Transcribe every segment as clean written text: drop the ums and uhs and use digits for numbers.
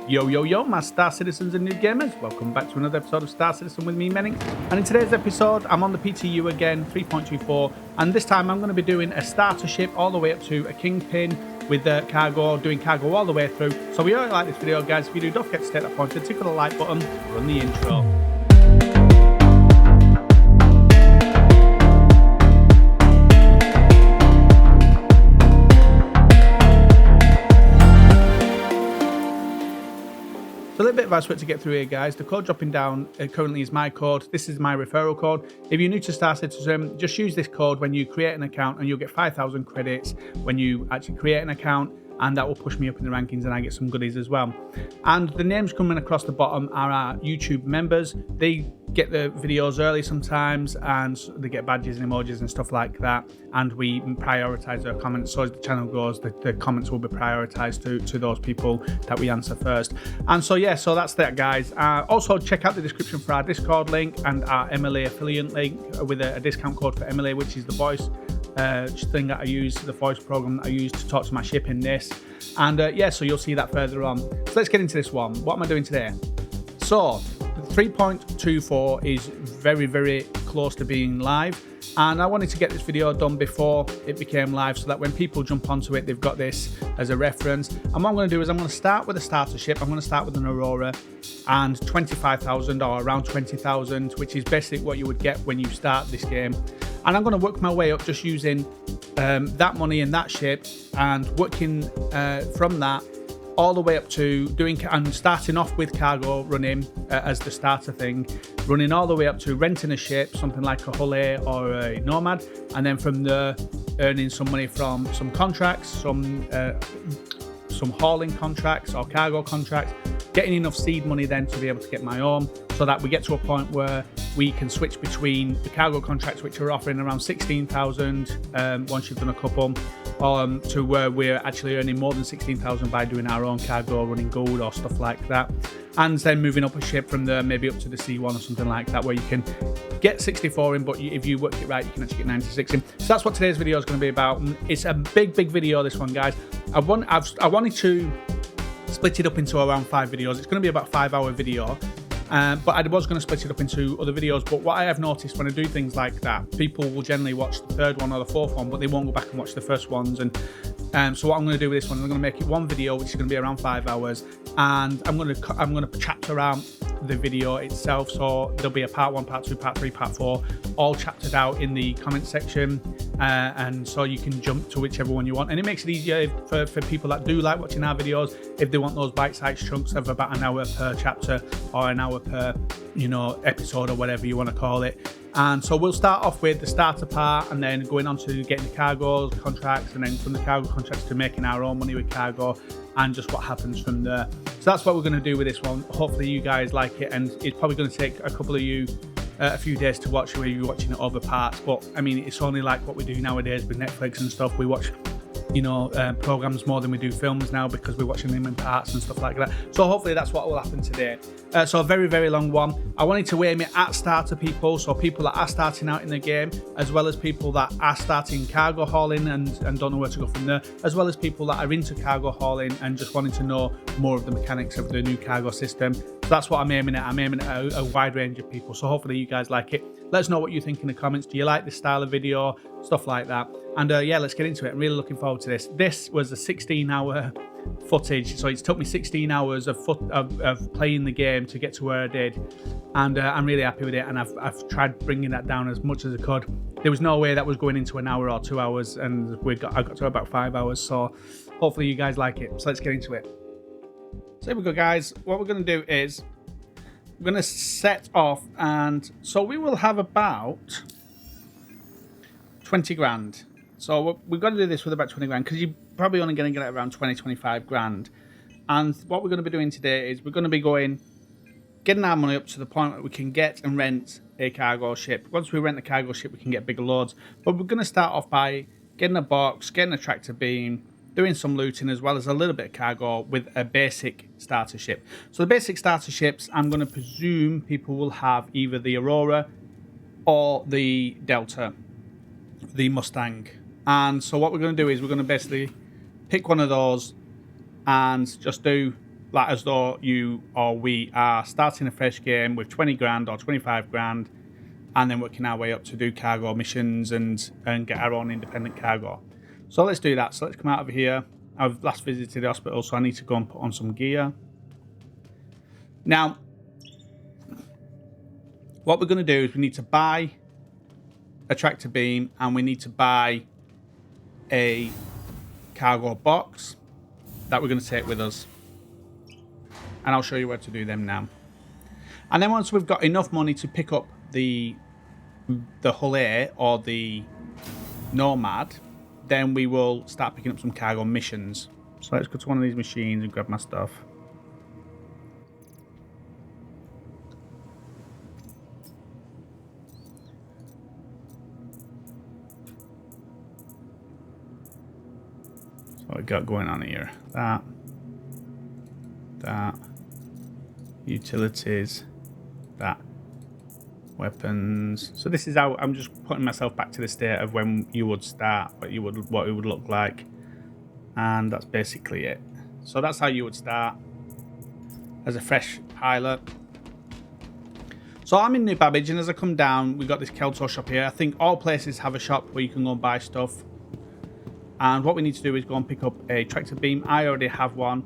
Yo, yo, yo, my Star Citizens and Noob Gamers. Welcome back to another episode of Star Citizen with me, Menning. And in today's episode, I'm on the PTU again, 3.24. And this time I'm going to be doing a starter ship all the way up to a kingpin with the cargo, doing cargo all the way through. So we really like this video, guys. If you do, don't forget to stay at that point and tickle the like button, run the intro. So a little bit of advice to get through here, guys. The code dropping down currently is my code. This is my referral code. If you're new to Star Citizen, just use this code when you create an account and you'll get 5,000 credits when you actually create an account, and that will push me up in the rankings and I get some goodies as well. And the names coming across the bottom are our YouTube members. They get the videos early sometimes and they get badges and emojis and stuff like that, and we prioritize their comments. So as the channel grows, the comments will be prioritized to those people that we answer first. And so yeah, so that's that, guys. Also check out the description for our Discord link and our MLA affiliate link with a discount code for MLA, which is the voice thing that I use, the voice program that I use to talk to my ship in this. And yeah, so you'll see that further on. So let's get into this one. What am I doing today? So 3.24 is very, very close to being live, and I wanted to get this video done before it became live so that when people jump onto it, they've got this as a reference. And what I'm going to do is I'm going to start with a starter ship. I'm going to start with an Aurora and 25,000 or around 20,000, which is basically what you would get when you start this game. And I'm going to work my way up just using that money in that ship and working from that all the way up to doing and starting off with cargo running as the starter thing, running all the way up to renting a ship, something like a Hull A or a Nomad, and then from there earning some money from some contracts, some hauling contracts or cargo contracts, getting enough seed money then to be able to get my own, so that we get to a point where we can switch between the cargo contracts, which are offering around 16,000 once you've done a couple, to where we're actually earning more than 16,000 by doing our own cargo, running gold or stuff like that. And then moving up a ship from there, maybe up to the C1 or something like that, where you can get 64 in, but if you work it right, you can actually get 96 in. So that's what today's video is going to be about. It's a big video, this one, guys. I wanted to split it up into around 5 videos. It's going to be about a 5-hour video. But I was going to split it up into other videos, but what I have noticed when I do things like that, people will generally watch the third one or the fourth one, but they won't go back and watch the first ones. And so what I'm going to do with this one, I'm going to make it one video, which is going to be around 5 hours, and I'm going to chapter out the video itself. So there'll be a part 1, part 2, part 3, part 4, all chaptered out in the comment section, and so you can jump to whichever one you want. And it makes it easier for people that do like watching our videos, if they want those bite-sized chunks of about an hour per chapter or an hour per, episode or whatever you want to call it. And so we'll start off with the starter part, and then going on to getting the cargo contracts, and then from the cargo contracts to making our own money with cargo, and just what happens from there. So that's what we're going to do with this one. Hopefully you guys like it, and it's probably going to take a couple of you a few days to watch, where you're watching it over parts. But I mean, it's only like what we do nowadays with Netflix and stuff. We watch programs more than we do films now, because we're watching them in parts and stuff like that. So hopefully that's what will happen today. So a very, very long one. I wanted to aim it at starter people, so people that are starting out in the game, as well as people that are starting cargo hauling and don't know where to go from there, as well as people that are into cargo hauling and just wanting to know more of the mechanics of the new cargo system. So that's what I'm aiming at. I'm aiming at a wide range of people. So hopefully you guys like it. Let us know what you think in the comments. Do you like this style of video? Stuff like that. And yeah, let's get into it. I'm really looking forward to this. This was a 16-hour footage, so it took me 16 hours of playing the game to get to where I did, and I'm really happy with it. And I've tried bringing that down as much as I could. There was no way that was going into an hour or 2 hours, and I got to about 5 hours. So hopefully you guys like it. So let's get into it. So here we go, guys. What we're going to do is we're going to set off, and so we will have about 20 grand. So we've got to do this with about 20 grand, because you're probably only going to get it around 20-25 grand. And what we're going to be doing today is we're going to be getting our money up to the point where we can get and rent a cargo ship. Once we rent the cargo ship, we can get bigger loads. But we're going to start off by getting a box, getting a tractor beam, doing some looting, as well as a little bit of cargo with a basic starter ship. So the basic starter ships, I'm going to presume people will have either the Aurora or the Delta, the Mustang. And so what we're going to do is we're going to basically pick one of those and just do like as though you or we are starting a fresh game with 20 grand or 25 grand, and then working our way up to do cargo missions and get our own independent cargo. So let's do that. So let's come out of here. I've last visited the hospital, so I need to go and put on some gear. Now, what we're going to do is we need to buy a tractor beam, and we need to buy a cargo box that we're going to take with us. And I'll show you where to do them now. And then once we've got enough money to pick up the Hull A or the Nomad, then we will start picking up some cargo missions. So let's go to one of these machines and grab my stuff. So what we got going on here? That. Utilities. That. Weapons. So this is how I'm just putting myself back to the state of when you would start, what it would look like, and that's basically it. So that's how you would start as a fresh pilot. So I'm in Noob, and as I come down, we got this Kelto shop here. I think all places have a shop where you can go and buy stuff. And what we need to do is go and pick up a tractor beam. I already have one.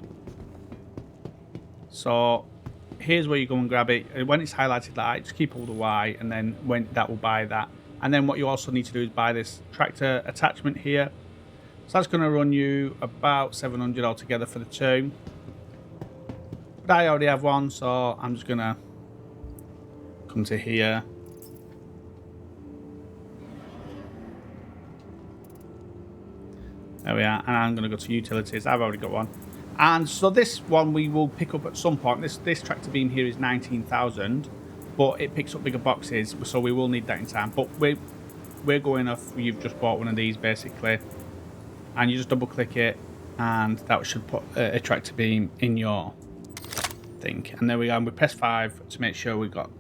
So here's where you go and grab it. When it's highlighted like that, just keep hold of Y, and then when that will buy that. And then what you also need to do is buy this tractor attachment here. So that's going to run you about 700 altogether for the two. But I already have one, so I'm just going to come to here. There we are. And I'm going to go to utilities. I've already got one. And so this one we will pick up at some point. This tractor beam here is 19,000, but it picks up bigger boxes, so we will need that in time. But we're going off. You've just bought one of these basically, and you just double click it, and that should put a tractor beam in your thing. And there we go. And we press 5 to make sure we've got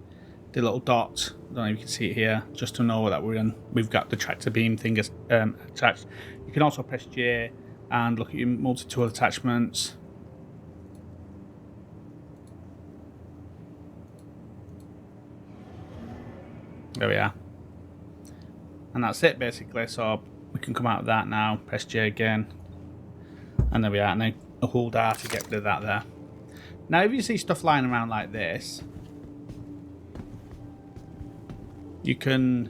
the little dot. I don't know if you can see it here, just to know that we've got the tractor beam thing attached. You can also press J and look at your multi-tool attachments. There we are. And that's it basically. So we can come out of that now, press J again. And there we are. And then hold R to get rid of that there. Now if you see stuff lying around like this, you can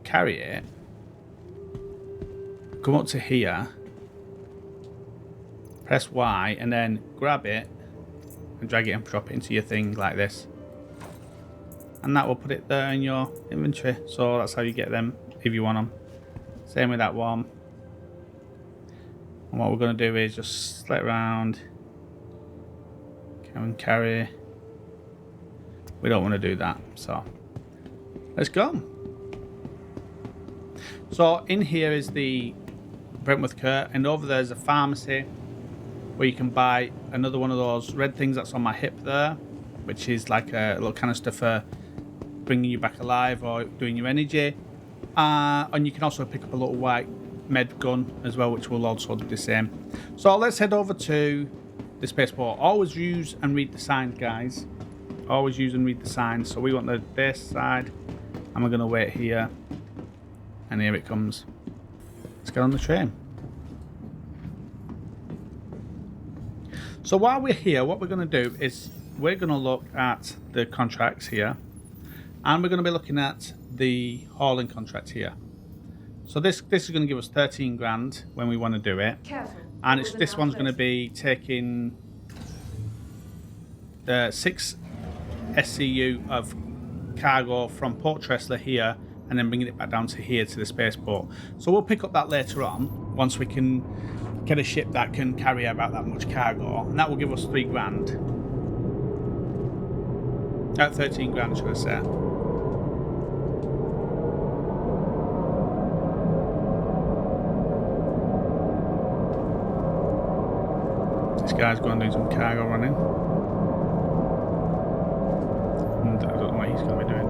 carry it, come up to here, press Y, and then grab it and drag it and drop it into your thing like this. And that will put it there in your inventory. So that's how you get them if you want them. Same with that one. And what we're going to do is just split around, come and carry. We don't want to do that, so let's go. So in here is the Brentworth Curt, and over there is a pharmacy where you can buy another one of those red things that's on my hip there, which is like a little canister for bringing you back alive or doing your energy. And you can also pick up a little white med gun as well, which will also do the same. So let's head over to the spaceport. Always use and read the signs, guys. Always use and read the signs. So we want the base side, and we're going to wait here. And here it comes. Let's get on the train. So while we're here, what we're going to do is we're going to look at the contracts here, and we're going to be looking at the hauling contract here. So this is going to give us 13 grand when we want to do it. Careful. And this one's going to be taking 6 SCU of cargo from Port Tressler here, and then bringing it back down to here to the spaceport. So we'll pick up that later on once we can get a ship that can carry about that much cargo, and that will give us 3 grand. 13 grand, should I say. This guy's going to do some cargo running. And I don't know what he's going to be doing.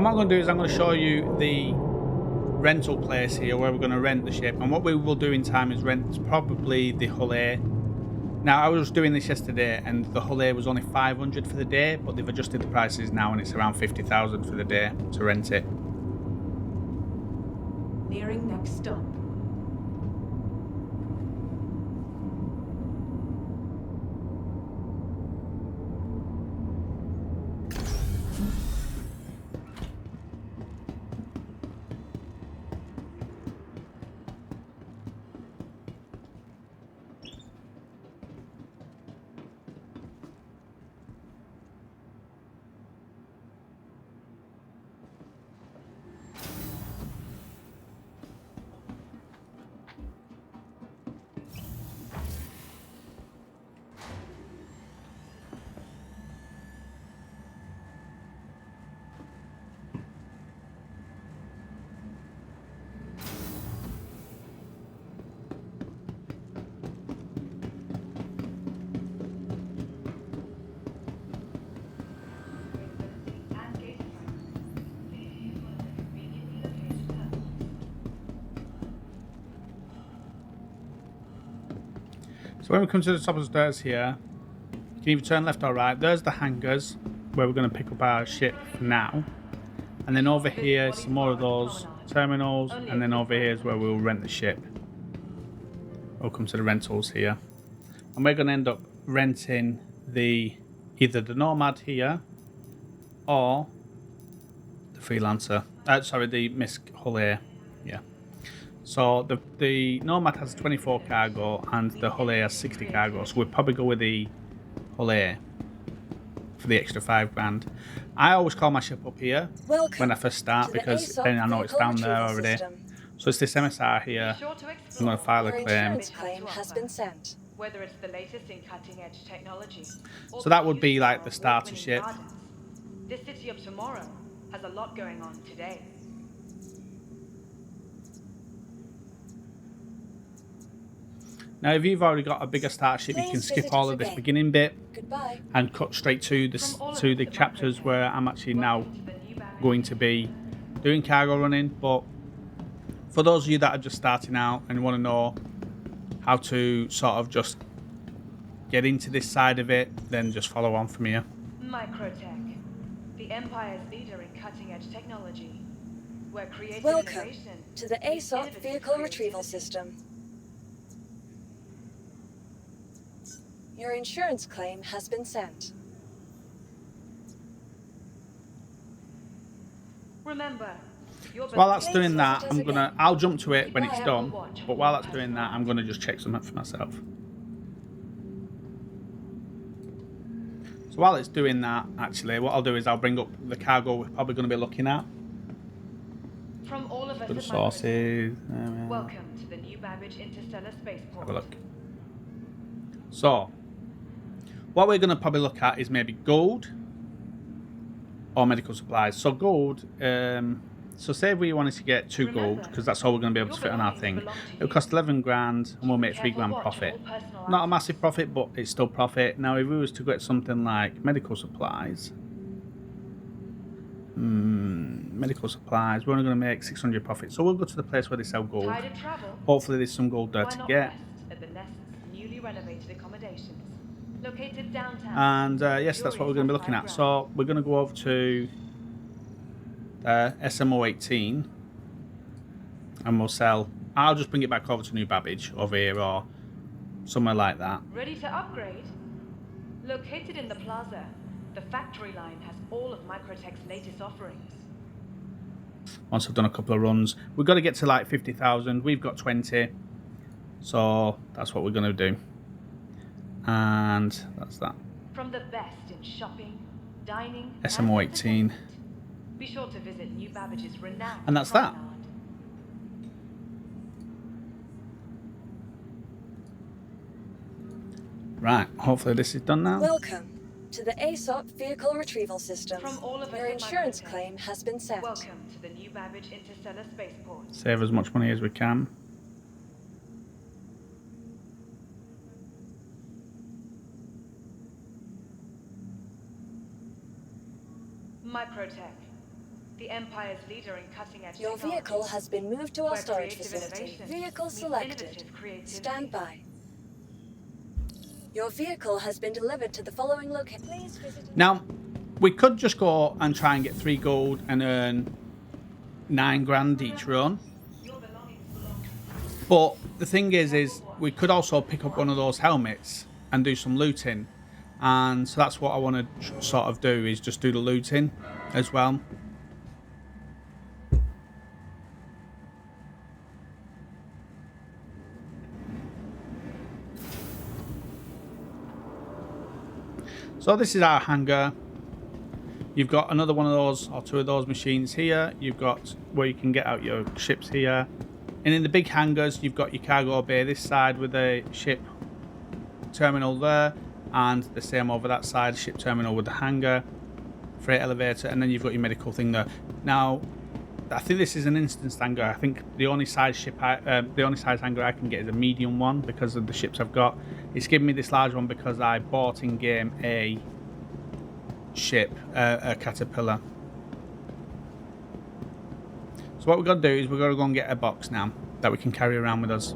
what I'm going to do is I'm going to show you the rental place here where we're going to rent the ship, and what we will do in time is rent probably the hull A. Now, I was doing this yesterday and the hull A was only 500 for the day, but they've adjusted the prices now and it's around 50,000 for the day to rent it. Nearing next stop. So when we come to the top of the stairs here, you can either turn left or right. There's the hangars where we're going to pick up our ship for now. And then over here is some more of those terminals, and then over here is where we'll rent the ship. We'll come to the rentals here. And we're going to end up renting either the Nomad here or the Freelancer. Sorry, the Misk hull here. Yeah. So the Nomad has 24 cargo and the hull A has 60 cargo. So we'll probably go with the hull A for the extra $5,000. I always call my ship up here when I first start because then I know it's down there already. So it's this MSR here. I'm going to file a claim. Has been sent. Whether it's the latest in cutting-edge technology. So that would be like the starter ship. This city of tomorrow has a lot going on today. Now, if you've already got a bigger starter ship, you can skip all of this beginning bit and cut straight to the chapters where I'm actually now going to be doing cargo running. But for those of you that are just starting out and want to know how to sort of just get into this side of it, then just follow on from here. Microtech, the Empire's leader in cutting-edge technology. We're creating Welcome innovation to the aUEC vehicle retrieval system. Your insurance claim has been sent. Remember, so while that's doing that, I'll jump to it when it's done. But while that's doing that, I'm gonna just check something for myself. So while it's doing that, actually, what I'll do is I'll bring up the cargo we're probably going to be looking at. From all of us Good sources. Welcome to the Noob interstellar spaceport. Have a look. So, what we're going to probably look at is maybe gold or medical supplies. So gold, so say if we wanted to get 2 gold, because that's all we're going to be able to fit on our thing. It'll cost 11 grand and we'll make $3,000 profit. Not a massive profit, but it's still profit. Now if we was to get something like medical supplies, medical supplies, we're only going to make 600 profit. So we'll go to the place where they sell gold. Hopefully there's some gold there to get. Located downtown. And yes, that's what we're going to be looking at. So we're going to go over to SMO18 and we'll sell. I'll just bring it back over to New Babbage over here or somewhere like that. Ready to upgrade? Located in the plaza, the factory line has all of Microtech's latest offerings. Once I've done a couple of runs, we've got to get to like 50,000. We've got 20. So that's what we're going to do. And that's that. From the best in shopping, dining, SMO18. Be sure to visit New Babbage's renowned. And that's that. Right, hopefully this is done now. Welcome to the aUEC vehicle retrieval system. From all of us Your insurance claim has been sent. Welcome to the New Babbage interstellar spaceport. Save as much money as we can. Microtech, the Empire's leader in cutting-edge Your technology. vehicle has been moved to our Where storage creative facility. innovation Vehicle meets selected. innovative creativity. Stand by. Your vehicle has been delivered to the following location. Please visit. Now, we could just go and try and get 3 gold and earn 9 grand each run. But the thing is we could also pick up one of those helmets and do some looting. And so that's what I want to sort of do, is just do the looting as well. So this is our hangar. You've got another one of those or 2 of those machines here. You've got where you can get out your ships here. And in the big hangars, you've got your cargo bay this side with a ship terminal there. And the same over that side, ship terminal with the hangar, freight elevator. And then you've got your medical thing there. Now, I think this is an instance hangar. I think the only size hangar I can get is a medium one because of the ships I've got. It's given me this large one because I bought in game a ship, a caterpillar. So what we've got to do is we've got to go and get a box now that we can carry around with us.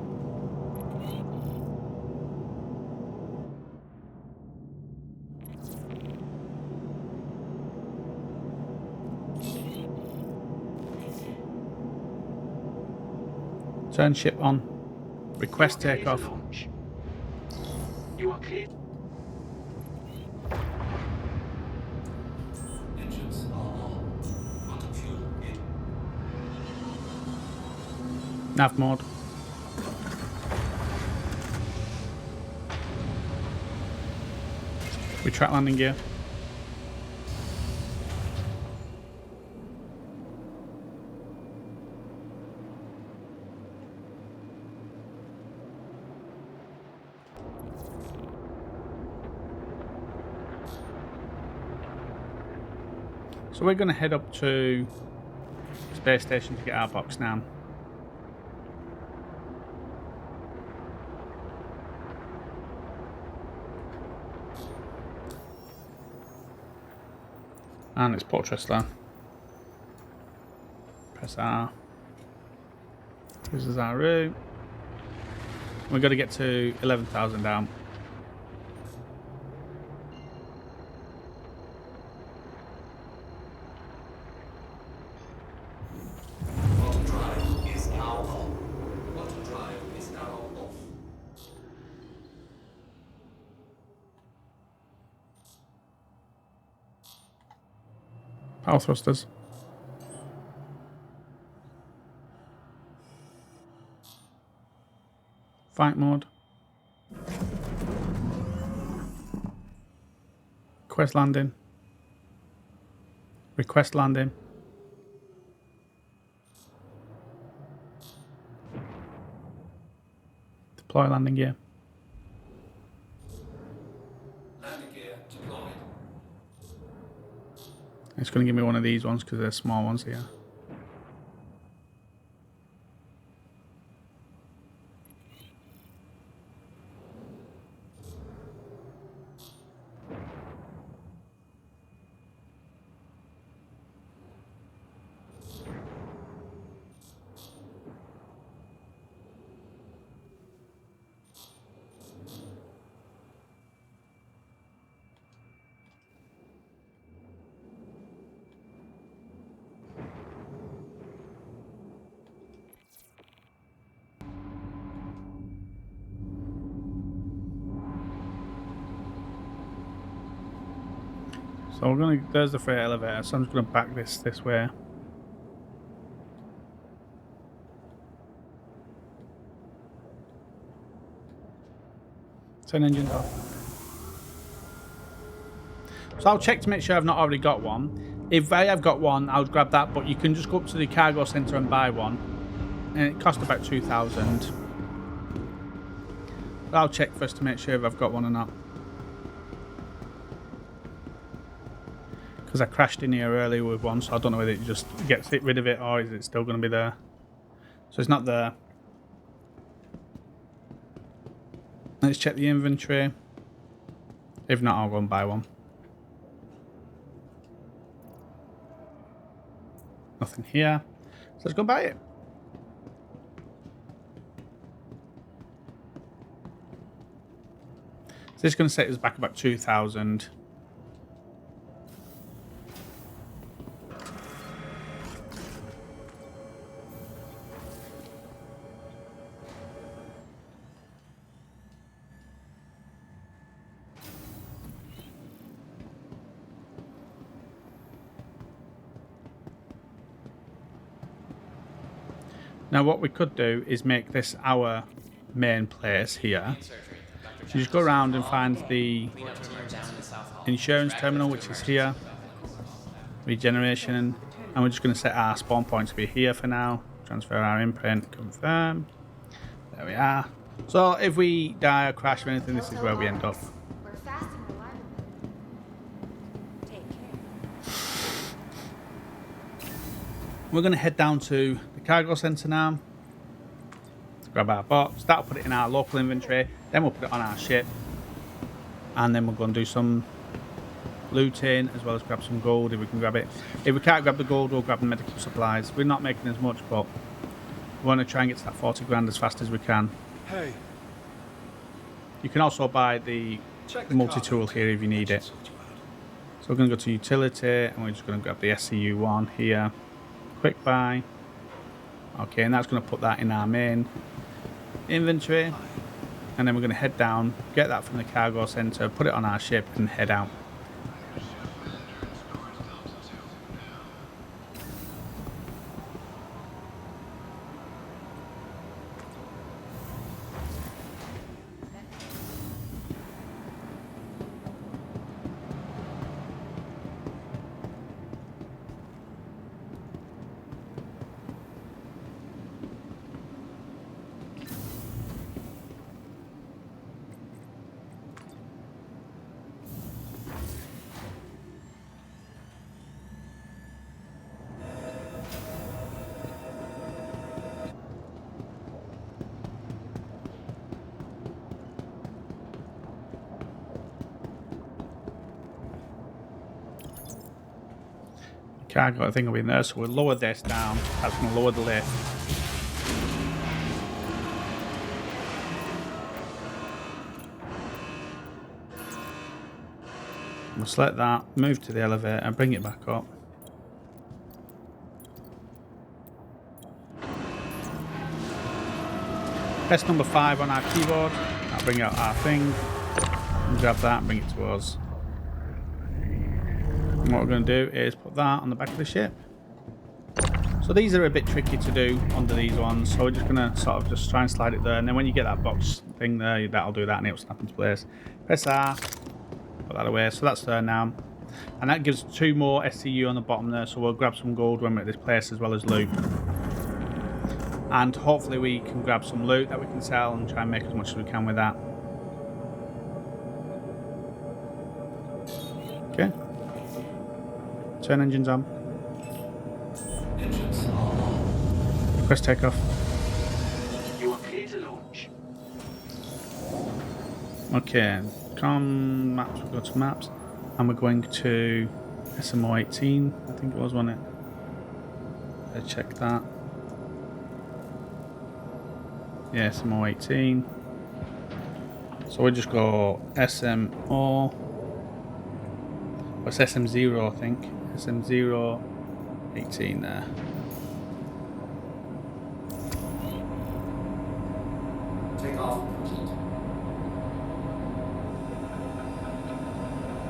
Turn ship on. Request takeoff. You are clear. Engines are on. Quantum fuel in. Nav mode. Retract landing gear. So we're going to head up to space station to get our box now. And it's Port Tressler. Press R. This is our route. We've got to get to 11,000 down. Quantum drive is now on. Quantum drive is now off. Power thrusters. Fight mode. Request landing. Request landing. Deploy landing gear. Landing gear deployed. It's going to give me one of these ones because they're small ones here. So we're going to, there's the freight elevator, so I'm just going to back this way. Turn engines off. So I'll check to make sure I've not already got one. If I have got one, I'll grab that, but you can just go up to the cargo centre and buy one. And it costs about 2,000. I'll check first to make sure if I've got one or not. Because I crashed in here earlier with one, so I don't know whether it just gets rid of it or is it still going to be there. So it's not there. Let's check the inventory. If not, I'll go and buy one. Nothing here. So let's go buy it. So this is going to set us back about 2,000. Now what we could do is make this our main place here. So you just go around and find the insurance terminal, which is here. Regeneration. And we're just going to set our spawn point to be here for now. Transfer our imprint. Confirm. There we are. So if we die or crash or anything, this is where we end up. We're fast and reliable. Take care. We're going to head down to the cargo center now to grab our box. That'll put it in our local inventory. Then we'll put it on our ship. And then we're going to do some looting as well as grab some gold if we can grab it. If we can't grab the gold, we'll grab the medical supplies. We're not making as much, but we want to try and get to that 40 grand as fast as we can. Hey, You can also buy the multi-tool here if you need it. So we're going to go to utility and we're just going to grab the SCU one here. Quick buy. Okay, and that's going to put that in our main inventory. And then we're going to head down, get that from the cargo center, put it on our ship and head out. Cargo, I think, will be in there, so we'll lower this down. That's going to lower the lift. We'll select that, move to the elevator and bring it back up. Press number 5 on our keyboard. That'll bring out our thing. And grab that and bring it to us. And what we're going to do is put that on the back of the ship. So these are a bit tricky to do under these ones, so we're just going to sort of just try and slide it there, and then when you get that box thing there, that'll do that and it'll snap into place. Press R, put that away, so that's there now. And that gives 2 more SCU on the bottom there, so we'll grab some gold when we're at this place as well as loot. And hopefully we can grab some loot that we can sell and try and make as much as we can with that. Okay. Turn engines on. Engines are on. Press takeoff. You are clear to launch. Okay, com maps, we'll go to maps. And we're going to SMO 18, I think it was, wasn't it? Let's check that. Yeah, SMO 18. So we'll just go SMO. What's SM0, I think? SM0 18 there. Take off.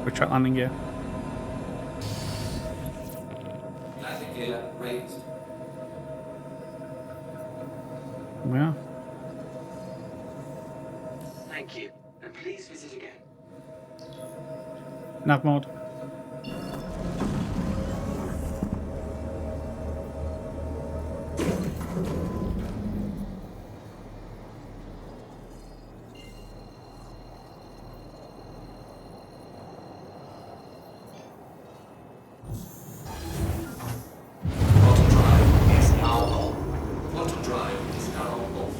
Retract landing gear. Landing gear raised. We are. Thank you, and please visit again. Nav mode. Auto drive is now on. Auto drive is now off.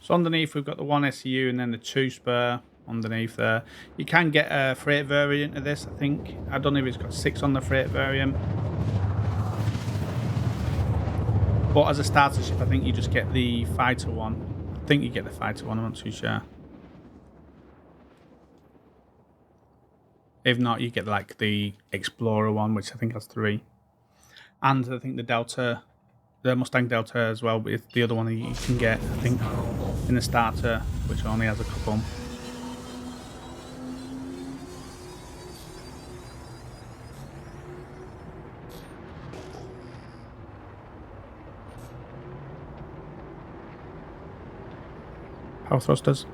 So underneath we've got the 1 SEU and then the 2 spur underneath there. You can get a freight variant of this, I think. I don't know if it's got 6 on the freight variant. But as a starter ship, I think you just get the fighter one. I think you get the fighter one, I'm not too sure. If not, you get like the Explorer one, which I think has 3. And I think the Delta, the Mustang Delta as well, with the other one that you can get, I think, in the starter, which only has a couple. Power thrusters.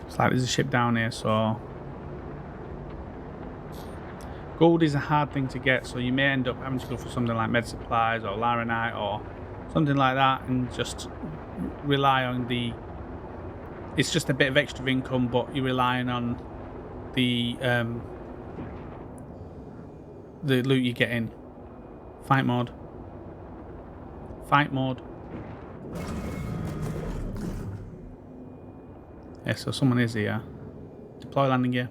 It's like there's a ship down here, so gold is a hard thing to get, so you may end up having to go for something like med supplies or laranite or something like that and just rely on the... It's just a bit of extra income, but you're relying on the loot you're getting. Fight mode. Fight mode. Yeah, so someone is here. Deploy landing gear.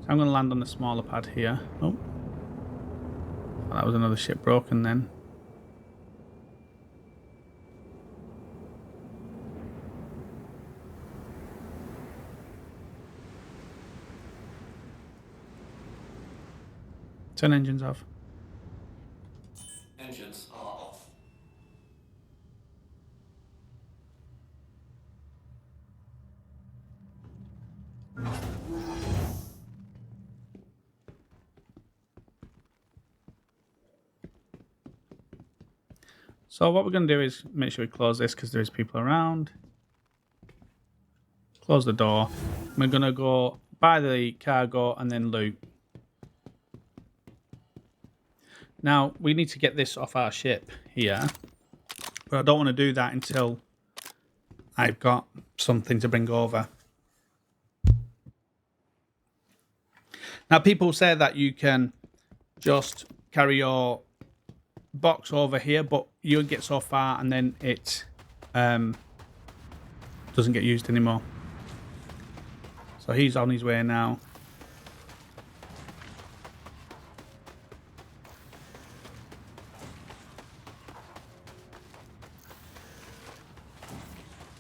So I'm going to land on the smaller pad here. Oh. That was another ship broken then. Turn engines off. Engines are off. So what we're going to do is make sure we close this because there's people around. Close the door. We're going to go buy the cargo and then loot. Now, we need to get this off our ship here. But I don't want to do that until I've got something to bring over. Now, people say that you can just carry your box over here, but you'll get so far and then it doesn't get used anymore. So he's on his way now.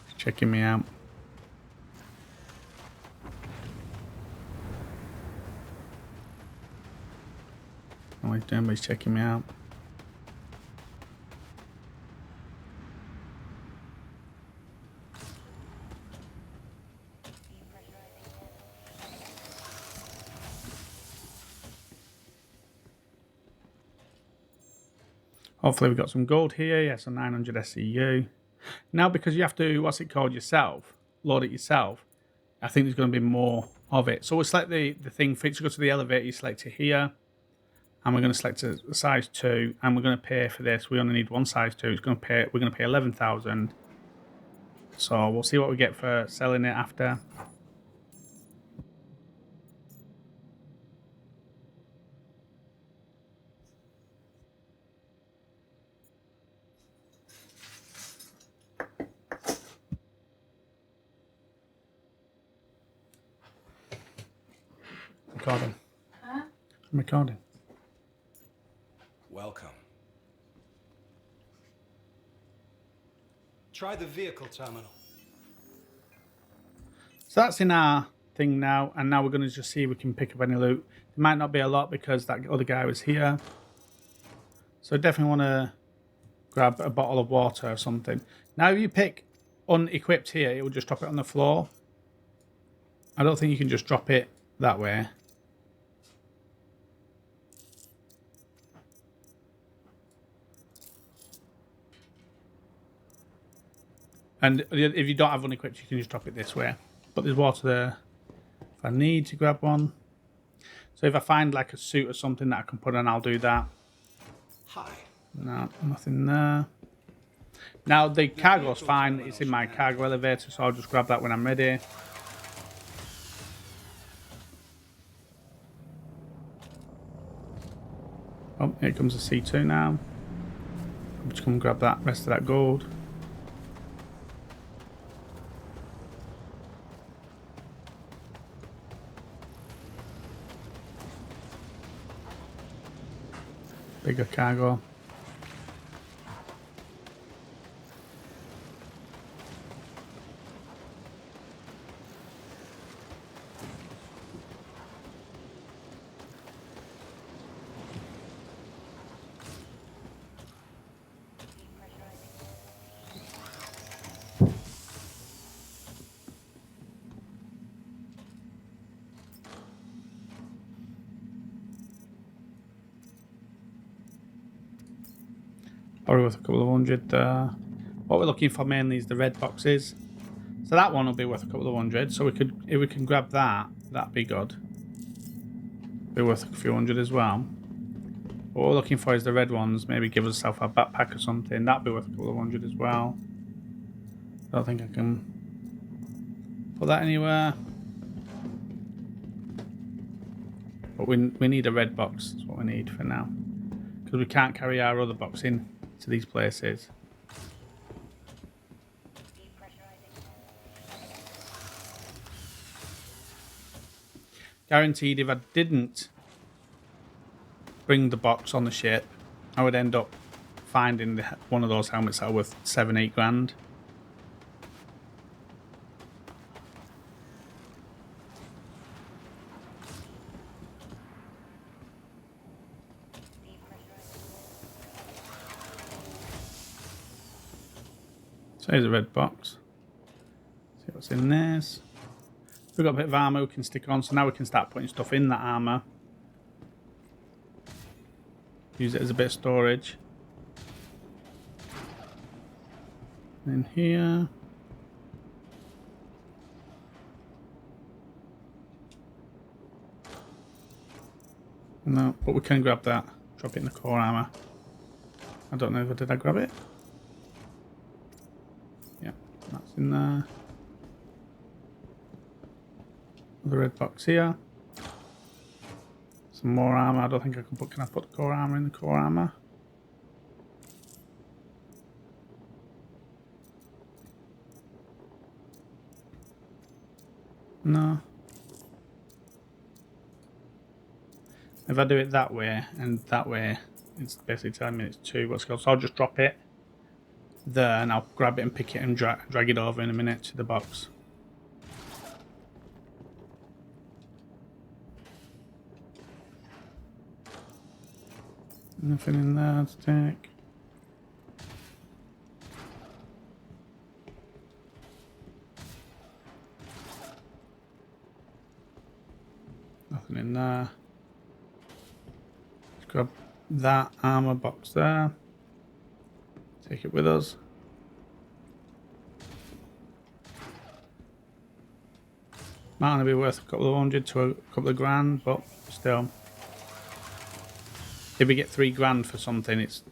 He's checking me out. I don't know what he's doing, but he's checking me out. Hopefully we've got some gold here. Yes, a 900 SEU. Now, because you have to, what's it called, yourself, load it yourself, I think there's going to be more of it. So we'll select the thing for it to go to the elevator. You select it here. And we're going to select a size 2. And we're going to pay for this. We only need one size 2. We're going to pay 11,000. So we'll see what we get for selling it after. Recording. Huh? I'm recording. Welcome. Try the vehicle terminal. So that's in our thing now, and now we're going to just see if we can pick up any loot. There might not be a lot because that other guy was here. So definitely want to grab a bottle of water or something. Now if you pick unequipped here, it will just drop it on the floor. I don't think you can just drop it that way. And if you don't have unequipped, you can just drop it this way. But there's water there. If I need to grab one. So if I find like a suit or something that I can put on, I'll do that. Hi. No, nothing there. Now the cargo's fine. It's in my cargo elevator, so I'll just grab that when I'm ready. Oh, here comes the C2 now. I'm just going to grab that rest of that gold. Bigger cargo. Probably worth a couple of hundred. What we're looking for mainly is the red boxes. So that one will be worth a couple of hundred. So we could, if we can grab that, that'd be good. Be worth a few hundred as well. What we're looking for is the red ones. Maybe give ourselves a backpack or something. That'd be worth a couple of hundred as well. I don't think I can put that anywhere. But we need a red box. That's what we need for now. Because we can't carry our other box in to these places. Guaranteed if I didn't bring the box on the ship, I would end up finding one of those helmets that are worth 7-8 grand. So here's a red box. See what's in this. We've got a bit of armour we can stick on, so now we can start putting stuff in that armour. Use it as a bit of storage. In here. No, but we can grab that. Drop it in the core armour. I don't know if did I grab it? Yeah, that's in there. The red box here. Some more armor. I don't think I can put. Can I put the core armor in the core armor? No. If I do it that way and that way, it's basically telling me it's 2. What's called. So I'll just drop it there, and I'll grab it and pick it and drag it over in a minute to the box. Nothing in there to take. Nothing in there. Let's grab that armor box there. Take it with us. Might only be worth a couple of hundred to a couple of grand, but still. If we get 3 grand for something, it's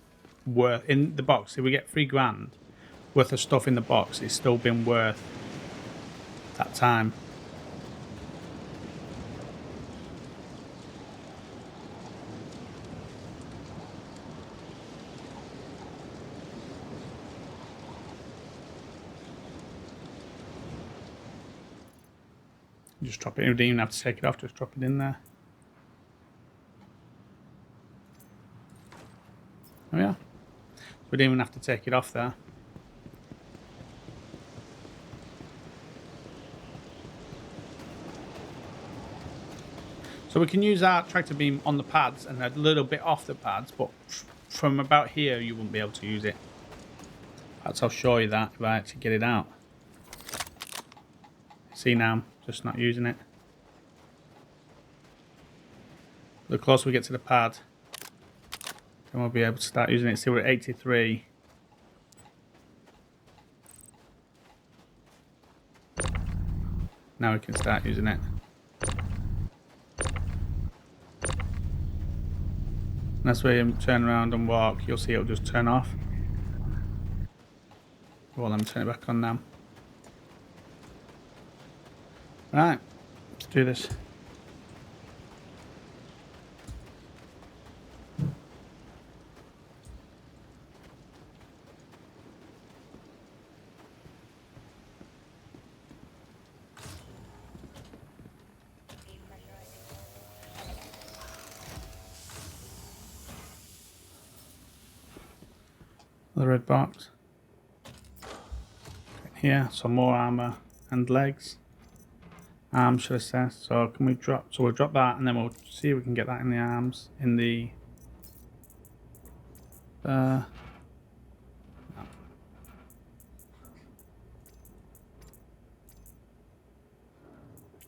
worth in the box. If we get 3 grand worth of stuff in the box, it's still been worth that time. Just drop it. You don't even have to take it off. Just drop it in there. Oh yeah, we didn't even have to take it off there. So we can use our tractor beam on the pads and a little bit off the pads, but from about here you wouldn't be able to use it. Perhaps I'll show you that if I actually get it out. See now, I'm just not using it. The closer we get to the pad, then we'll be able to start using it. See, we're at 83. Now we can start using it. Unless we turn around and walk, you'll see it'll just turn off. Well, let me turn it back on now. Right, let's do this. The red box. Here, some more armor and legs. Arms should assess. So can we drop? So we'll drop that, and then we'll see if we can get that in the arms. In the. No.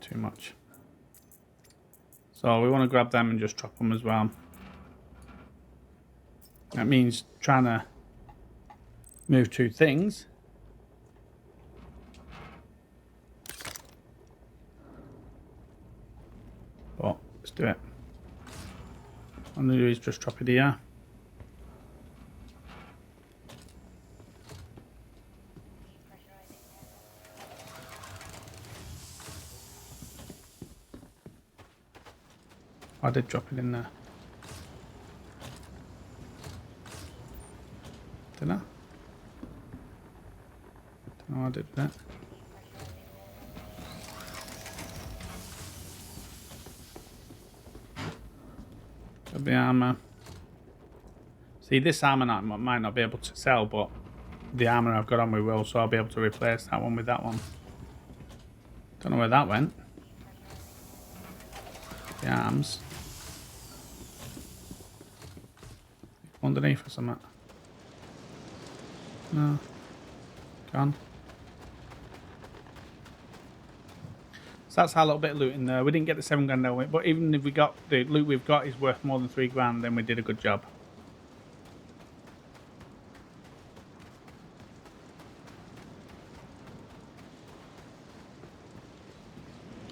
Too much. So we want to grab them and just drop them as well. That means trying to move two things. But let's do it. What I'm going to do is just drop it here. I did drop it in there. Didn't I? Don't know what I did with that. Got the armor. See, this armor might not be able to sell, but the armor I've got on we will, so I'll be able to replace that one with that one. Don't know where that went. The arms. Underneath or something. No. Gone. So that's our little bit of loot in there. We didn't get the 7 grand out of it, but even if we got the loot we've got is worth more than 3 grand, then we did a good job.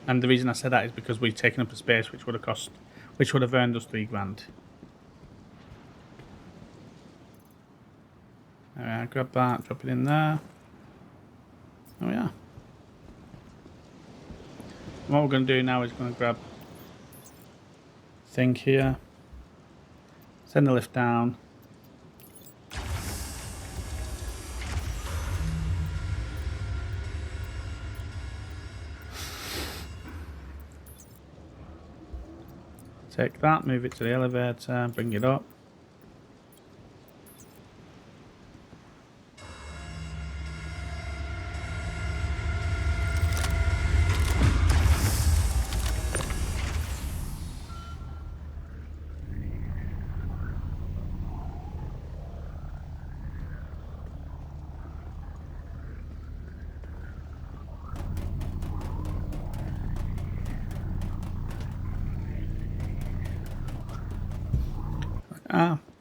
And the reason I said that is because we've taken up a space which would have earned us 3 grand. Alright, grab that, drop it in there. Oh yeah. What we're going to do now is going to grab thing here, send the lift down. Take that, move it to the elevator, bring it up.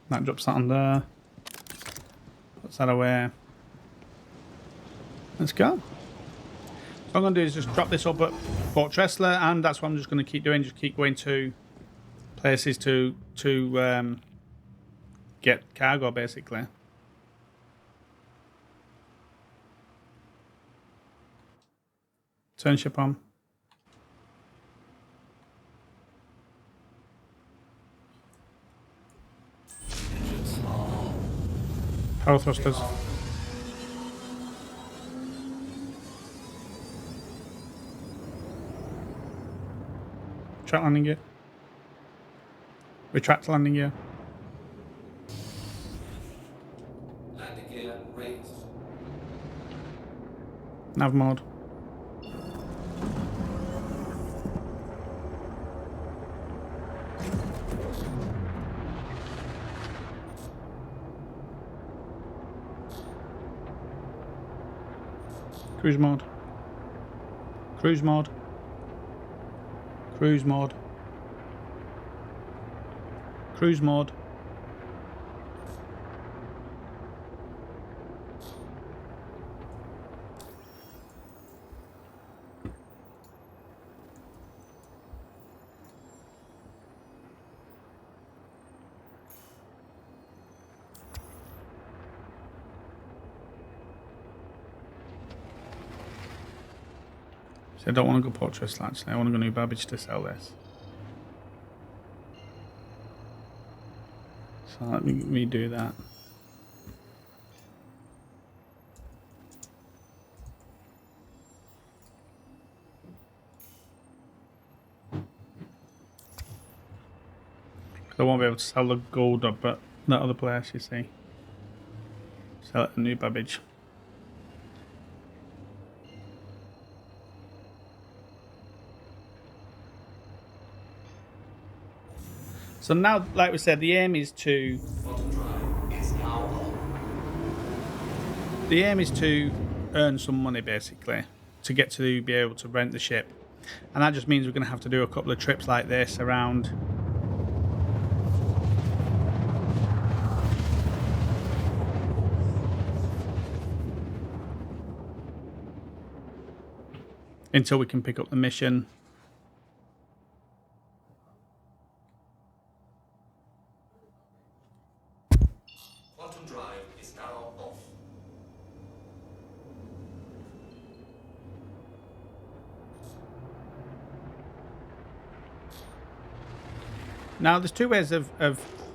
That drops that on there. Puts that away. Let's go. So what I'm going to do is just drop this up at Fort Tressler, and that's what I'm just going to keep doing. Just keep going to places to get cargo, basically. Turn ship on. Power thrusters. Retract landing gear. Retract landing gear. Landing gear raised. Nav mode. Cruise mode. Cruise mode. Cruise mode. Cruise mode. So I don't want to go Port Trust actually. I want to go New Babbage to sell this. So let me redo that. I won't be able to sell the gold up at that other place, you see. Sell it at New Babbage. So now, like we said, the aim is to earn some money basically to get to be able to rent the ship, and that just means we're going to have to do a couple of trips like this around. Until we can pick up the mission. Quantum drive is now off. Now there's two ways of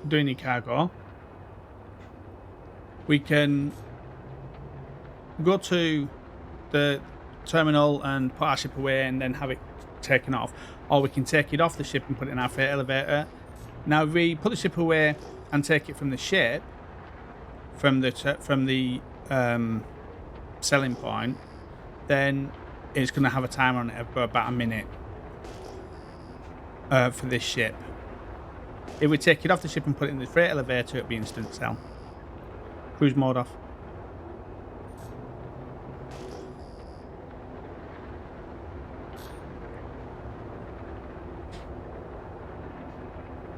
doing your cargo. We can go to the terminal and put our ship away and then have it taken off, or we can take it off the ship and put it in our freight elevator. Now if we put the ship away and take it from the ship, from the selling point, then it's going to have a timer on it for about a minute for this ship. If we take it off the ship and put it in the freight elevator, it'll be instant sell. Cruise mode off.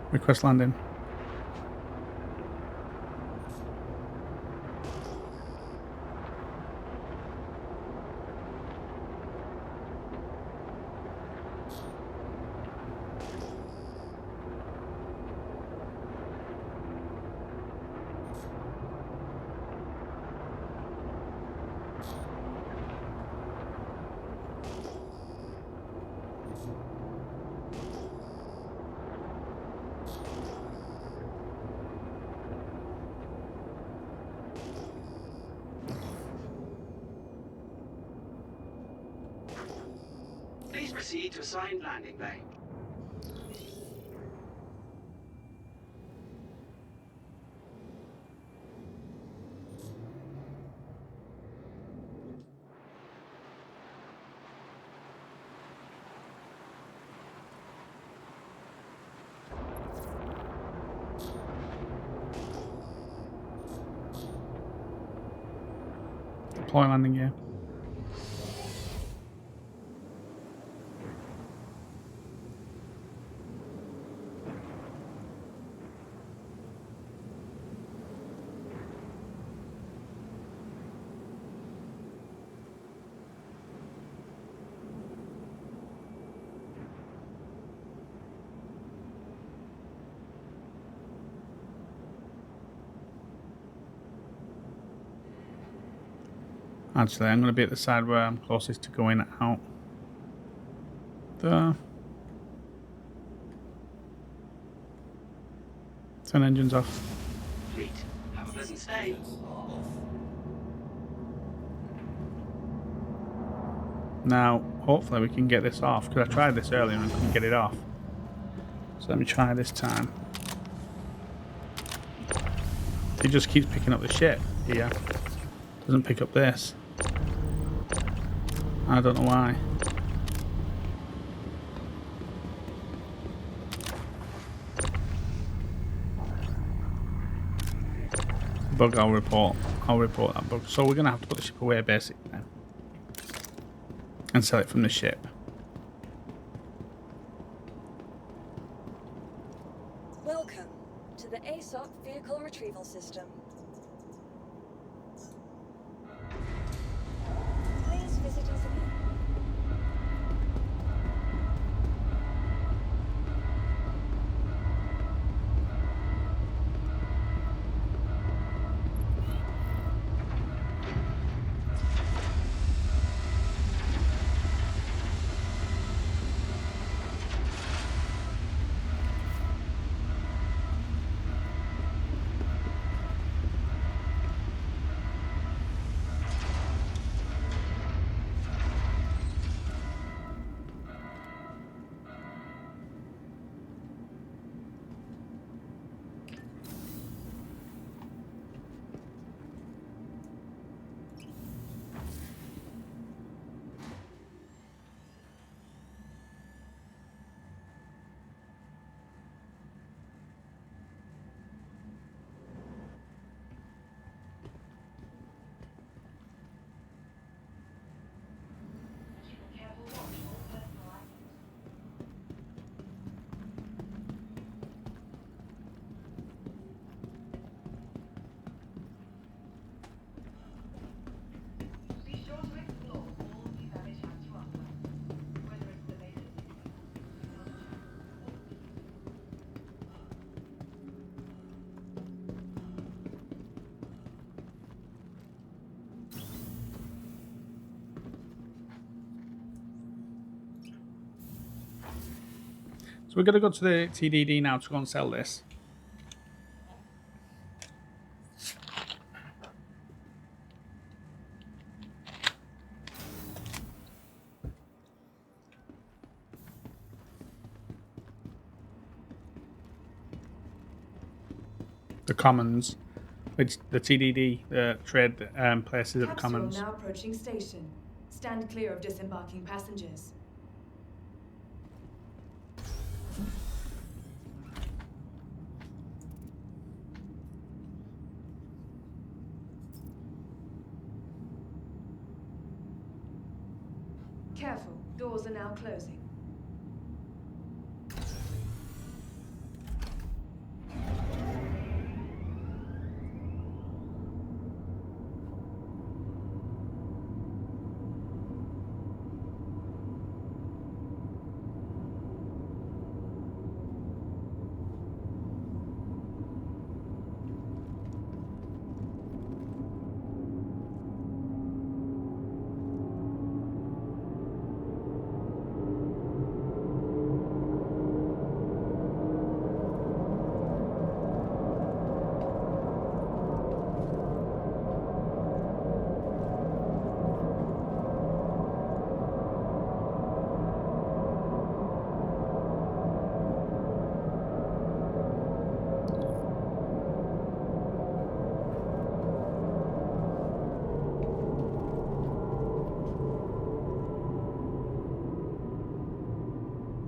Request landing. Please proceed to assigned landing bay. Deploy landing gear. Actually, I'm going to be at the side where I'm closest to going out. Turn engines off. Fleet, have a pleasant stay. Now, hopefully we can get this off, because I tried this earlier and couldn't get it off. So let me try this time. It just keeps picking up the ship here. Doesn't pick up this. I don't know why. Bug, I'll report that bug. So we're gonna have to put the ship away basically now. And sell it from the ship. Welcome to the aUEC vehicle retrieval system. Please visit us again. we're going to go to the TDD now to go and sell this. The commons, which the TDD trade places at the Capsule commons. now approaching station. Stand clear of disembarking passengers. Careful, doors are now closing.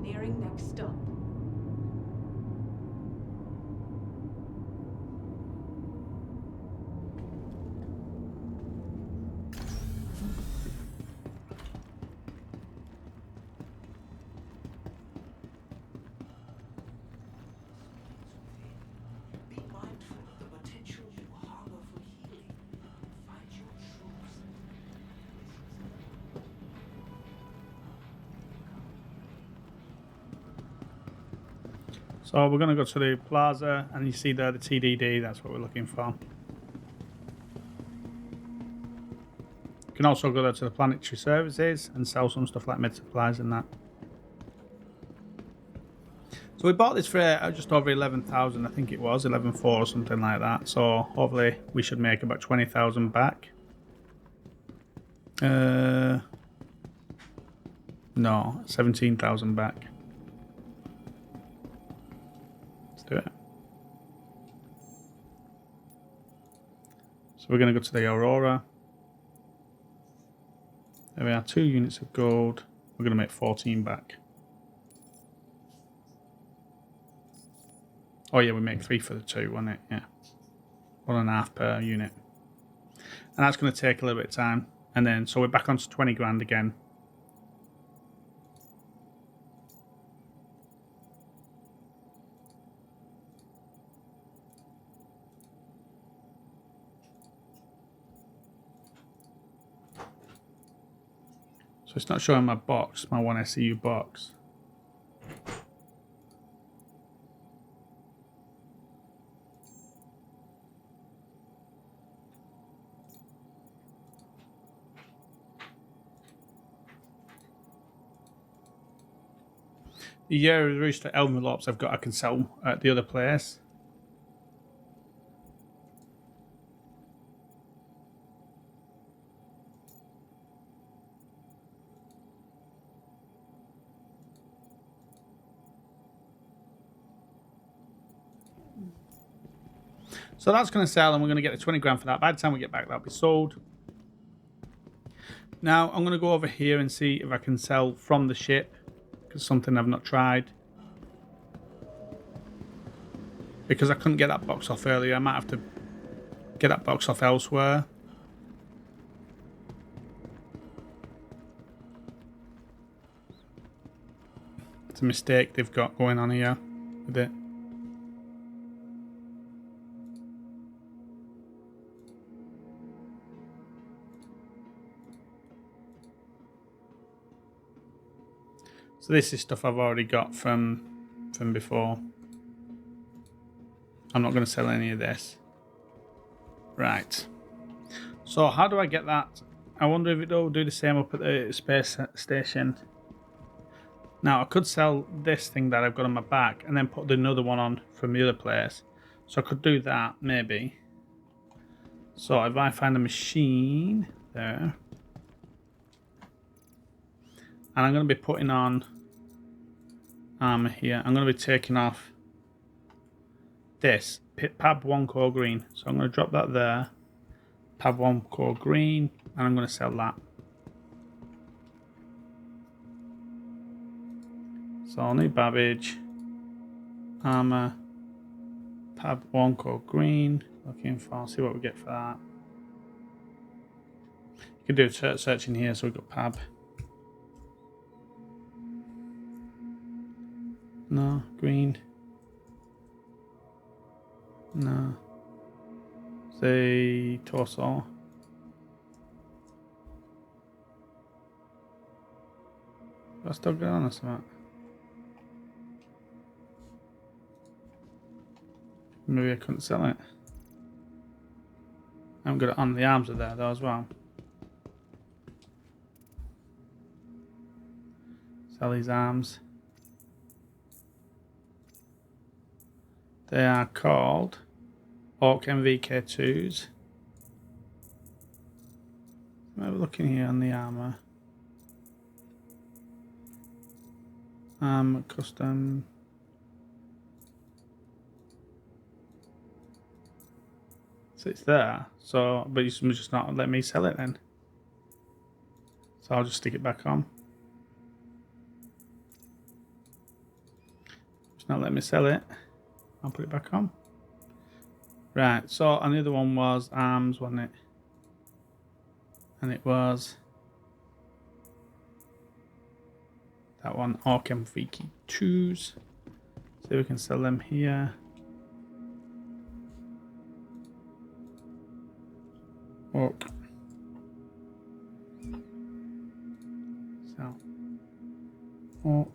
Nearing next stop. Be mindful of the potential you harbor for healing. Find your truths. So we're going to go to the plaza, and you see there the TDD. That's what we're looking for. You can also go there to the planetary services and sell some stuff like med supplies and that. So we bought this for just over 11,000, I think it was 11,400 or something like that. So hopefully we should make about 20,000 back. No, 17,000 back. Let's do it. So we're going to go to the Aurora. There we are, 2 units of gold. We're going to make 14 back. Oh yeah, we make 3 for the 2, wasn't it? Yeah. 1.5 per unit. And that's going to take a little bit of time. And then, so we're back onto 20 grand again. So it's not showing my box, my 1 SEU box. The year of the rooster envelopes I've got I can sell at the other place. So that's going to sell, and we're going to get the 20 grand for that. By the time we get back, that'll be sold. Now I'm going to go over here and see if I can sell from the ship, because something I've not tried. Because I couldn't get that box off earlier, I might have to get that box off elsewhere. It's a mistake they've got going on here with it. So this is stuff I've already got from before. I'm not going to sell any of this. Right. So how do I get that? I wonder if it'll do the same up at the space station. Now I could sell this thing that I've got on my back and then put another one on from the other place. So I could do that maybe. So if I find a machine there, and I'm going to be putting on armor here. I'm going to be taking off this pab 1 core green. So I'm going to drop that there. Pab 1 core green, and I'm going to sell that. So I'll need Babbage, armor, Pab 1 core green. Looking for, see what we get for that. You can do a search in here. So we've got Pab. No, green. No. Say torso. Do I still get on or something? Maybe I couldn't sell it. I haven't got it on. The arms are there though as well. Sell these arms. They are called AUEC MVK2s. Have a look in here on the armor. Custom. So it's there. So, but you just not let me sell it then. So I'll just stick it back on. Just not let me sell it. I'll put it back on. Right, so another one was arms, wasn't it? And it was that one, AUEC MVK2s. So we can sell them here. AUEC. Sell. AUEC.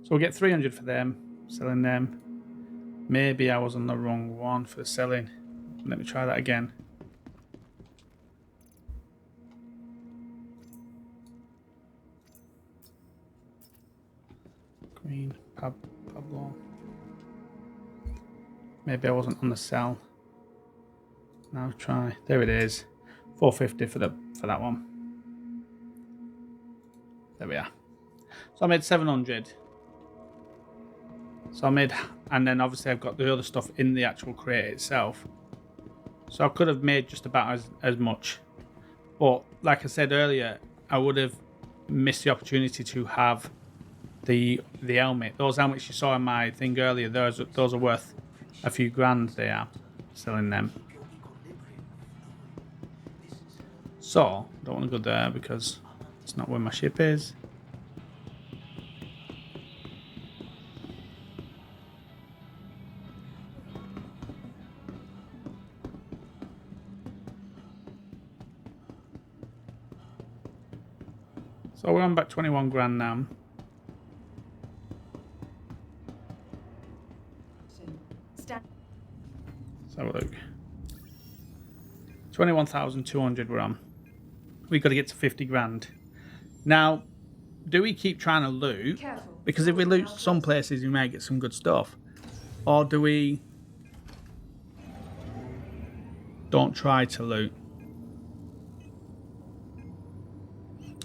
So we'll get 300 for them, selling them. Maybe I was on the wrong one for selling. Let me try that again. Green, Pablo. Maybe I wasn't on the sell. Now try. There it is. 450 for that one. There we are. So I made 700. So I made, and then obviously I've got the other stuff in the actual crate itself. So I could have made just about as much. But like I said earlier, I would have missed the opportunity to have the helmet. Those helmets you saw in my thing earlier, those are worth a few grand. They are selling them. So I don't want to go there because it's not where my ship is. So we're on back 21 grand now. Let's have a look. 21,200 we're on. We've got to get to 50 grand. Now, do we keep trying to loot? Careful. Because if we loot some places, we may get some good stuff. Or do we don't try to loot?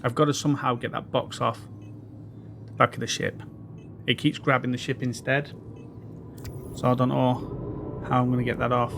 I've got to somehow get that box off the back of the ship. It keeps grabbing the ship instead. So I don't know how I'm going to get that off.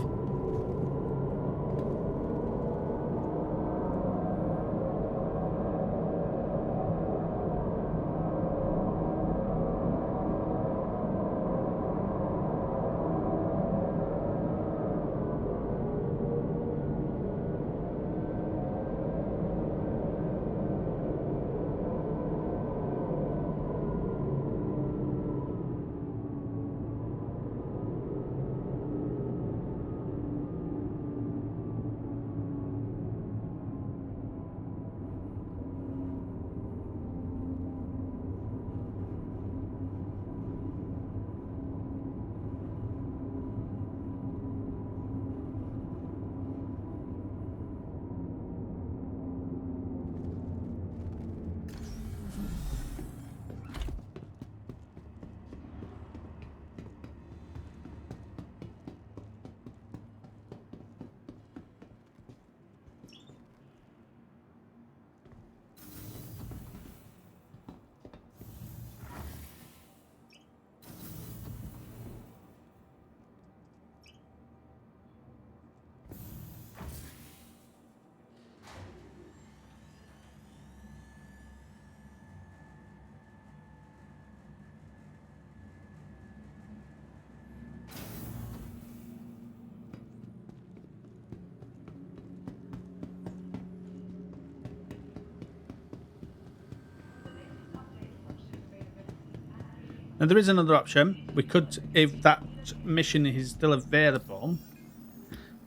Now there is another option. We could, if that mission is still available,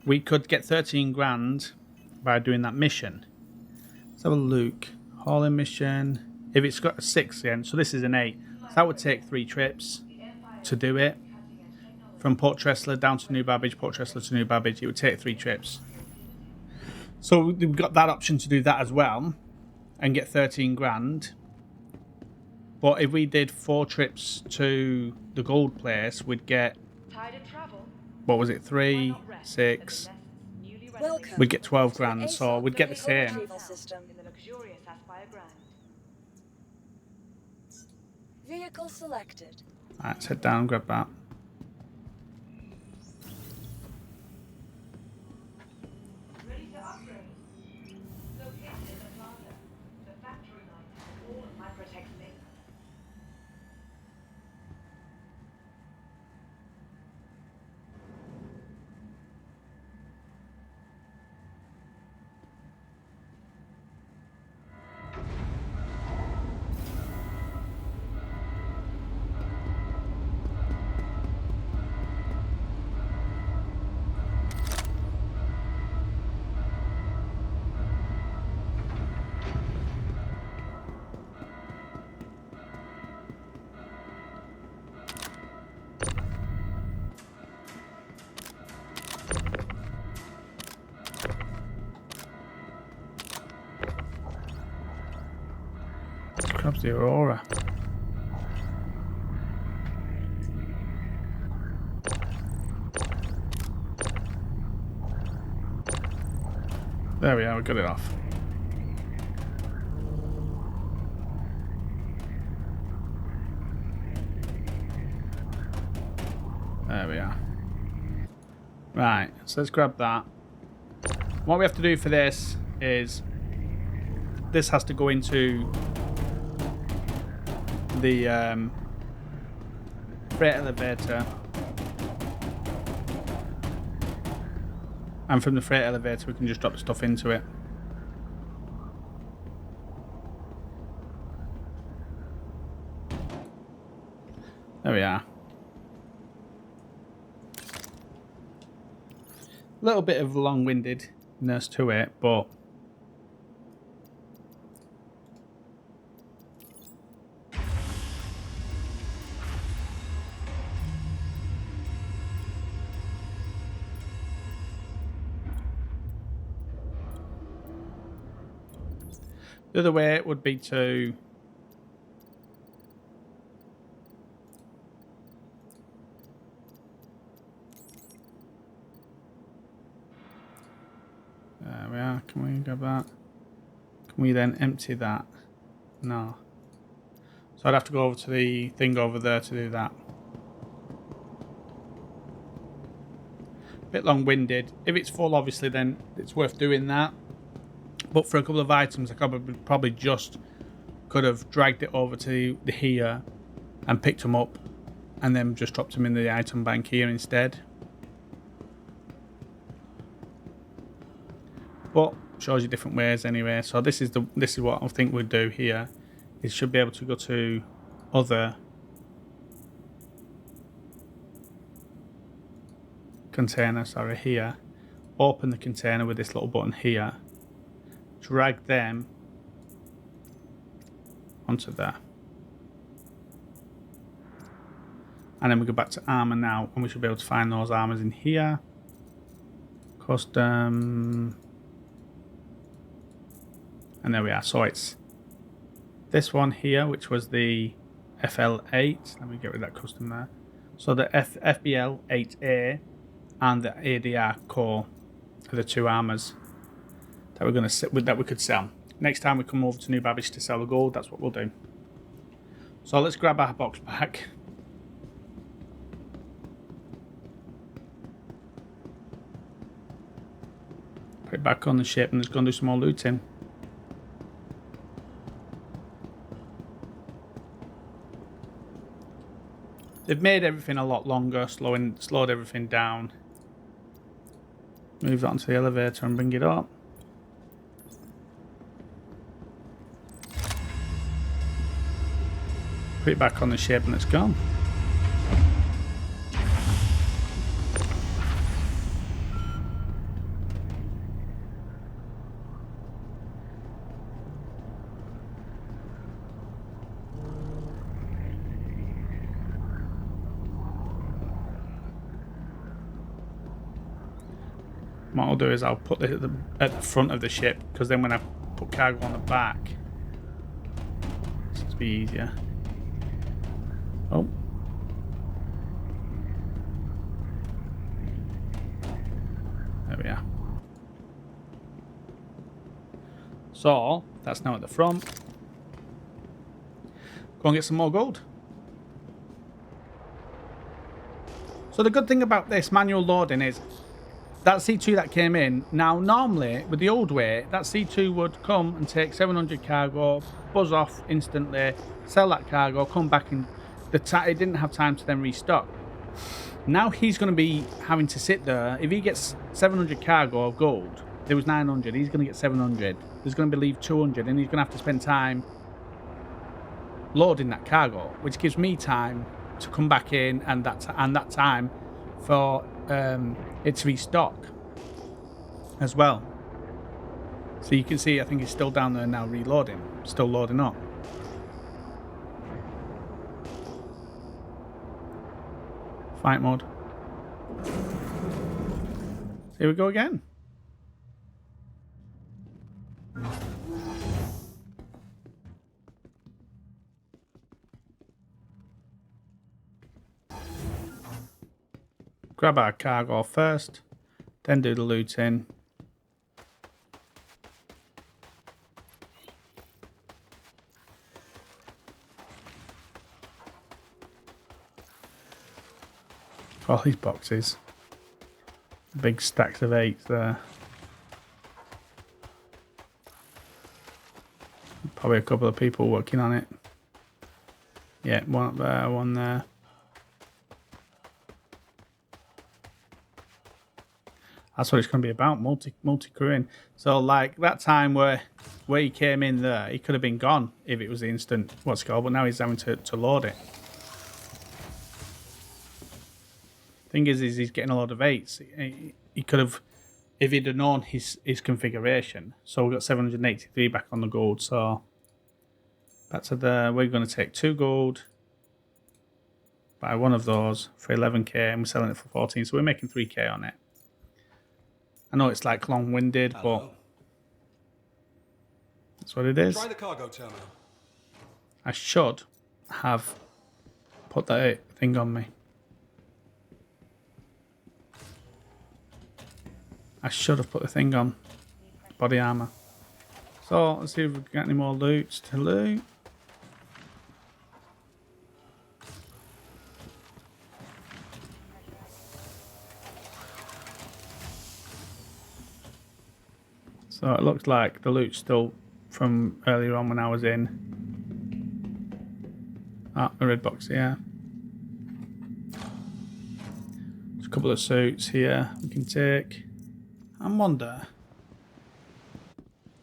we could get 13 grand by doing that mission. Let's have a look. Hauling mission. If it's got a 6 again, so this is an 8. So that would take 3 trips to do it. From Port Tressler down to New Babbage, Port Tressler to New Babbage, it would take 3 trips. So we've got that option to do that as well and get 13 grand. But if we did 4 trips to the gold place, we'd get, Tired of travel? what was it, Why 3, not rest 6, at the nest's newly Welcome. renovated we'd get 12 to grand, the so ASOC we'd get the vehicle same. retrieval system. in the luxurious Aspire Grand. Vehicle selected. Alright, let's head down, grab that. Ready to upgrade? Located in the plaza, the factory line has all of Microtech's makeup. Grabs the Aurora. There we are, we got it off. There we are. Right, so let's grab that. What we have to do for this is this has to go into the freight elevator, and from the freight elevator we can just drop the stuff into it. There we are. A little bit of long-windedness to it, but the other way would be to there we are. Can we grab that? Can we then empty that? No. So I'd have to go over to the thing over there to do that. Bit long-winded. If it's full, obviously, then it's worth doing that. But for a couple of items, I probably just could have dragged it over to the here and picked them up and then just dropped them in the item bank here instead. But shows you different ways anyway. So this is what I think we'd do here. It should be able to go to other container, sorry, here. Open the container with this little button here. Drag them onto there. And then we go back to armor now, and we should be able to find those armors in here. Custom. And there we are. So it's this one here, which was the FL8. Let me get rid of that custom there. So the FBL 8A and the ADR core are the 2 armors that we're going to sit with, that we could sell. Next time we come over to New Babbage to sell the gold, that's what we'll do. So let's grab our box back. Put it back on the ship and let's go and do some more looting. They've made everything a lot longer, slowed everything down. Move that onto the elevator and bring it up. Put it back on the ship and it's gone. What I'll do is I'll put it at the front of the ship, because then when I put cargo on the back, it'll be easier. Oh. There we are. So, that's now at the front. Go and get some more gold. So the good thing about this manual loading is that C2 that came in, now normally with the old way, that C2 would come and take 700 cargo, buzz off instantly, sell that cargo, come back in. It didn't have time to then restock. Now he's going to be having to sit there. If he gets 700 cargo of gold, there was 900, he's going to get 700. There's going to be leave 200, and he's going to have to spend time loading that cargo, which gives me time to come back in, and that time for it to restock as well. So you can see, I think he's still down there now reloading, still loading up. Fight mode. Here we go again. Grab our cargo first, then do the looting. All these boxes. Big stacks of 8 there. Probably a couple of people working on it. Yeah, one up there, one there. That's what it's going to be about, multi-crewing. So like that time where he came in there, he could have been gone if it was the instant what's it called, but now he's having to load it. Thing is he's getting a lot of 8s. He could have, if he'd have known his configuration. So we've got 783 back on the gold. So back to the, we're going to take 2 gold, buy one of those for 11k, and we're selling it for 14. So we're making 3k on it. I know it's like long-winded, but that's what it is. Try the cargo terminal. I should have put that thing on me. I should have put the thing on. Body armor. So let's see if we've got any more loots to loot. So it looks like the loot's still from earlier on when I was in. Ah, the red box here. There's a couple of suits here we can take. I wonder,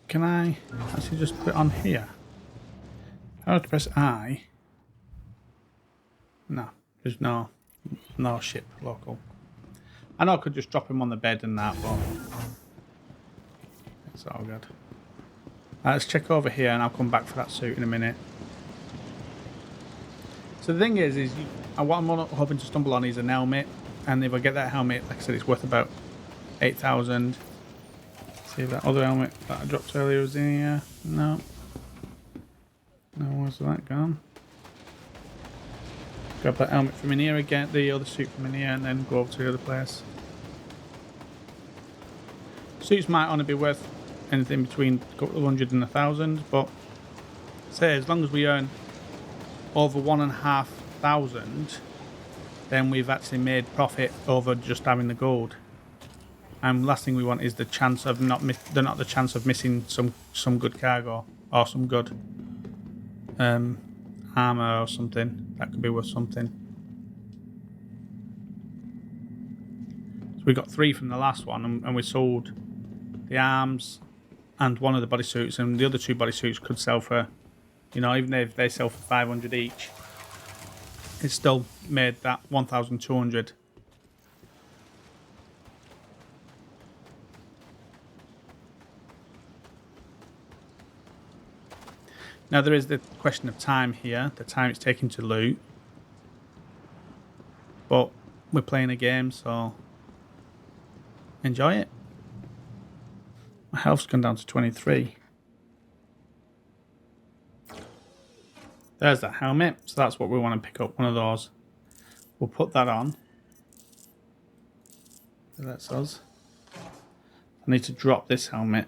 can I actually just put it on here? I have to press I. No, there's no ship local. I know I could just drop him on the bed and that, but it's all good. Let's check over here and I'll come back for that suit in a minute. So the thing is what I'm hoping to stumble on is an helmet, and if I get that helmet, like I said, it's worth about 8,000. See if that other helmet that I dropped earlier was in here. No. No, where's that gone? Grab that helmet from in here again, the other suit from in here, and then go over to the other place. Suits might only be worth anything between a couple of 100 and 1,000, but say as long as we earn over 1,500, then we've actually made profit over just having the gold. And last thing we want is the chance of the chance of missing some good cargo or some good armor or something that could be worth something. So we got 3 from the last one, and we sold the arms and one of the bodysuits, and the other 2 bodysuits could sell for, you know, even if they sell for 500 each, It's still made that 1,200. Now there is the question of time here, the time it's taking to loot. But we're playing a game, so enjoy it. My health's gone down to 23. There's that helmet, so that's what we want to pick up, one of those. We'll put that on. That's us. I need to drop this helmet.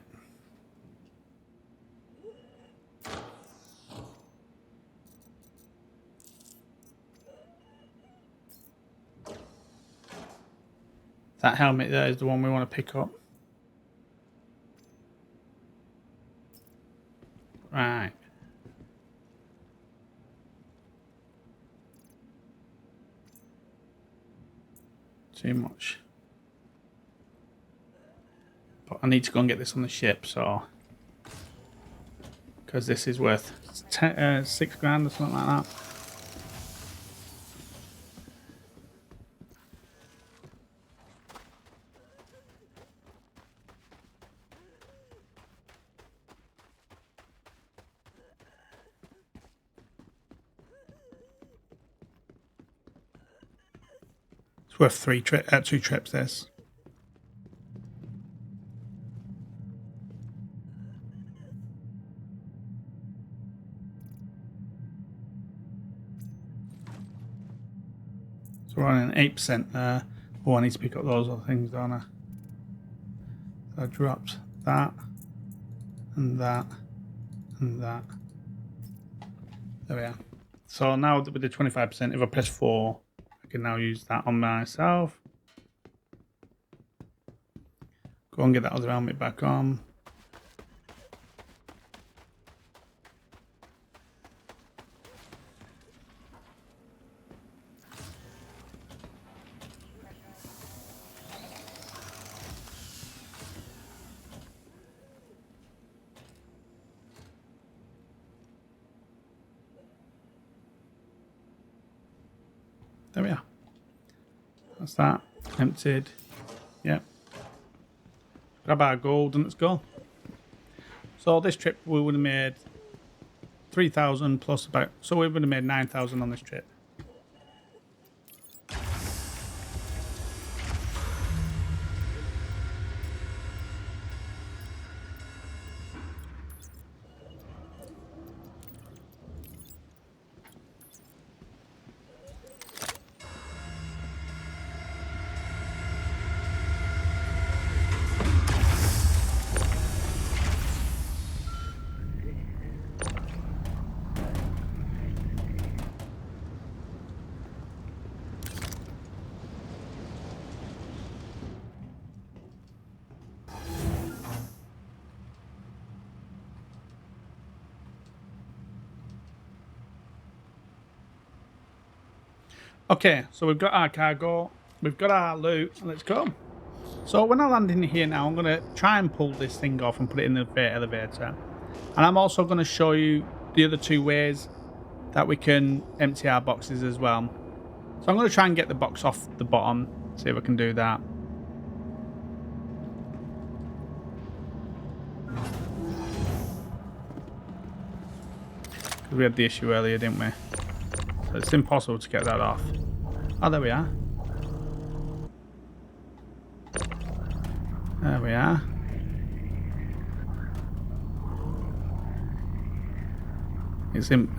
That helmet there is the one we want to pick up. Right. Too much. But I need to go and get this on the ship, so... Because this is worth 6 grand or something like that. It's worth 2 trips, this. So we're on an 8% there. Oh, I need to pick up those other things, don't I? So I dropped that, and that, and that. There we are. So now with the 25%, if I press 4, I can now use that on myself. Go and get that other helmet back on. There we are. That's that. Emptied. Yep. Grab our gold and let's go. So this trip we would have made 3,000 plus about... So we would have made 9,000 on this trip. Okay, so we've got our cargo, we've got our loot, let's go. So when I land in here now, I'm going to try and pull this thing off and put it in the freight elevator. And I'm also going to show you the other 2 ways that we can empty our boxes as well. So I'm going to try and get the box off the bottom, see if I can do that. Because we had the issue earlier, didn't we? So it's impossible to get that off. Oh, there we are. There we are.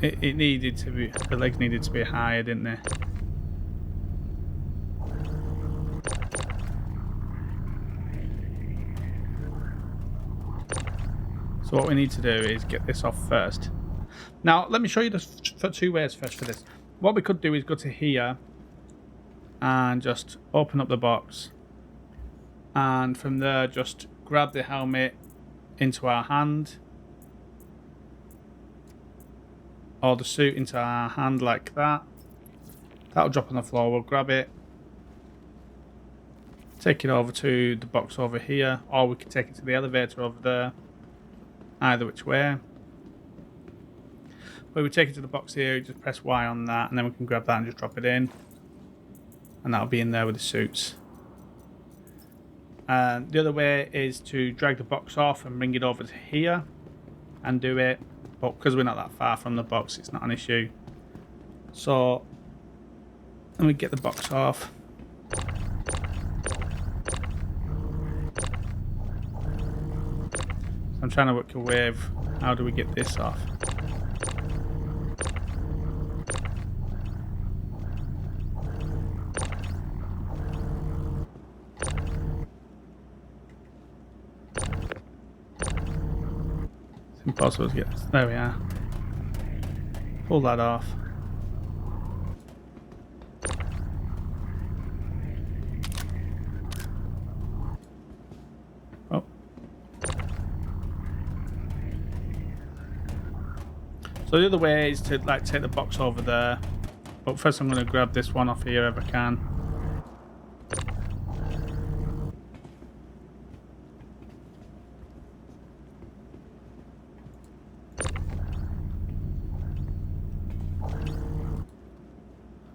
It needed to be, the legs needed to be higher, didn't they? So what we need to do is get this off first. Now, let me show you the 2 ways first for this. What we could do is go to here and just open up the box. And from there, just grab the helmet into our hand. Or the suit into our hand like that. That'll drop on the floor. We'll grab it. Take it over to the box over here. Or we can take it to the elevator over there. Either which way. But we take it to the box here, just press Y on that, and then we can grab that and just drop it in. And that'll be in there with the suits. And the other way is to drag the box off and bring it over to here and do it. But because we're not that far from the box, it's not an issue. So let me get the box off. I'm trying to work a way of how do we get this off. It's impossible to get this. There we are. Pull that off. So the other way is to like take the box over there, but first I'm going to grab this one off here if I can.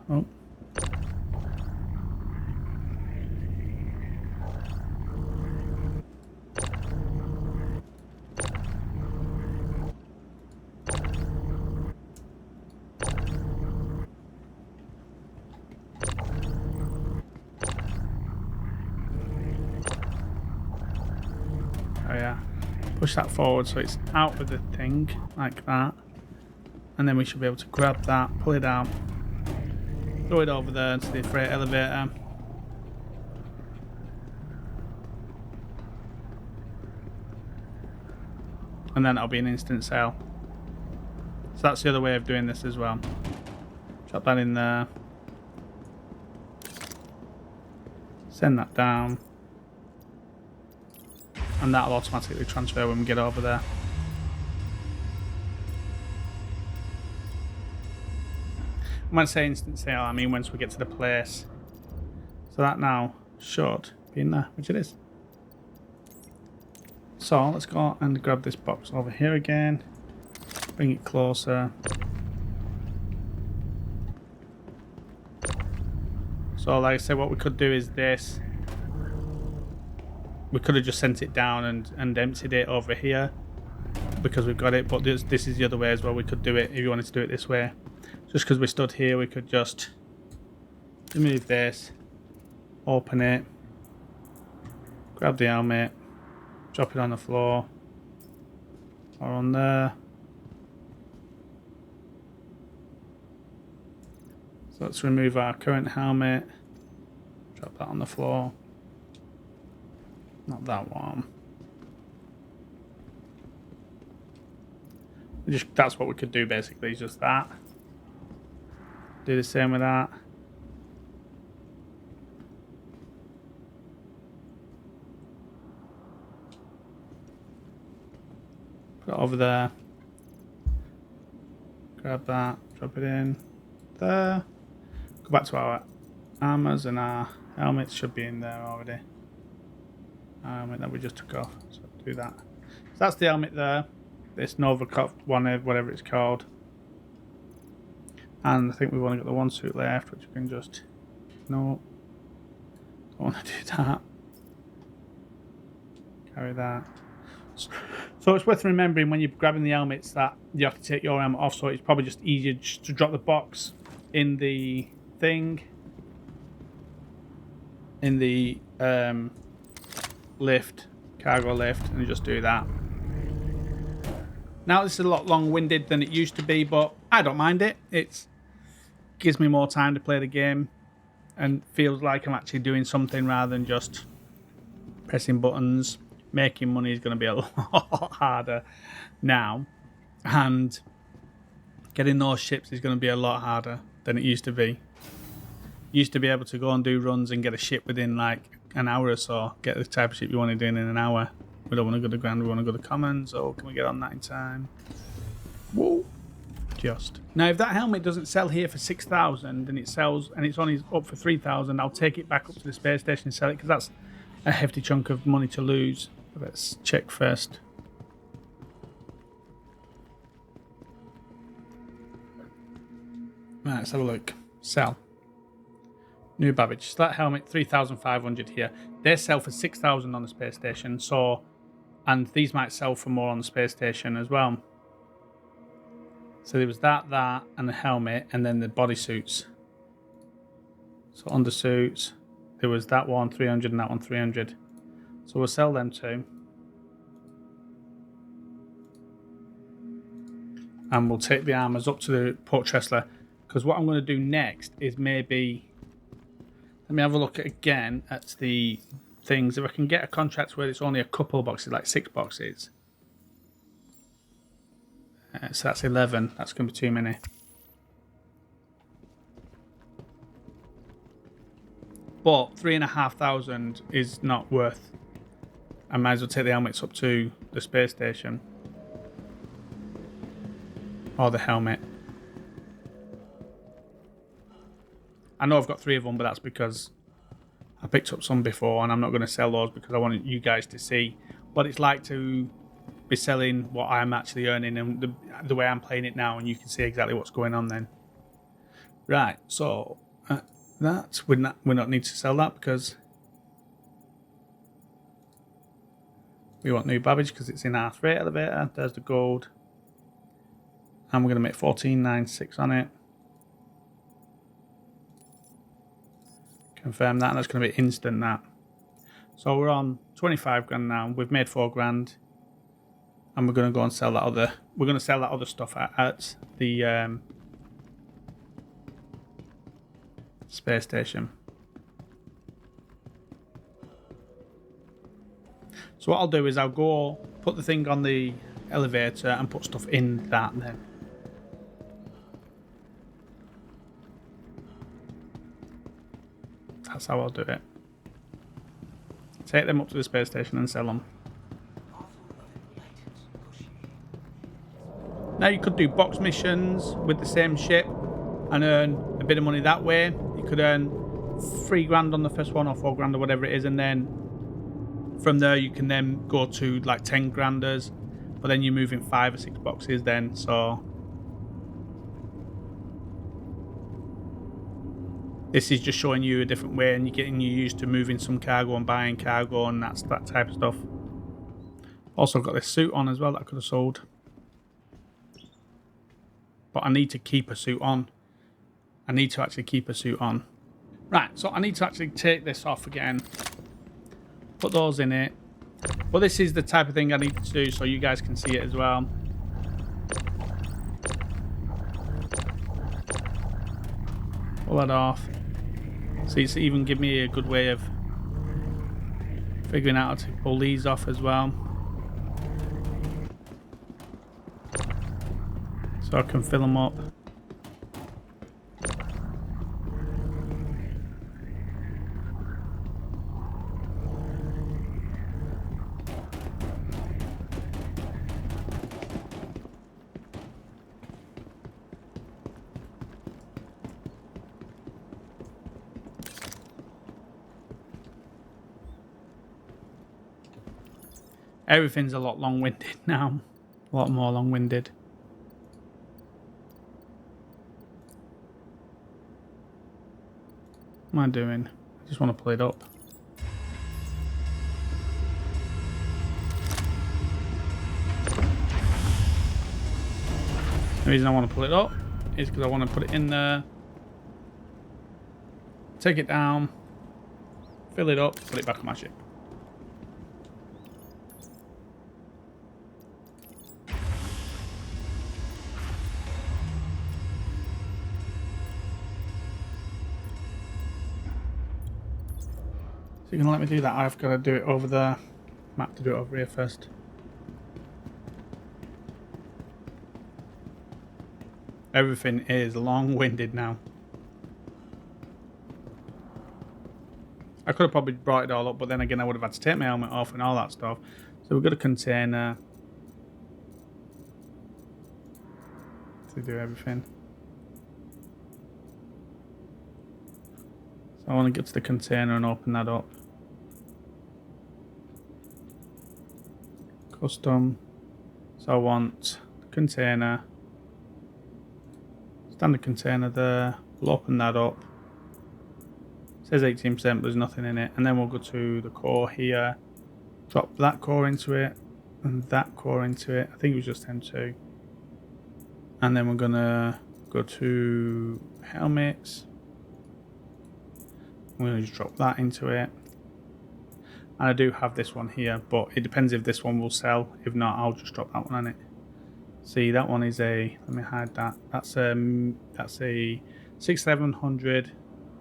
Oh. Oh yeah, push that forward so it's out of the thing like that, and then we should be able to grab that, pull it out, throw it over there into the freight elevator, and then it'll be an instant sale. So that's the other way of doing this as well. Drop that in there, send that down. And that'll automatically transfer when we get over there. When I say instant sale, I mean once we get to the place. So that now should be in there, which it is. So let's go and grab this box over here again. Bring it closer. So like I said, what we could do is this. We could have just sent it down and emptied it over here because we've got it, but this is the other way as well. We could do it if you wanted to do it this way. Just because we stood here, we could just remove this, open it, grab the helmet, drop it on the floor or on there. So let's remove our current helmet, drop that on the floor. Not that one. That's what we could do basically, just that. Do the same with that. Put it over there. Grab that, drop it in there. Go back to our armors and our helmets should be in there already. That we just took off, so do that. So that's the helmet there, this Nova Cop one, whatever it's called. And I think we've only got the one suit left, which we can just, no, don't want to do that. Carry that. So it's worth remembering when you're grabbing the helmets that you have to take your helmet off, so it's probably just easier just to drop the box in the thing, in the lift, cargo lift, and just do that. Now this is a lot long-winded than it used to be, but I don't mind it. It gives me more time to play the game and feels like I'm actually doing something rather than just pressing buttons. Making money is going to be a lot harder now, and getting those ships is going to be a lot harder than it used to be. Used to be able to go and do runs and get a ship within like an hour or so, get the type of ship you want to do in an hour. We don't want to go to ground, we want to go to common, so can we get on that in time? Whoa. Just. Now if that helmet doesn't sell here for 6,000 and it sells and it's only up for 3,000, I'll take it back up to the space station and sell it because that's a hefty chunk of money to lose. Let's check first. Right, let's have a look. Sell. New Babbage. So that helmet, 3,500 here. They sell for 6,000 on the space station. So, and these might sell for more on the space station as well. So there was that, and the helmet, and then the bodysuits. So undersuits, there was that one 300 and that one 300. So we'll sell them too. And we'll take the armors up to the Port Tressler. Because what I'm going to do next is maybe... Let me have a look again at the things. If I can get a contract where it's only a couple of boxes, like 6 boxes. So that's 11. That's going to be too many. But 3,500 is not worth. I might as well take the helmets up to the space station. Or the helmet. I know I've got 3 of them, but that's because I picked up some before and I'm not going to sell those because I want you guys to see what it's like to be selling what I'm actually earning and the way I'm playing it now, and you can see exactly what's going on then. Right, so that we not need to sell that because we want new Babbage because it's in our freight elevator. There's the gold. And we're going to make 1496 on it. Confirm that, and that's going to be instant that. So we're on 25 grand now. We've made 4 grand. And we're going to go and sell that other... We're going to sell that other stuff at the space station. So what I'll do is I'll go put the thing on the elevator and put stuff in that then. That's how I'll do it. Take them up to the space station and sell them. Now you could do box missions with the same ship and earn a bit of money that way. You could earn 3 grand on the first one or 4 grand or whatever it is, and then from there you can then go to like 10 granders, but then you're moving 5 or 6 boxes then, so this is just showing you a different way and you're getting you used to moving some cargo and buying cargo, and that's that type of stuff. Also got this suit on as well that I could have sold. But I need to keep a suit on. I need to actually keep a suit on. Right, so I need to actually take this off again. Put those in it. But this is the type of thing I need to do so you guys can see it as well. Pull that off. So it's even give me a good way of figuring out how to pull these off as well. So I can fill them up. Everything's a lot long-winded now. A lot more long-winded. What am I doing? I just want to pull it up. The reason I want to pull it up is because I want to put it in there, take it down, fill it up, put it back on my ship. So you're going to let me do that? I've got to do it over there. I have to do it over here first. Everything is long-winded now. I could have probably brought it all up, but then again I would have had to take my helmet off and all that stuff. So we've got a container to do everything. So I want to get to the container and open that up. Custom. So I want the container. Standard container there. We'll open that up. It says 18%, but there's nothing in it. And then we'll go to the core here. Drop that core into it and that core into it. I think it was just M2. And then we're gonna go to helmets. I'm gonna just drop that into it. And I do have this one here, but it depends if this one will sell. If not, I'll just drop that one on it. See, that one is a, let me hide that. That's a 6700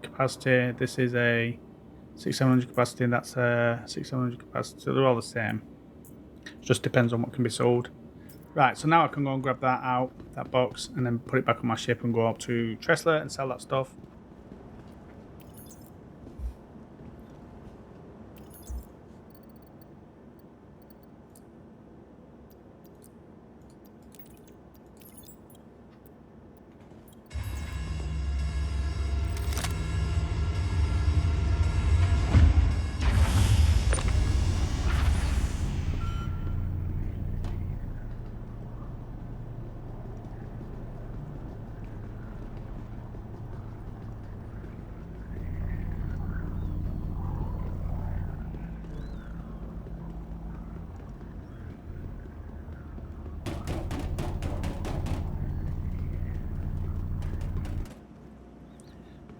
capacity. This is a 6700 capacity, and that's a 6700 capacity. So they're all the same. It just depends on what can be sold. Right, so now I can go and grab that out, that box, and then put it back on my ship and go up to Tressler and sell that stuff.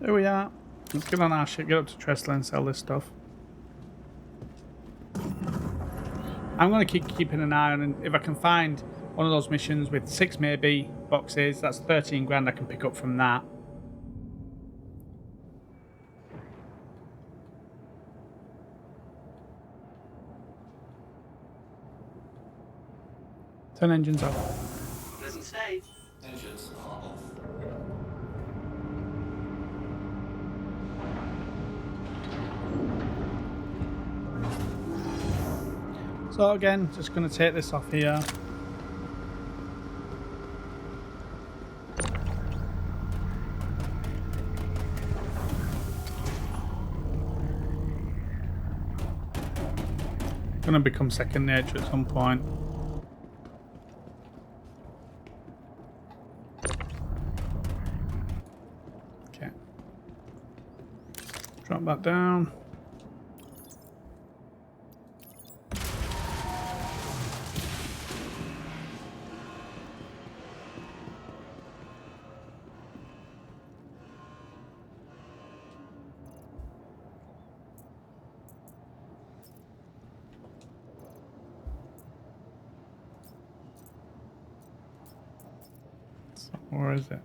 There we are. Let's get on our ship, get up to Tressler and sell this stuff. I'm going to keep keeping an eye on, and if I can find one of those missions with 6 maybe boxes, that's 13 grand I can pick up from that. Turn engines off. Pleasant stay. Engines are off. So again, just going to take this off here. Going to become second nature at some point. Okay. Drop that down. Or is it?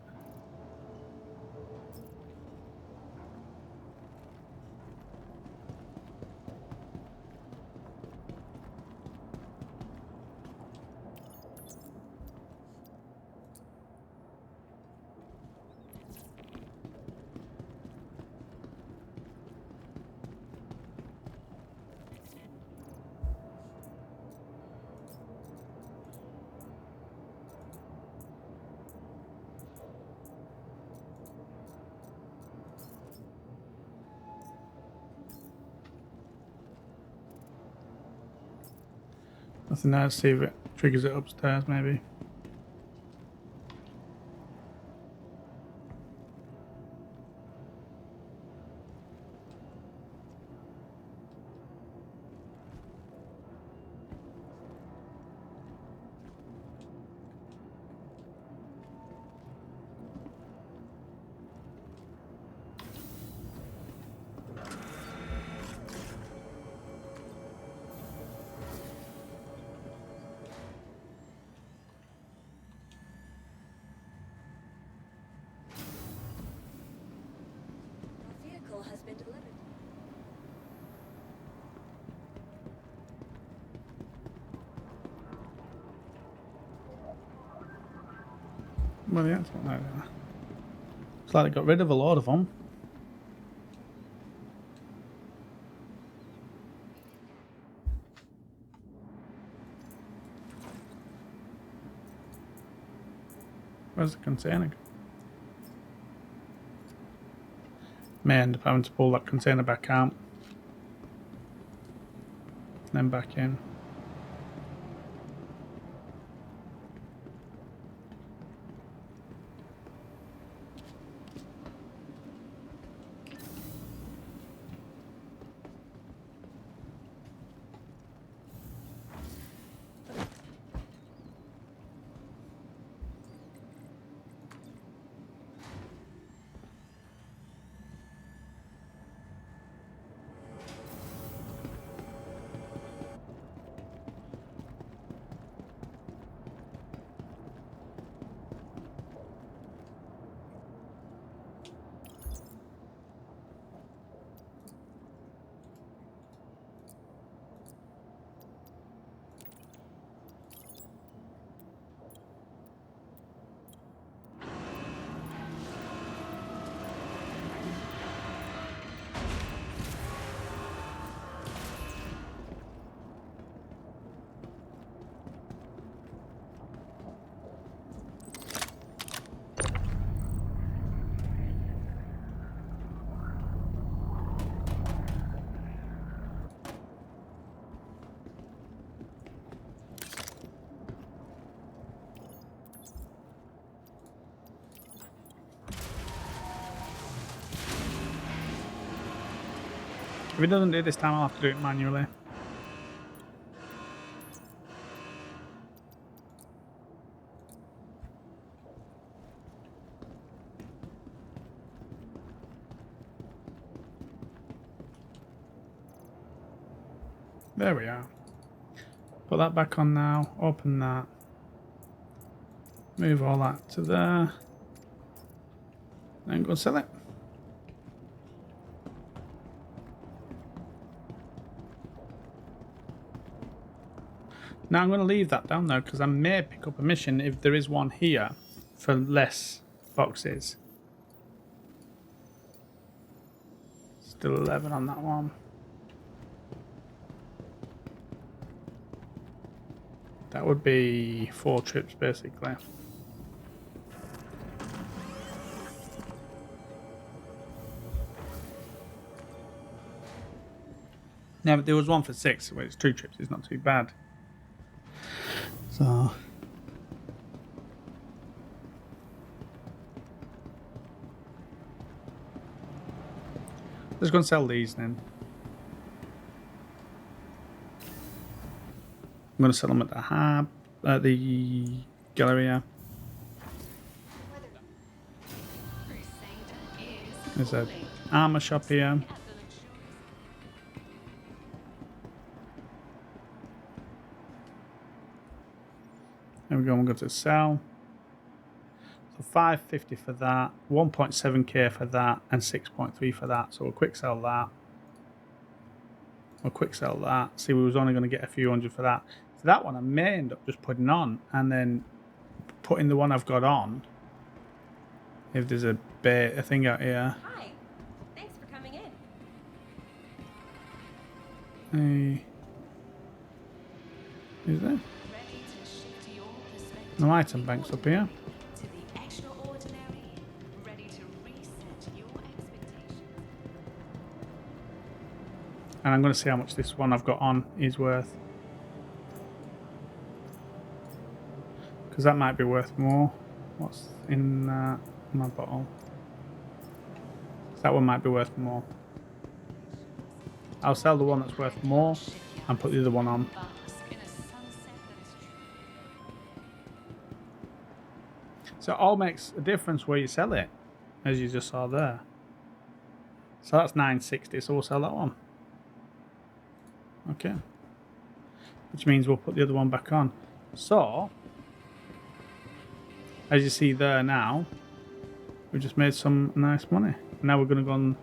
Nothing there. See if it triggers it upstairs, maybe. Our vehicle has been delivered. Well, yeah, it's not like that. It's like they got rid of a lot of them. Where's the container? May end up having to pull that container back out. Then back in. If it doesn't do it this time, I'll have to do it manually. There we are. Put that back on now. Open that. Move all that to there. And go sell it. Now I'm going to leave that down there because I may pick up a mission if there is one here for less boxes. Still 11 on that one. That would be 4 trips basically. Yeah, but there was one for 6, so it's 2 trips, it's not too bad. So let's go and sell these then. I'm going to sell them at the hub, at the Galleria. There's a armor shop here. There we go, I'm going to sell. So 550 for that, 1.7k for that, and 6.3 for that. So we'll quick sell that. We'll quick sell that. See, we was only going to get a few hundred for that. So that one I may end up just putting on and then putting the one I've got on. If there's a thing out here. Hi. Thanks for coming in. Hey. Is there? Ready to shift your perspective No item banks up here. to the extraordinary, ready to reset your expectations. And I'm going to see how much this one I've got on is worth. Because that might be worth more. What's in my bottle? That one might be worth more. I'll sell the one that's worth more and put the other one on. Bask in a sunset that is true. So it all makes a difference where you sell it, as you just saw there. So that's 960, so we'll sell that one. Okay. Which means we'll put the other one back on. So, as you see there now, we've just made some nice money. Now we're going to go on.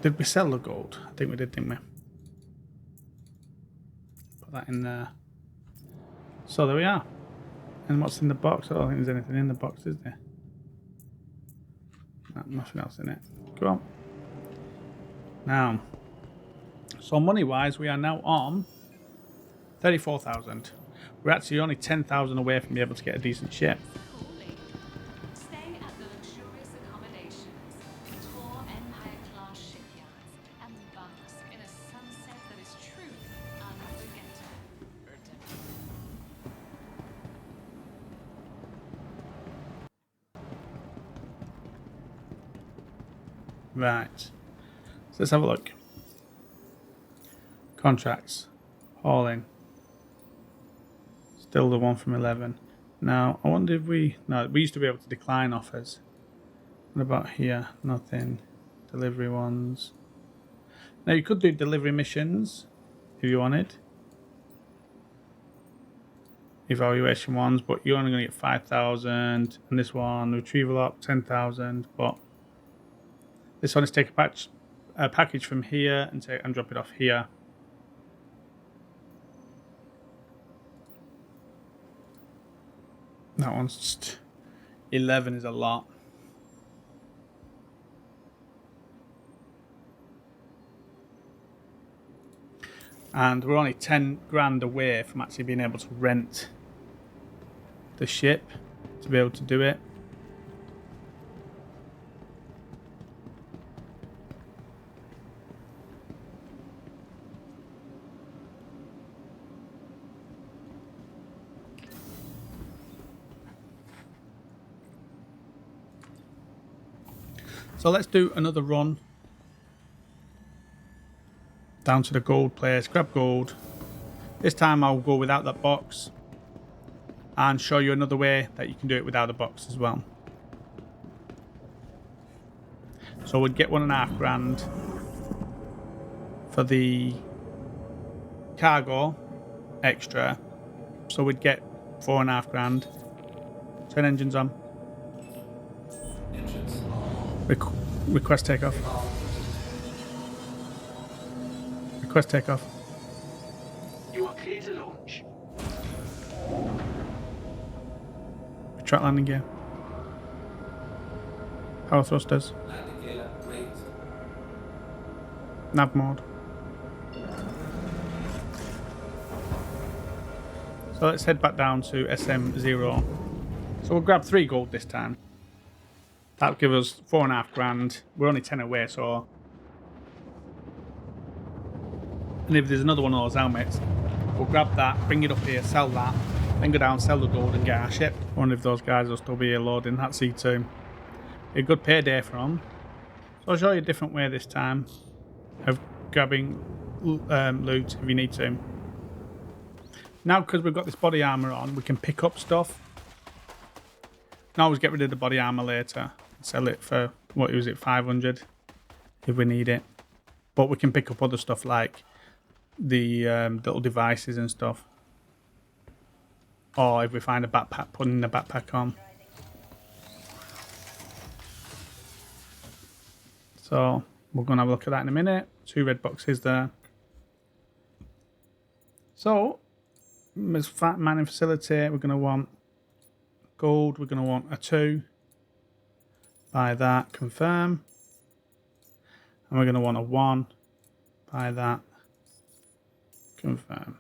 Did we sell the gold? I think we did, didn't we? Put that in there. So there we are. And what's in the box? I don't think there's anything in the box, is there? No, nothing else in it. Go on. Now, so money-wise, we are now on 34,000. We're actually only 10,000 away from being able to get a decent ship. Cooling. Stay at the luxurious accommodations, tour Empire-class shipyards, and bask in a sunset that is truly unforgettable. Right. So let's have a look. Contracts. Hauling. Still the one from 11. Now, I wonder if we... No, we used to be able to decline offers. What about here? Nothing. Delivery ones. Now, you could do delivery missions if you wanted. Evaluation ones, but you're only going to get 5,000. And this one, retrieval up, 10,000. But this one is take a package from here and drop it off here. That one's just 11 is a lot. And we're only 10 grand away from actually being able to rent the ship to be able to do it. So let's do another run down to the gold place, grab gold. This time I'll go without that box and show you another way that you can do it without a box as well. So we'd get $1.5 grand for the cargo extra. So we'd get $4.5 grand. Turn engines on. Engines. Request takeoff. Request takeoff. You are clear to launch. Retract landing gear. Power thrusters. Landing gear raised. Nav mode. So let's head back down to SM0. So we'll grab 3 gold this time. That'll give us $4.5 grand. We're only 10 away, so. And if there's another one of those helmets, we'll grab that, bring it up here, sell that, then go down, sell the gold and get our ship. One of those guys will still be here loading that C2. Be a good payday for them. So I'll show you a different way this time of grabbing loot if you need to. Now, because we've got this body armor on, we can pick up stuff. Can always get rid of the body armor later. Sell it for, what was it, 500 if we need it. But we can pick up other stuff like the little devices and stuff. Or if we find a backpack, putting the backpack on. So we're going to have a look at that in a minute. 2 red boxes there. So, as fat mining facility, we're going to want gold. We're going to want a 2. Buy that, confirm. And we're going to want a 1. Buy that, confirm.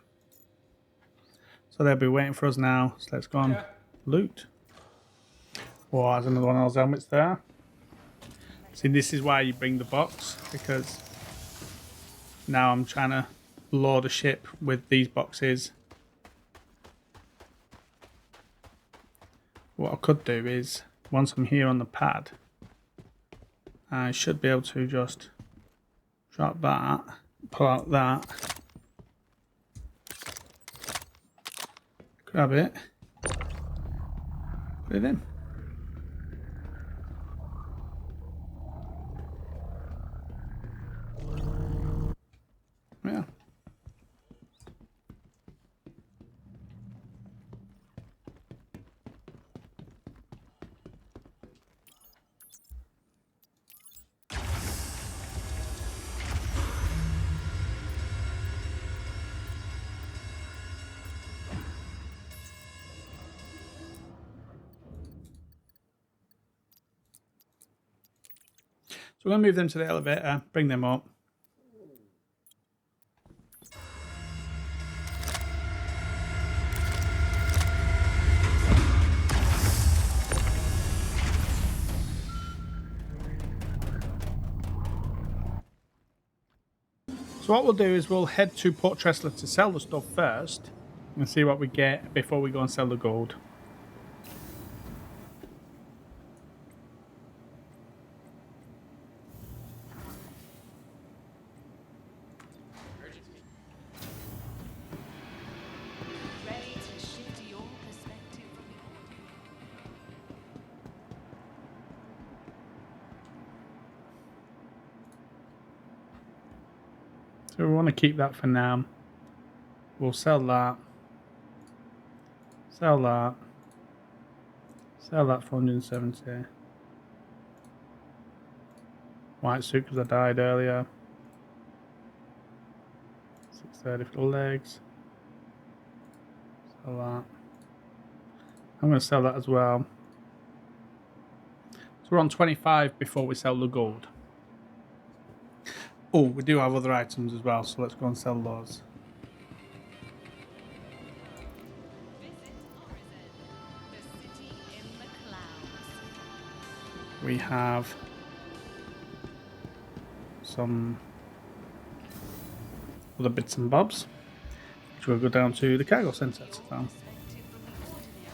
So they'll be waiting for us now. So let's go on loot. Oh, there's another one of those helmets there. See, this is why you bring the box, because now I'm trying to load a ship with these boxes. What I could do is, once I'm here on the pad, I should be able to just drop that, pull out that, grab it, put it in. Yeah. So we're going to move them to the elevator, bring them up. So what we'll do is we'll head to Port Tressler to sell the stuff first and see what we get before we go and sell the gold. Ready to shift your perspective from the ordinary. So we want to keep that for now. We'll sell that. Sell that. Sell that for 170. White suit because I died earlier. 630 for the legs. Sell that. I'm going to sell that as well. So we're on 25 before we sell the gold. Oh, we do have other items as well, so let's go and sell those. Visit Orison, the city in the clouds. We have some other bits and bobs, which will go down to the cargo centre. So. Perspective from the ordinary.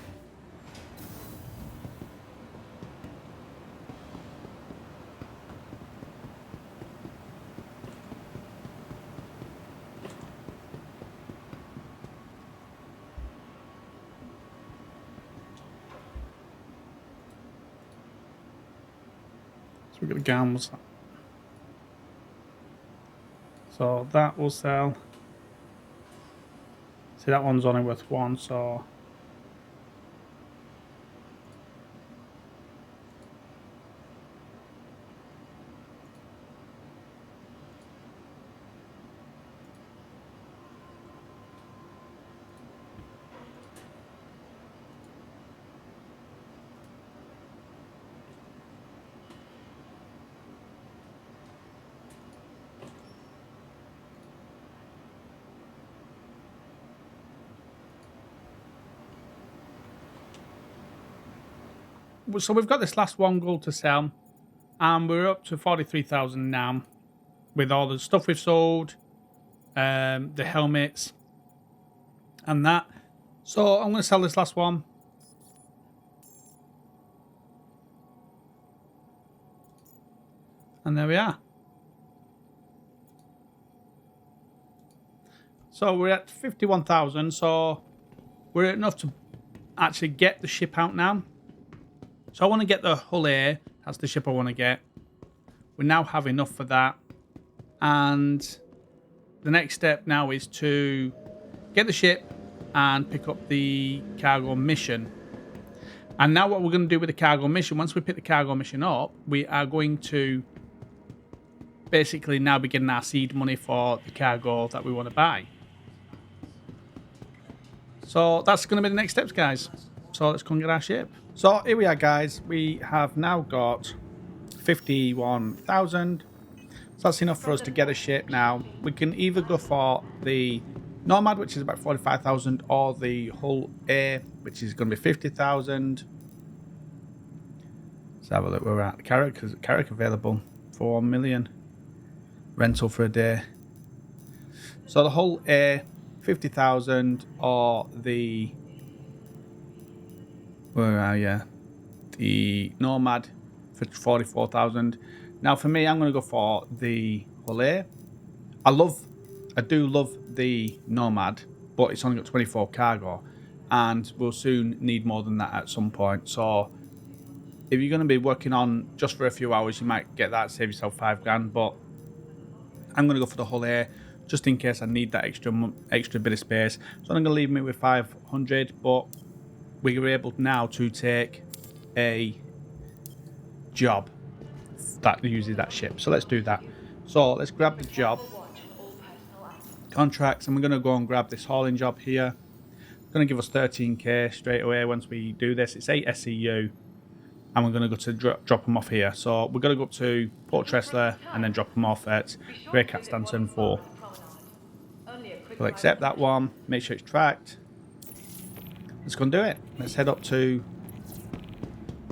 So we've got the gams. So that will sell. See, that one's only worth 1, so we've got this last 1 gold to sell, and we're up to 43,000 now with all the stuff we've sold, the helmets, and that. So I'm going to sell this last one. And there we are. So we're at 51,000. So we're at enough to actually get the ship out now. So I want to get the hull A. That's the ship I want to get. We now have enough for that. And the next step now is to get the ship and pick up the cargo mission. And now what we're going to do with the cargo mission, once we pick the cargo mission up, we are going to basically now be getting our seed money for the cargo that we want to buy. So that's going to be the next steps, guys. So let's come get our ship. So here we are, guys. We have now got 51,000. So that's enough for us to get a ship now. We can either go for the Nomad, which is about 45,000, or the Hull A, which is going to be 50,000. Let's have a look where we're at. Carrack available for 1 million. Rental for a day. So the Hull A, 50,000, or the... Where are you? The Nomad for 44,000. Now for me, I'm going to go for the Hull A. I do love the Nomad, but it's only got 24 cargo, and we'll soon need more than that at some point. So if you're going to be working on just for a few hours, you might get that, save yourself 5 grand. But I'm going to go for the Hull A just in case I need that extra bit of space. So I'm going to leave me with 500, but we were able now to take a job that uses that ship. So let's do that. So let's grab the job. Contracts, and we're going to go and grab this hauling job here. It's going to give us 13k straight away once we do this. It's 8 SEU, and we're going to go to drop them off here. So we're going to go up to Port Tressler and then drop them off at Grey Cat Stanton 4. We'll accept that one, make sure it's tracked. Let's go and do it. Let's head up to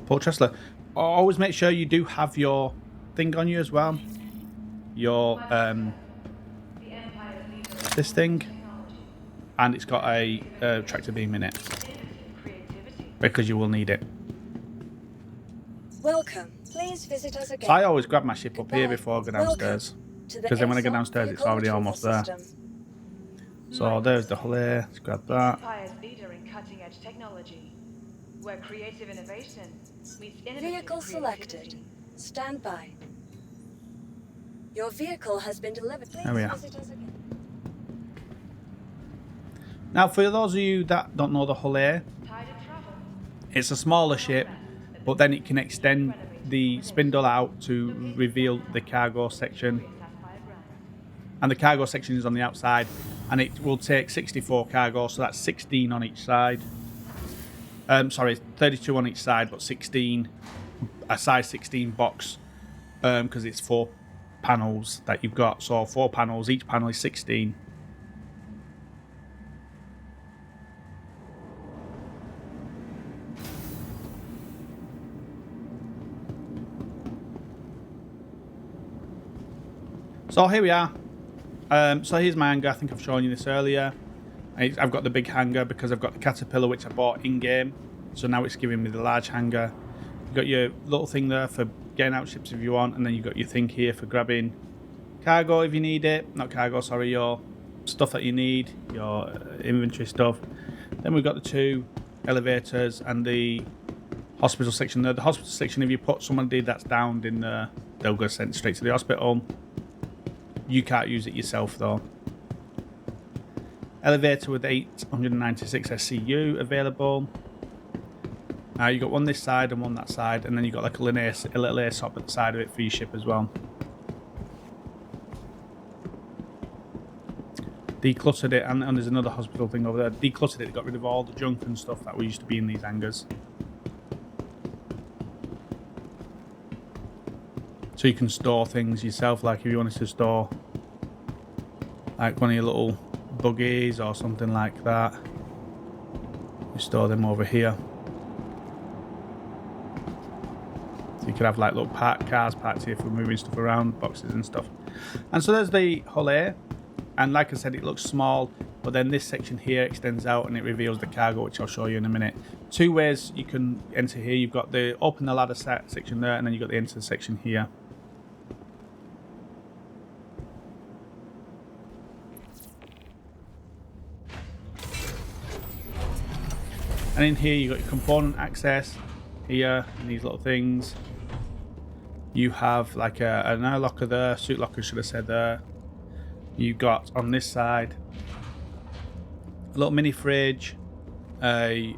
Port Tressler. Always make sure you do have your thing on you as well. Your this thing, and it's got a tractor beam in it because you will need it. Welcome. Please visit us again. So I always grab my ship up here before I go downstairs, because then when I go downstairs it's already almost there. So there's the Hull A. Let's grab that. Empire's leader in cutting-edge technology, where creative innovation meets innovative Vehicle selected. creativity. Stand by. Your vehicle has been delivered. Please There we are. visit us again. Now, for those of you that don't know the Hull A, Tide of travel. it's a smaller ship, but then it can extend the spindle out to reveal the cargo section. And the cargo section is on the outside, and it will take 64 cargo, so that's 16 on each side. Sorry, 32 on each side, but 16, a size 16 box, because it's 4 panels that you've got. So 4 panels, each panel is 16. So here we are. So here's my hangar. I think I've shown you this earlier. I've got the big hangar because I've got the Caterpillar, which I bought in-game. So now it's giving me the large hangar. You've got your little thing there for getting out ships if you want, and then you've got your thing here for grabbing cargo if you need it. Not cargo, sorry, your stuff that you need, your inventory stuff. Then we've got the 2 elevators and the hospital section there. The hospital section, if you put somebody that's downed in there, they'll go sent straight to the hospital. You can't use it yourself though. Elevator with 896 SCU available. You got one this side and one that side, and then you got like a little airstop at the side of it for your ship as well. Decluttered it, and there's another hospital thing over there. Decluttered it, got rid of all the junk and stuff that used to be in these hangars. So you can store things yourself, like if you wanted to store like one of your little buggies or something like that, you store them over here. So you could have like little cars parked here for moving stuff around, boxes and stuff. And so there's the hull here. And like I said, it looks small, but then this section here extends out and it reveals the cargo, which I'll show you in a minute. Two ways you can enter here. You've got the open the ladder section there, and then you've got the enter section here. And in here you've got your component access here, and these little things. You have like an air locker there, suit locker should have said there. You've got on this side a little mini fridge, a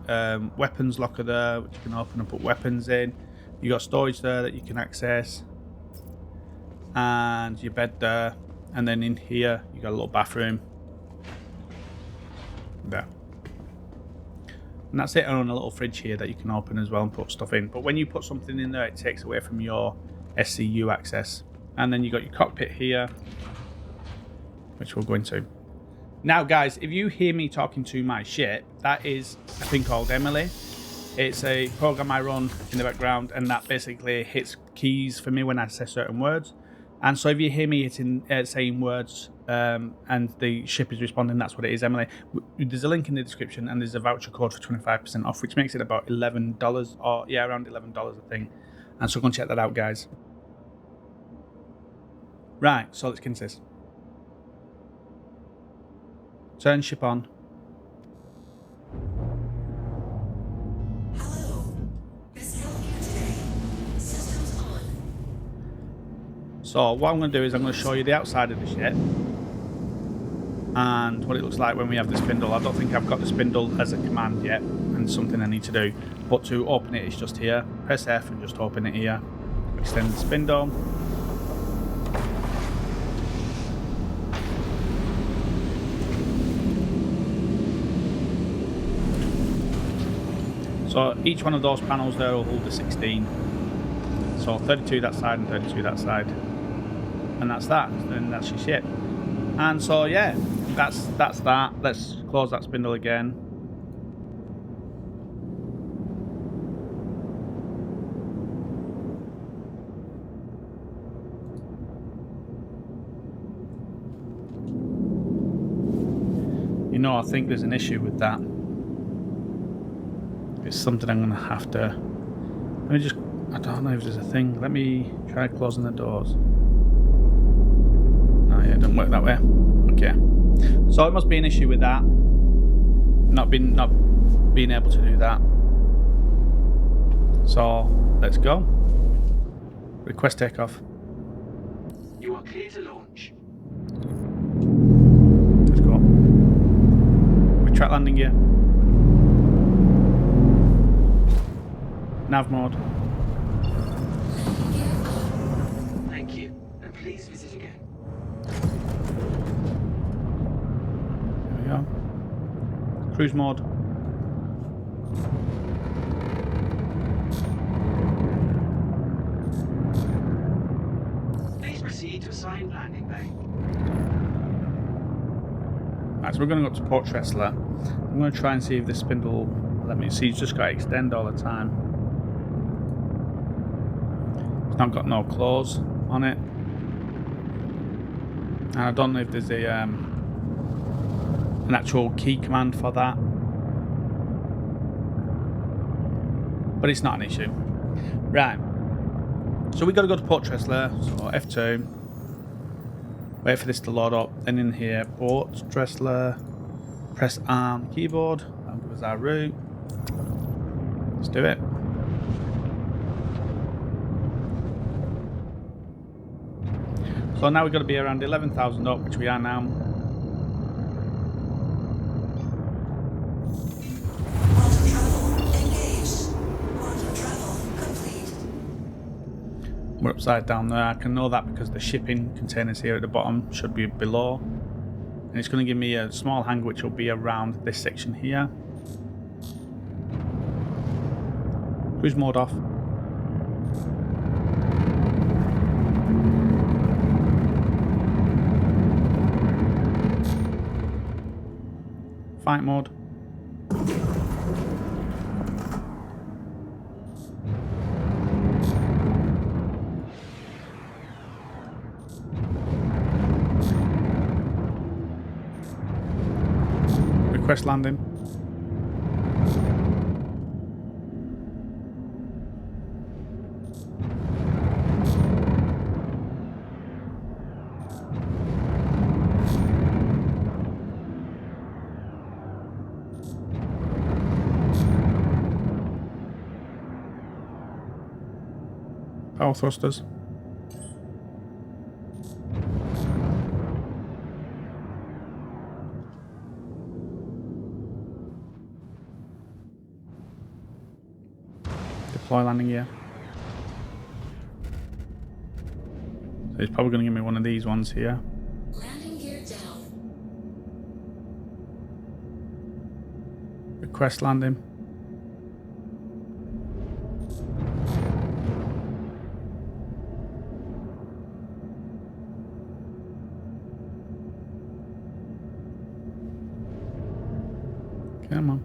weapons locker there, which you can open and put weapons in. You've got storage there that you can access, and your bed there. And then in here you've got a little bathroom there. And that's it, on a little fridge here that you can open as well and put stuff in. But when you put something in there, it takes away from your SCU access. And then you got your cockpit here, which we'll go into. Now guys, if you hear me talking to my ship, that is a thing called Emily. It's a program I run in the background, and that basically hits keys for me when I say certain words. And so if you hear me hitting saying words and the ship is responding, that's what it is, Emily. There's a link in the description, and there's a voucher code for 25% off, which makes it about $11, or yeah, around $11 I think. And so go and check that out, guys. Right, so let's get into this. Turn ship on. Hello. Best help you today. Systems on. So what I'm going to do is I'm going to show you the outside of the ship and what it looks like when we have the spindle. I don't think I've got the spindle as a command yet, and it's something I need to do. But to open it, it's just here. Press F and just open it here. Extend the spindle. So each one of those panels there will hold a 16. So 32 that side and 32 that side. And that's that. Then that's your ship. And so yeah, that's that. Let's close that spindle again. You know, I think there's an issue with that. It's something I'm going to have to... Let me just... I don't know if there's a thing. Let me try closing the doors. Oh yeah, it doesn't work that way. Okay. So it must be an issue with that. Not being able to do that. So, let's go. Request takeoff. You are clear to launch. Let's go. Retract landing gear. Nav mode. Thank you, and please visit again. There we go. Cruise mode. Please proceed to assigned landing bay. Right, so we're going to go up to Port Tressler. I'm going to try and see if this spindle will let me see. It's just got to extend all the time. It's not got no claws on it. And I don't know if there's a an actual key command for that. But it's not an issue. Right. So we got to go to Port Tressler. So F2. Wait for this to load up. Then in here, Port Tressler. Press R on the keyboard. That'll give us our route. Let's do it. So now we've got to be around 11,000 up, which we are now. Quantum travel engaged. Quantum travel complete. We're upside down there. I can know that because the shipping containers here at the bottom should be below. And it's going to give me a small hangar which will be around this section here. Cruise mode off. Fight mode. Request landing. Power thrusters. Deploy landing gear. So he's probably going to give me one of these ones here. Landing gear down. Request landing. Come on.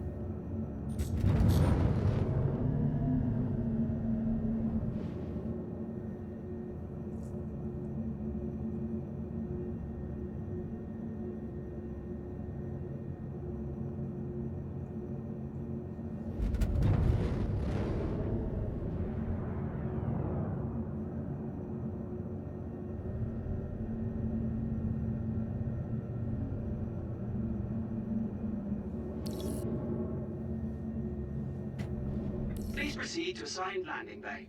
Please proceed to assigned landing bay.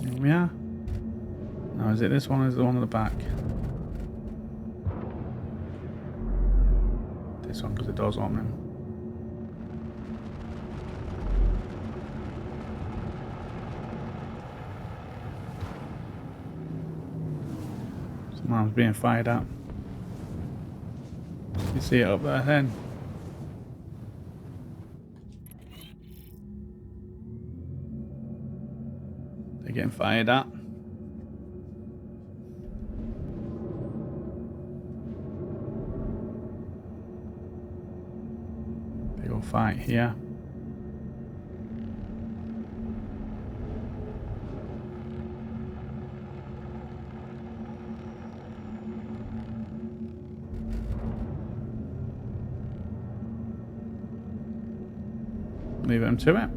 Here we are. Now is it this one or is it the one at the back? This one because the door's opening. Someone's being fired at. You see it up there then. They're getting fired at. Big old fight here. Leave them to it.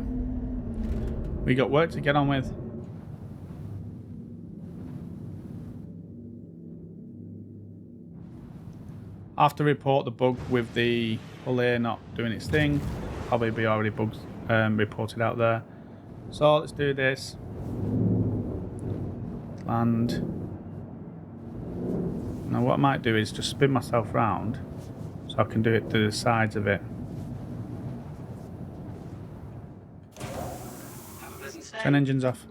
We got work to get on with. I have to report the bug with the hull here not doing its thing. Probably be already bugs reported out there. So let's do this. Land. Now what I might do is just spin myself round so I can do it to the sides of it. Have a pleasant stay. Turn engines off.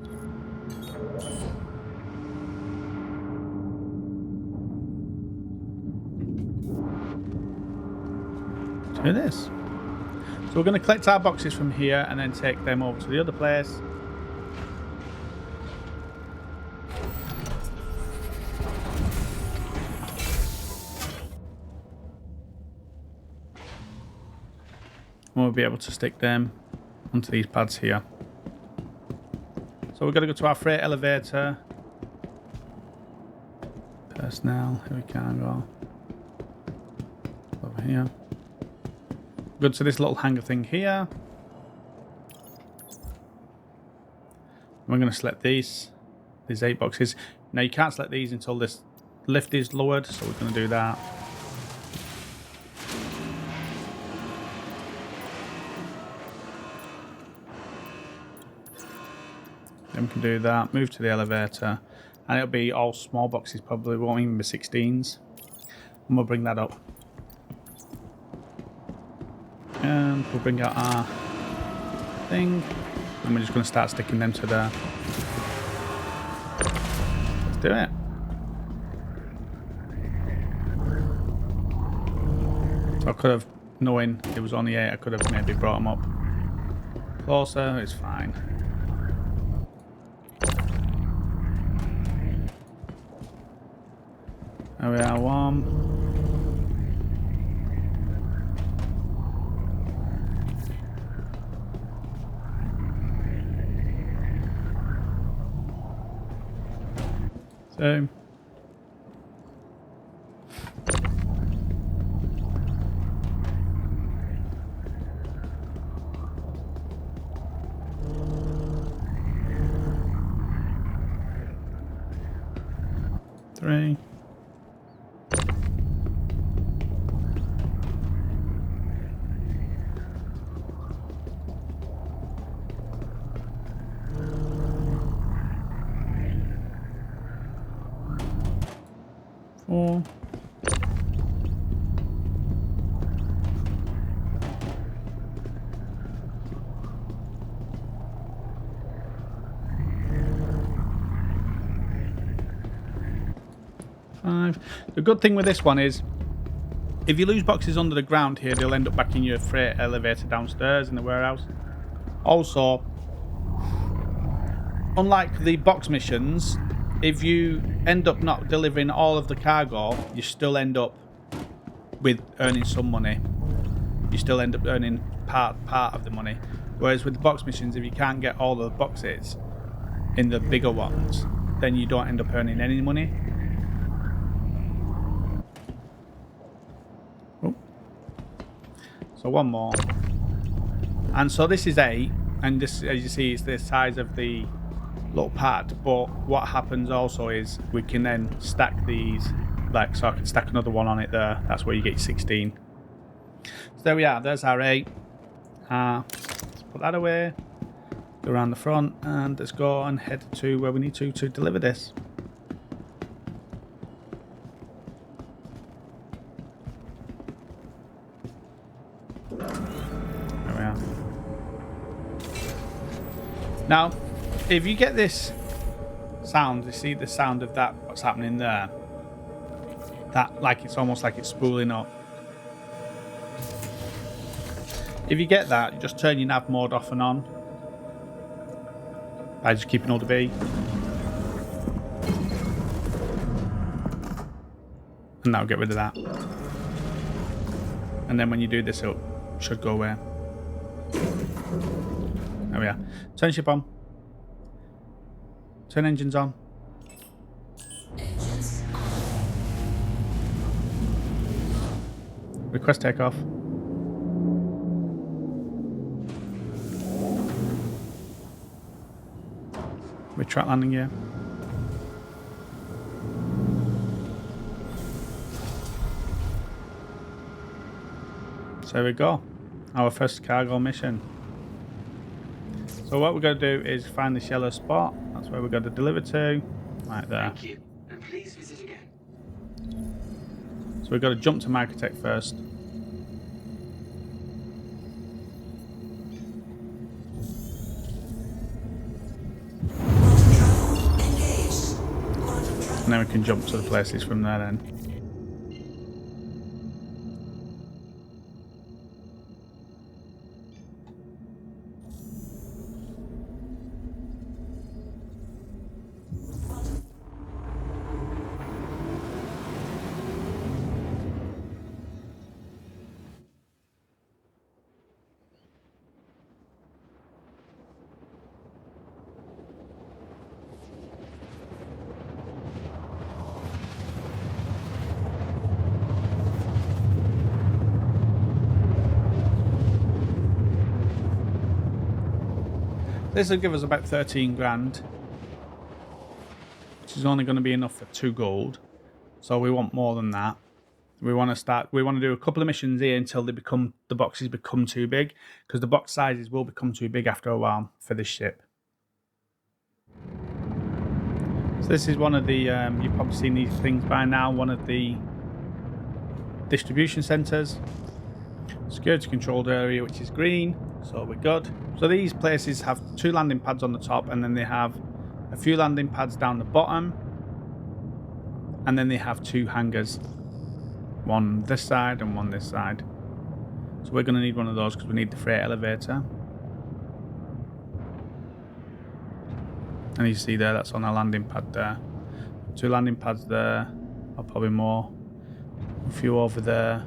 Do this. So we're going to collect our boxes from here and then take them over to the other place. And we'll be able to stick them onto these pads here. So we're going to go to our freight elevator. Personnel, here we can go. Over here. Good to this little hangar thing here. We're going to select these 8 boxes. Now you can't select these until this lift is lowered, so we're going to do that. Then we can do that, move to the elevator, And it'll be all small boxes, probably won't even be 16s. And we'll bring that up. And we'll bring out our thing. And we're just going to start sticking them to there. Let's do it. So I could have, knowing it was only 8, I could have maybe brought them up closer. It's fine. There we are, 1. So three. Four. Five. The good thing with this one is, if you lose boxes under the ground here, they'll end up back in your freight elevator downstairs in the warehouse. Also, unlike the box missions, if you end up not delivering all of the cargo, you still end up with earning some money. You still end up earning part of the money. Whereas with the box missions, if you can't get all the boxes in the bigger ones, then you don't end up earning any money. Oh. So one more. And so this is 8, and this, as you see, is the size of the little pad. But what happens also is we can then stack these, like, so I can stack another one on it there. That's where you get your 16. So there we are. There's our 8. Let's put that away. Go around the front and let's go and head to where we need to deliver this. There we are. Now, if you get this sound, you see the sound of that, what's happening there? That, like, it's almost like it's spooling up. If you get that, just turn your nav mode off and on by just keeping hold of B. And that'll get rid of that. And then when you do this, it should go away. There we are. Turn ship on. Turn engines on. Engines on. Request takeoff. Retract landing gear. So there we go. Our first cargo mission. So what we're going to do is find this yellow spot. That's where we're going to deliver to. Right there. Thank you, and please visit again. So we've got to jump to Microtech first. And then we can jump to the places from there then. This will give us about 13 grand, which is only going to be enough for 2 gold. So we want more than that. We want to do a couple of missions here until the boxes become too big, because the box sizes will become too big after a while for this ship. So this is one of the, you've probably seen these things by now, one of the distribution centres. Security controlled area, which is green, so we're good. So these places have 2 landing pads on the top, and then they have a few landing pads down the bottom, and then they have 2 hangars, one this side and one this side. So we're going to need one of those because we need the freight elevator. And you see there, that's on a landing pad there. 2 landing pads there, or probably more. A few over there.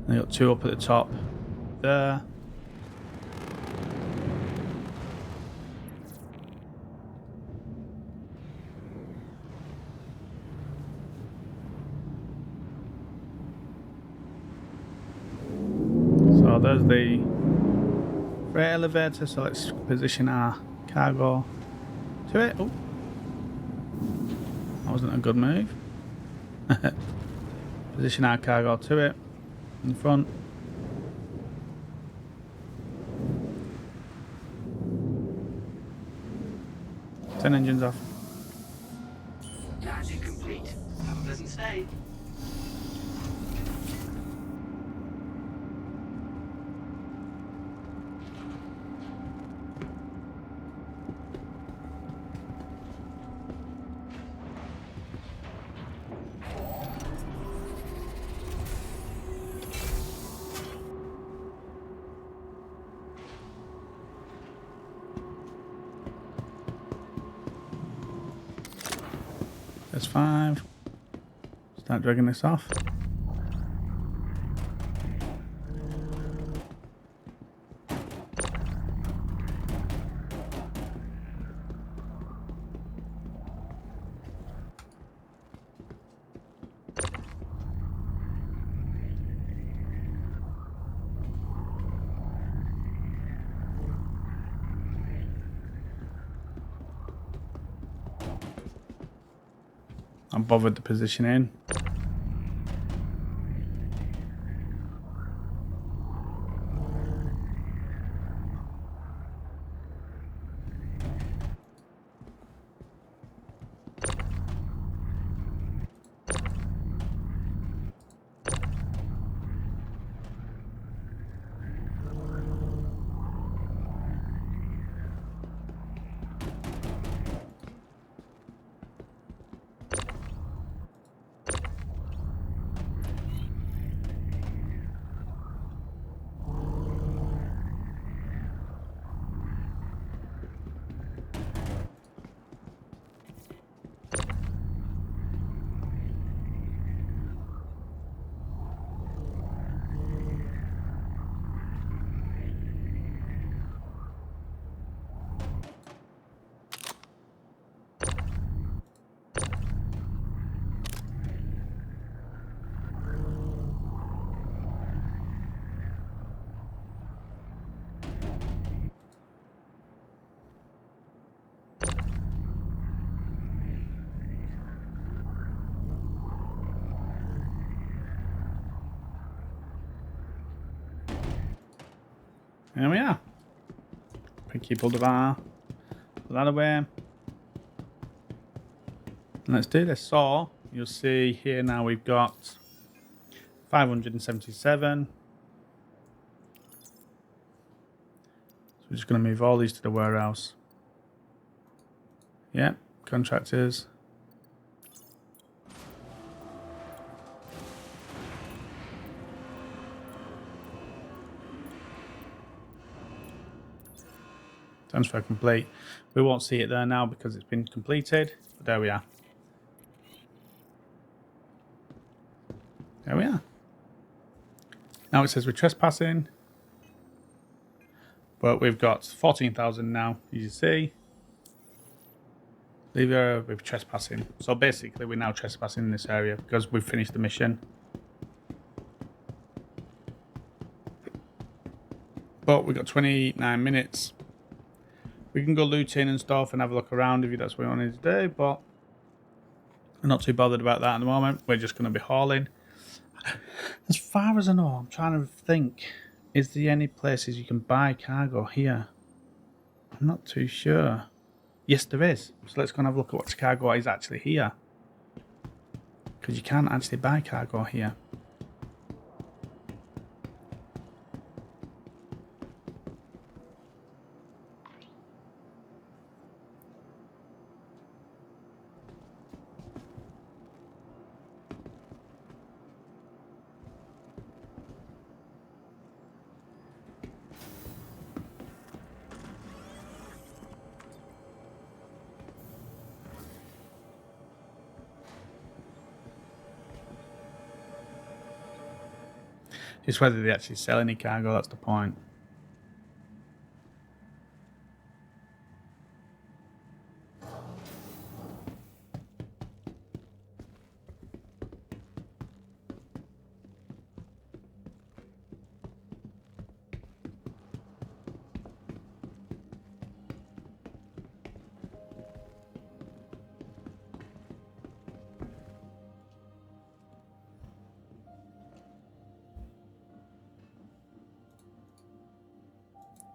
And you got 2 up at the top there. So there's the freight elevator. So let's position our cargo to it. Oh, that wasn't a good move. Position our cargo to it in front. Turn engines off. Landing complete. Have a pleasant stay. That's 5. Start dragging this off. I'm bothered the positioning. There we are. Picky pull the bar. Pull that away. And let's do this. So you'll see here now we've got 577. So we're just going to move all these to the warehouse. Yeah, contractors. Transfer complete. We won't see it there now because it's been completed, but there we are. There we are. Now it says we're trespassing, but we've got 14,000 now, as you see. Leave area with trespassing. So basically we're now trespassing in this area because we've finished the mission. But we've got 29 minutes. We can go looting and stuff and have a look around if that's what we wanted to do, but I'm not too bothered about that at the moment. We're just going to be hauling. As far as I know, I'm trying to think, is there any places you can buy cargo here? I'm not too sure. Yes, there is. So let's go and have a look at what cargo is actually here. Because you can't actually buy cargo here. It's whether they actually sell any cargo, that's the point.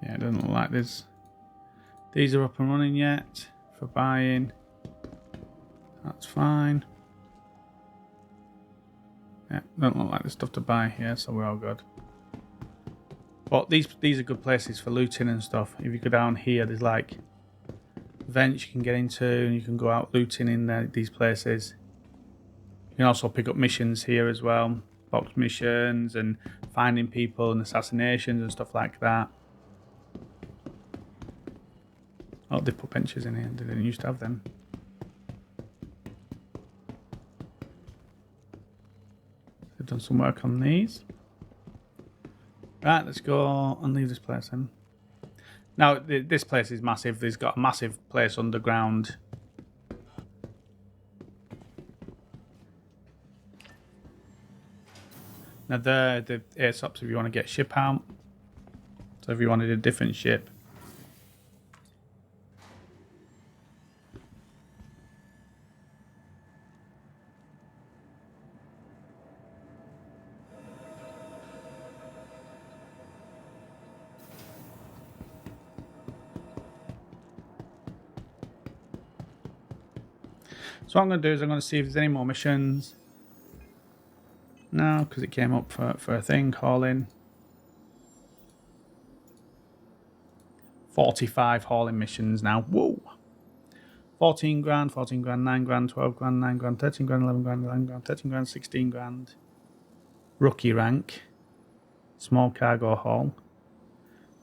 Yeah, it doesn't look like there's... These are up and running yet for buying. That's fine. Yeah, don't look like there's stuff to buy here, so we're all good. But these are good places for looting and stuff. If you go down here, there's like vents you can get into, and you can go out looting in these places. You can also pick up missions here as well, box missions and finding people and assassinations and stuff like that. Oh, they put benches in here. They didn't used to have them. They've done some work on these. Right, let's go and leave this place then. Now, this place is massive. There's got a massive place underground. Now, there, the air stops if you want to get ship out. So if you wanted a different ship. So what I'm going to do is I'm going to see if there's any more missions. No, because it came up for a thing calling. 45 hauling missions now. Whoa! 14 grand, 14 grand, 9 grand, 12 grand, 9 grand, 13 grand, 11 grand, 11 grand, 13 grand, 16 grand. Rookie rank. Small cargo haul.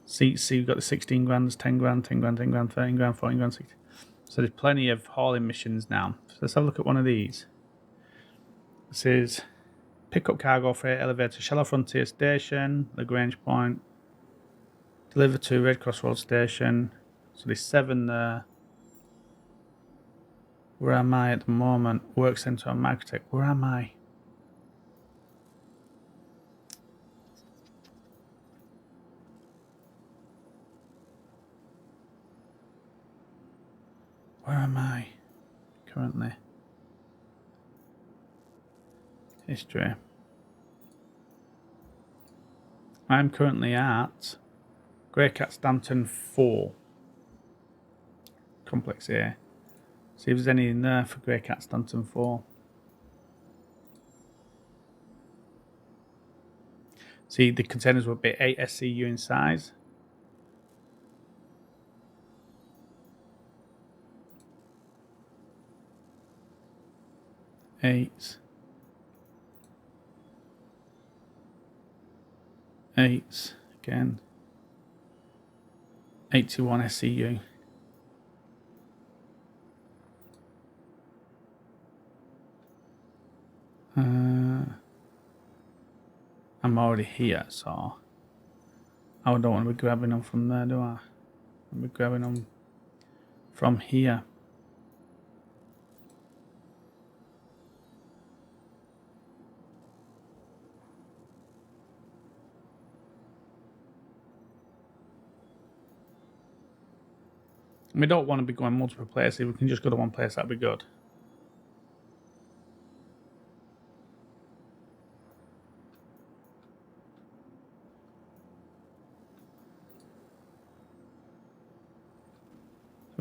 See, we've got the 16 grand, there's 10 grand, 10 grand, 10 grand, 13 grand, 14 grand, 16. So there's plenty of hauling missions now. So let's have a look at one of these. This is pick up cargo freight, elevator, Shallow Frontier Station, Lagrange Point. Deliver to Red Cross Road Station. So there's 7 there. Where am I at the moment? Work Centre on Magtech. Where am I? Where am I currently? History. I'm currently at Grey Cat Stanton 4. Complex A. See if there's any in there for Grey Cat Stanton 4. See, the containers will be 8 SCU in size. Eight again. 81 SCU. I'm already here, so I don't want to be grabbing them from there, do I? I'll be grabbing them from here. We don't want to be going multiple places. If we can just go to one place, that'd be good.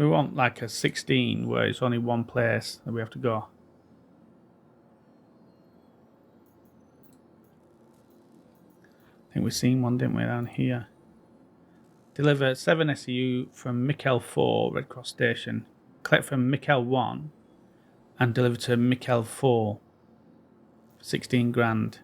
We want like a 16 where it's only one place that we have to go. I think we've seen one, didn't we, down here? Deliver 7 SEU from Mikel 4, Red Cross Station. Collect from Mikel 1 and deliver to Mikel 4 for 16 grand.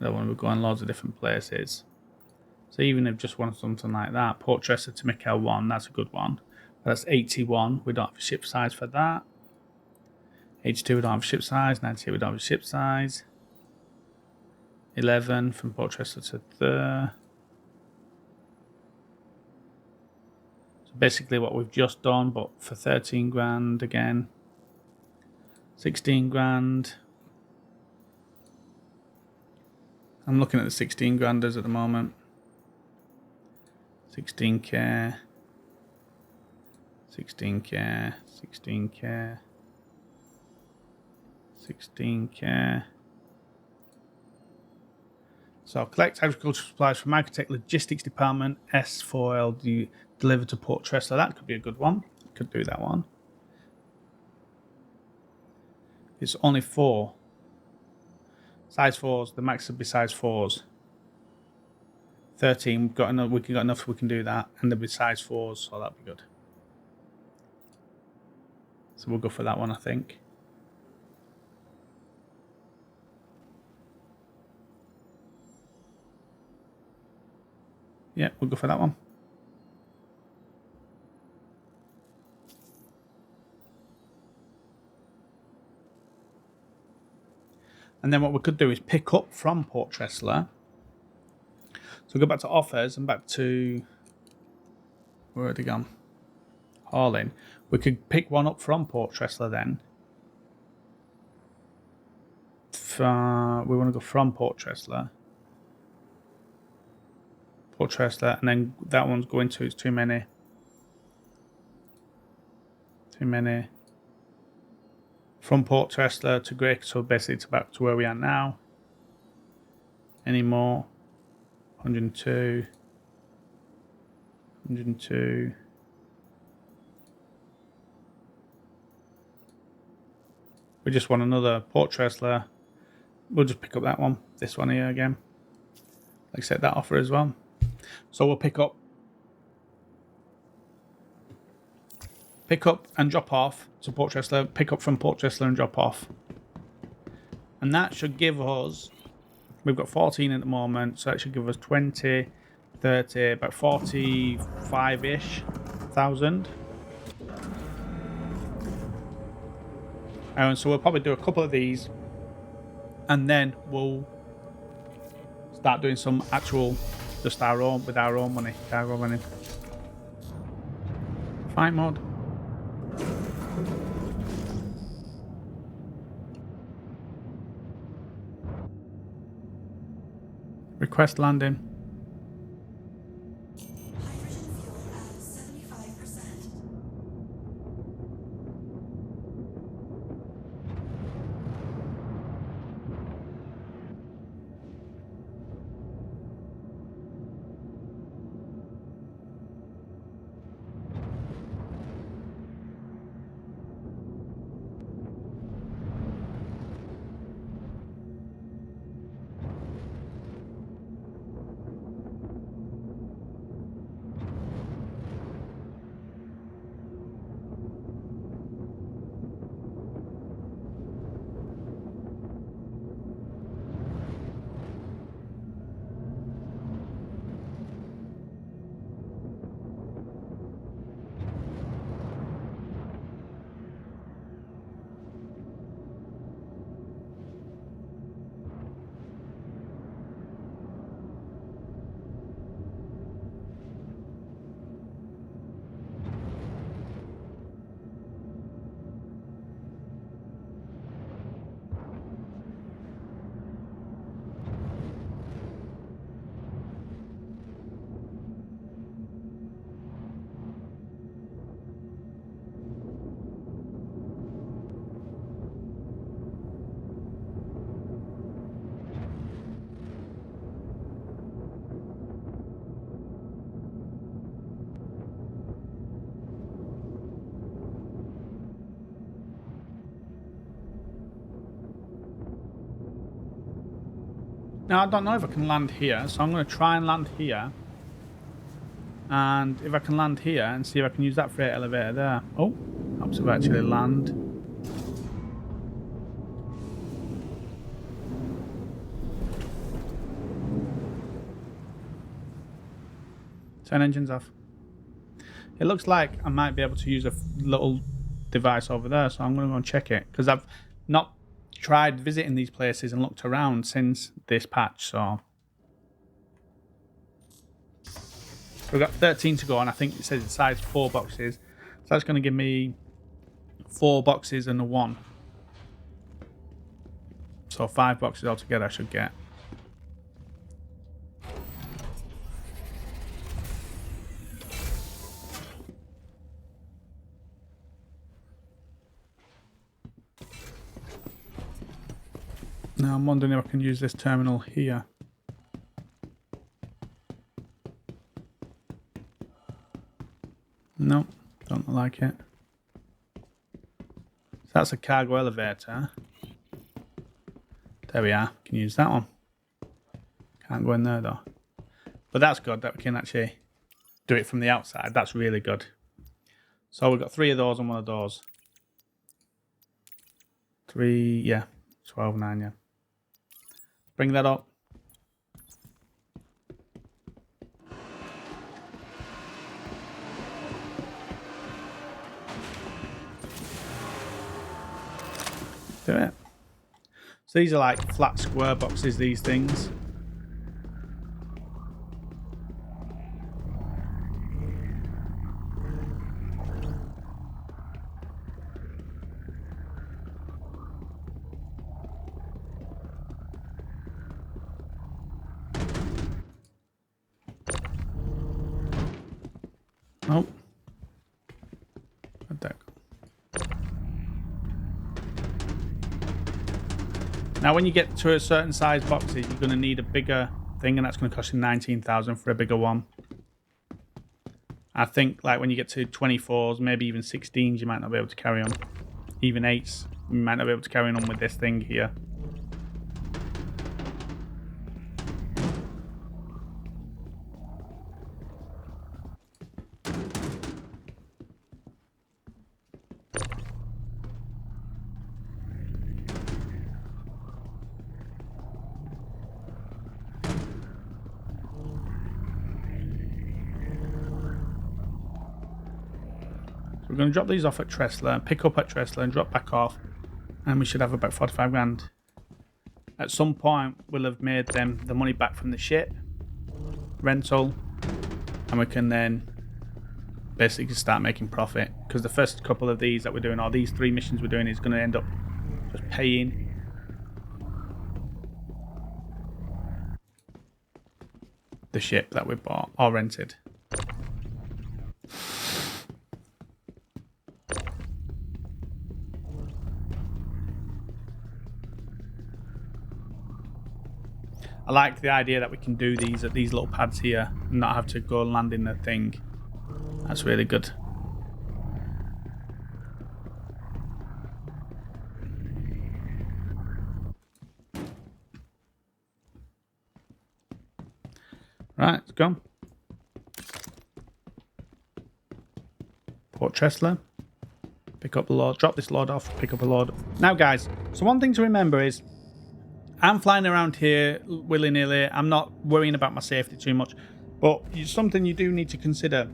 That one we're going loads of different places. So even if just want something like that, Port Tressa to Mikel 1, that's a good one. But that's 81. We don't have a ship size for that. 82 we don't have a ship size. 98 we don't have a ship size. 11 from Port Tressa to there. So basically what we've just done, but for 13 grand again. 16 grand. I'm looking at the 16 granders at the moment. 16k. 16k. 16k. 16k. So collect agricultural supplies from Agritech Logistics Department S4L delivered to Port Tressa. That could be a good one. Could do that one. It's only 4. Size 4s. The max would be size 4s. 13. We've got enough. We got enough. We can do that, and there'll be size 4s, so that'd be good. So we'll go for that one, I think. Yeah, we'll go for that one. And then what we could do is pick up from Port Tressa. So go back to offers and back to, where had it gone? Hauling. We could pick one up from Port Tressa then. We want to go from Port Tressa. Port Tressa, and then that one's going to, it's too many. Too many. From Port Tressa to Grey, so basically it's back to where we are now. Any more? 102. 102. We just want another Port Tressa. We'll just pick up that one. This one here again. Like I said, that offer as well. So we'll pick up and drop off to Port Tressa. Pick up from Port Tressa and drop off. And that should give us, we've got 14 at the moment, so that should give us 20, 30, about 45-ish thousand. And so we'll probably do a couple of these, and then we'll start doing some actual, just our own, with our own money, cargo money. Flight mode. Request landing. Hydrogen fuel at 75%. Now, I don't know if I can land here, so I'm going to try and land here. And if I can land here and see if I can use that freight elevator there. Oh, helps if I actually land. Turn engines off. It looks like I might be able to use a little device over there, so I'm going to go and check it. Because I've not tried visiting these places and looked around since this patch, so... We've got 13 to go, and I think it says it's size 4 boxes. So that's going to give me 4 boxes and a 1. So 5 boxes altogether I should get. Now I'm wondering if I can use this terminal here. No, don't look like it. So that's a cargo elevator. There we are. Can use that one. Can't go in there though. But that's good that we can actually do it from the outside. That's really good. So we've got 3 of those and 1 of those. 3, yeah. 12, 9, yeah. Bring that up. Do it. So these are like flat square boxes, these things. Oh. Where'd that go? Now, when you get to a certain size boxes, you're going to need a bigger thing, and that's going to cost you 19,000 for a bigger one. I think, like, when you get to 24s, maybe even 16s, you might not be able to carry on. Even 8s, you might not be able to carry on with this thing here. We're going to drop these off at Tressler, pick up at Tressler and drop back off, and we should have about 45 grand. At some point we'll have made them the money back from the ship rental, and we can then basically start making profit, because the first couple of these that we're doing, or these 3 missions we're doing, is going to end up just paying the ship that we bought or rented. I like the idea that we can do these at these little pads here and not have to go land in the thing. That's really good. Right, let's go. Port Tressler. Pick up the load, drop this load off, pick up a load. Now guys, so one thing to remember is I'm flying around here willy-nilly. I'm not worrying about my safety too much, but it's something you do need to consider.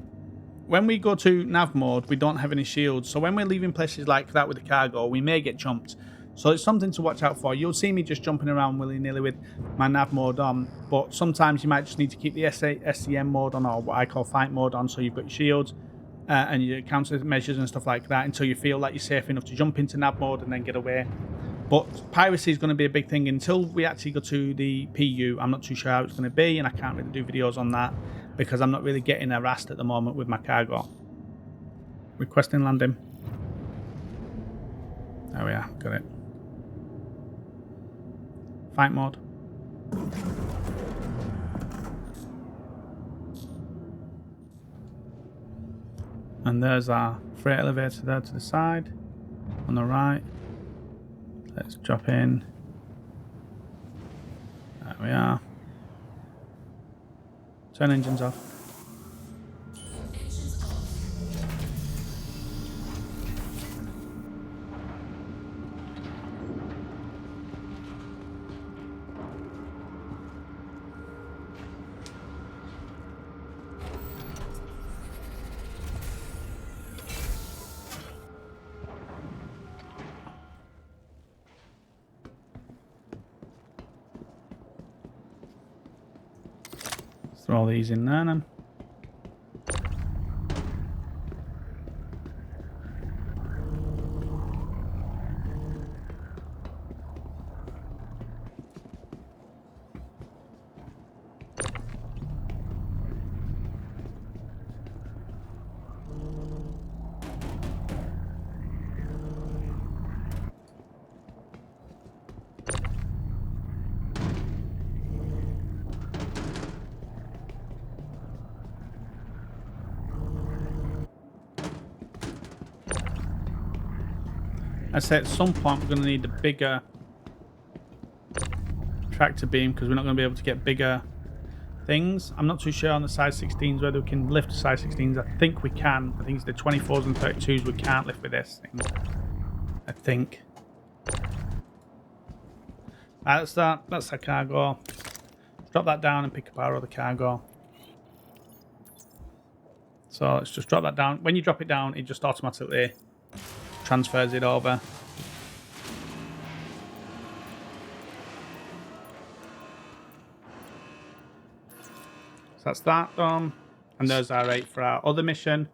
When we go to nav mode, we don't have any shields, so when we're leaving places like that with the cargo, we may get jumped. So it's something to watch out for. You'll see me just jumping around willy-nilly with my nav mode on, but sometimes you might just need to keep the SCM mode on, or what I call fight mode on, so you've got your shields and your countermeasures and stuff like that until you feel like you're safe enough to jump into nav mode and then get away. But piracy is going to be a big thing until we actually go to the PU. I'm not too sure how it's going to be, and I can't really do videos on that because I'm not really getting harassed at the moment with my cargo. Requesting landing. There we are, got it. Fight mode. And there's our freight elevator there to the side, on the right. Let's drop in. There There we are. Turn engines off. Throw all these in there then. I say at some point we're going to need a bigger tractor beam because we're not going to be able to get bigger things. I'm not too sure on the size 16s whether we can lift the size 16s. I think we can. I think it's the 24s and 32s we can't lift with this thing. I think. Right, that's our cargo. Drop that down and pick up our other cargo. So let's just drop that down. When you drop it down, it just automatically transfers it over. So that's that done. And there's our 8 for our other mission,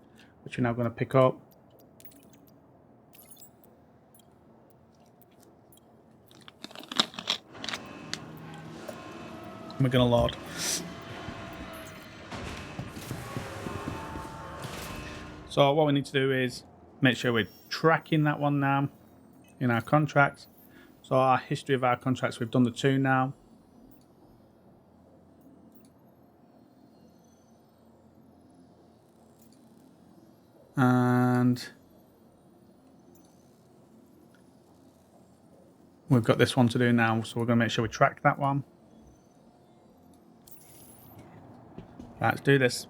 which we're now going to pick up. And we're going to load. So what we need to do is make sure we're tracking that one now in our contracts. So our history of our contracts, we've done the 2 now. And we've got this one to do now, so we're going to make sure we track that one. Right, let's do this.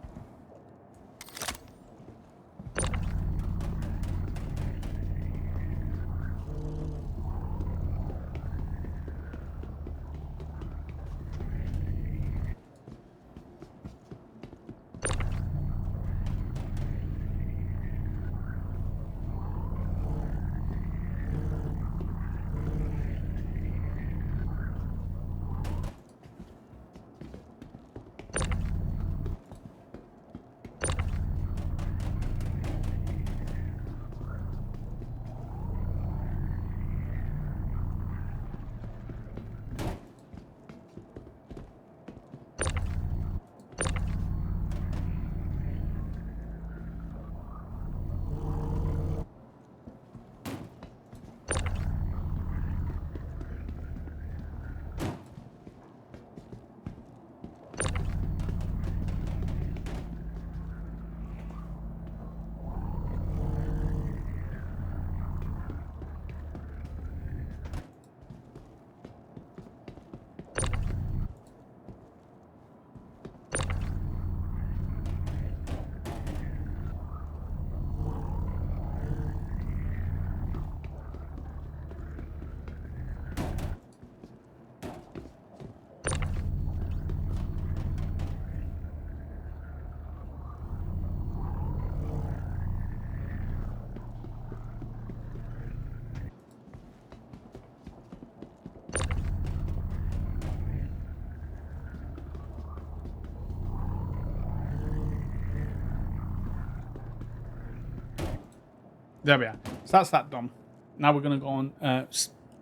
There we are. So that's that done. Now we're going to go and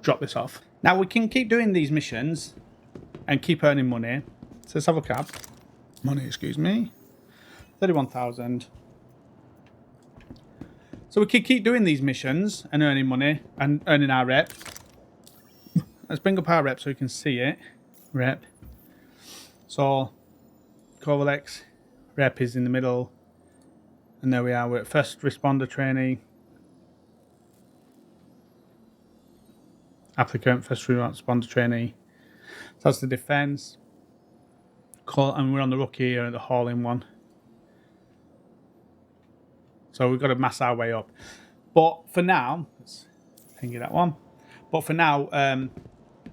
drop this off. Now we can keep doing these missions and keep earning money. So let's have a cab. Money, excuse me. 31,000. So we can keep doing these missions and earning money and earning our rep. Let's bring up our rep so we can see it. Rep. So Kovalex rep is in the middle. And there we are. We're at first responder trainee. Applicant, first responder trainee. So that's the defense. And we're on the rookie here at the hauling one. So we've got to mass our way up. But for now, let's ping that one. But for now,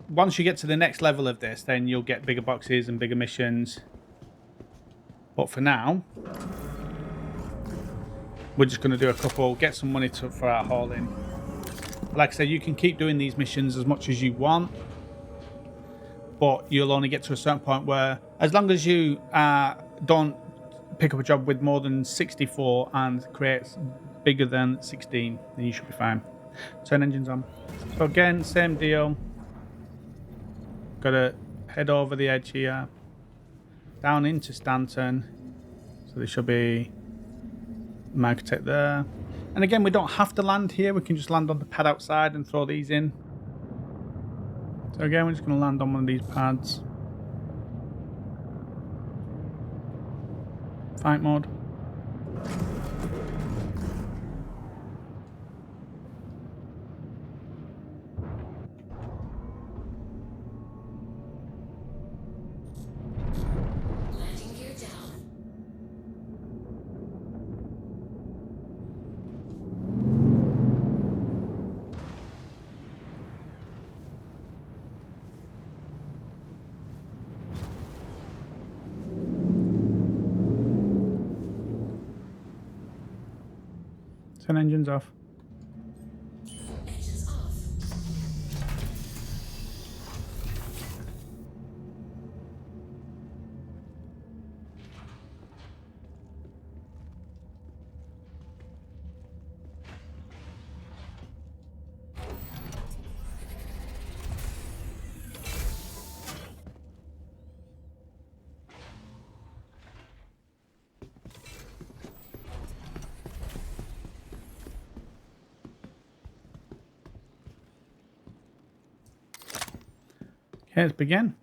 once you get to the next level of this, then you'll get bigger boxes and bigger missions. But for now, we're just going to do a couple, get some money for our hauling. Like I said, you can keep doing these missions as much as you want, but you'll only get to a certain point where, as long as you don't pick up a job with more than 64 and creates bigger than 16, then you should be fine. Turn engines on. So again, same deal. Got to head over the edge here, down into Stanton. So there should be an architect there. And again, we don't have to land here. We can just land on the pad outside and throw these in. So again, we're just going to land on one of these pads. Fight mode. Landing gear down. Turn engines off. Engines off. Okay, let's begin.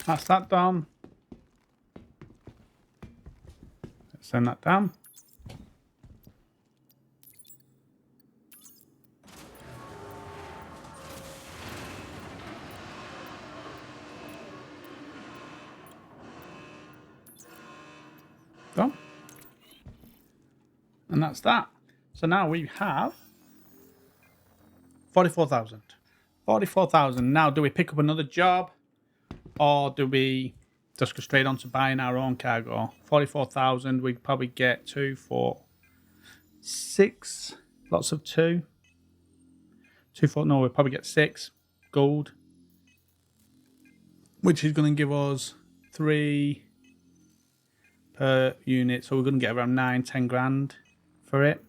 That's that done. Let's send that down. Done. And that's that. So now we have 44,000. 44,000. Now, do we pick up another job? Or do we just go straight on to buying our own cargo? 44,000, we probably get 2, 4, 6, Lots of 2. 2, 4. No, we'll probably get 6 gold, which is going to give us 3 per unit. So we're going to get around 9, 10 grand for it.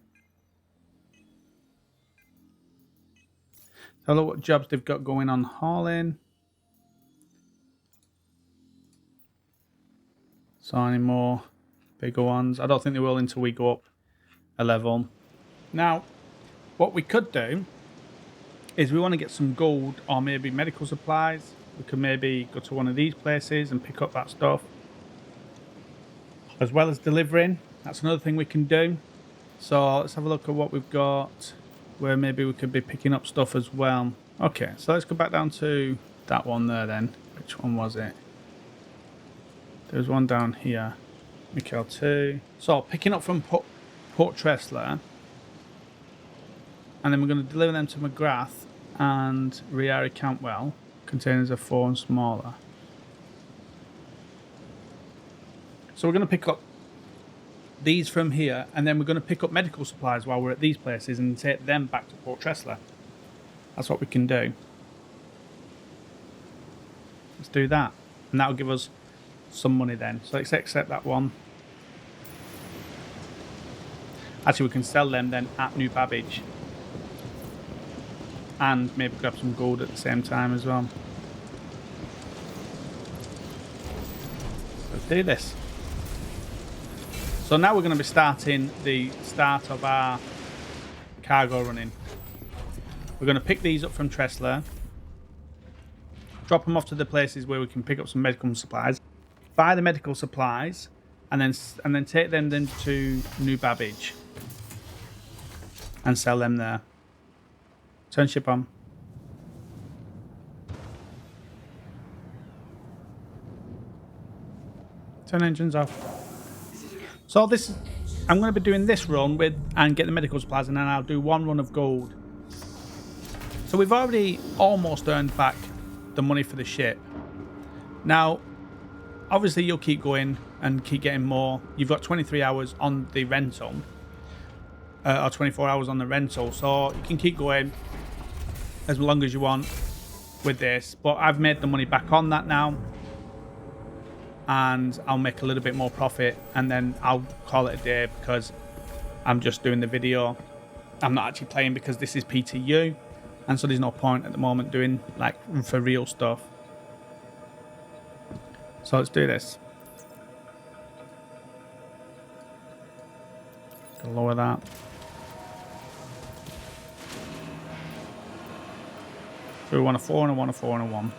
So look what jobs they've got going on hauling. So any more bigger ones? I don't think they will until we go up a level. Now, what we could do is we want to get some gold or maybe medical supplies. We could maybe go to one of these places and pick up that stuff. As well as delivering. That's another thing we can do. So let's have a look at what we've got where maybe we could be picking up stuff as well. Okay, so let's go back down to that one there then. Which one was it? There's one down here. Mikhail 2. So picking up from Port Tressler. And then we're going to deliver them to McGrath and Riari Campwell. Containers of 4 and smaller. So we're going to pick up these from here, and then we're going to pick up medical supplies while we're at these places and take them back to Port Tressler. That's what we can do. Let's do that. And that'll give us some money then. So let's accept that one. Actually, we can sell them then at New Babbage. And maybe grab some gold at the same time as well. Let's do this. So now we're going to be starting the start of our cargo running. We're going to pick these up from Tressler, drop them off to the places where we can pick up some medical supplies, buy the medical supplies, and then take them then to New Babbage and sell them there. Turn ship on. Turn engines off. So this, I'm going to be doing this run with and get the medical supplies, and then I'll do one run of gold. So we've already almost earned back the money for the ship. Now, obviously you'll keep going and keep getting more. You've got 23 hours on the rental, or 24 hours on the rental, so you can keep going as long as you want with this. But I've made the money back on that now. And I'll make a little bit more profit, and then I'll call it a day because I'm just doing the video. I'm not actually playing because this is PTU, and so there's no point at the moment doing like for real stuff. So let's do this. Gonna lower that. So we want a 4 and a 1, a 4 and a 1.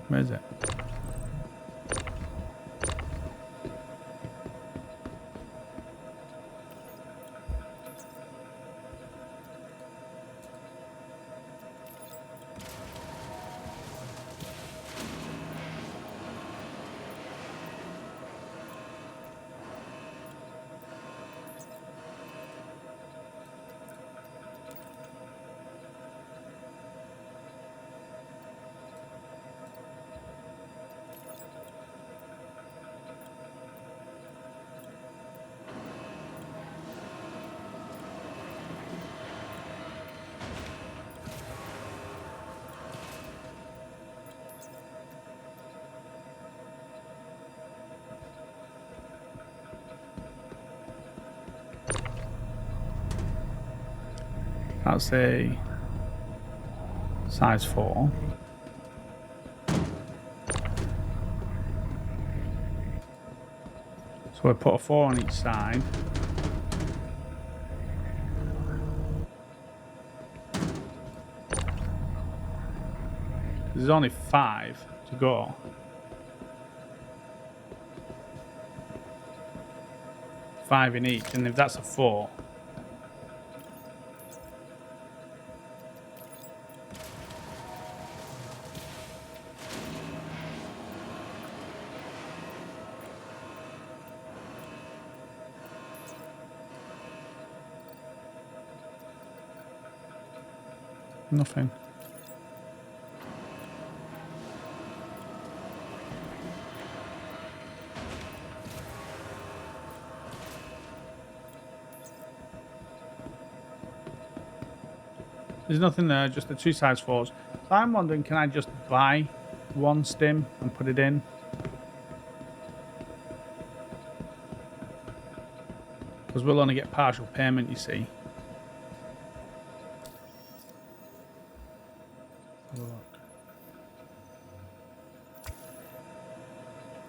Where is it? That's a size 4. So we'll put a 4 on each side. There's only 5 to go. 5 in each, and if that's a 4. Nothing. There's nothing there, just the 2 size 4s. So I'm wondering, can I just buy 1 stim and put it in? Because we'll only get partial payment, you see. Have a look.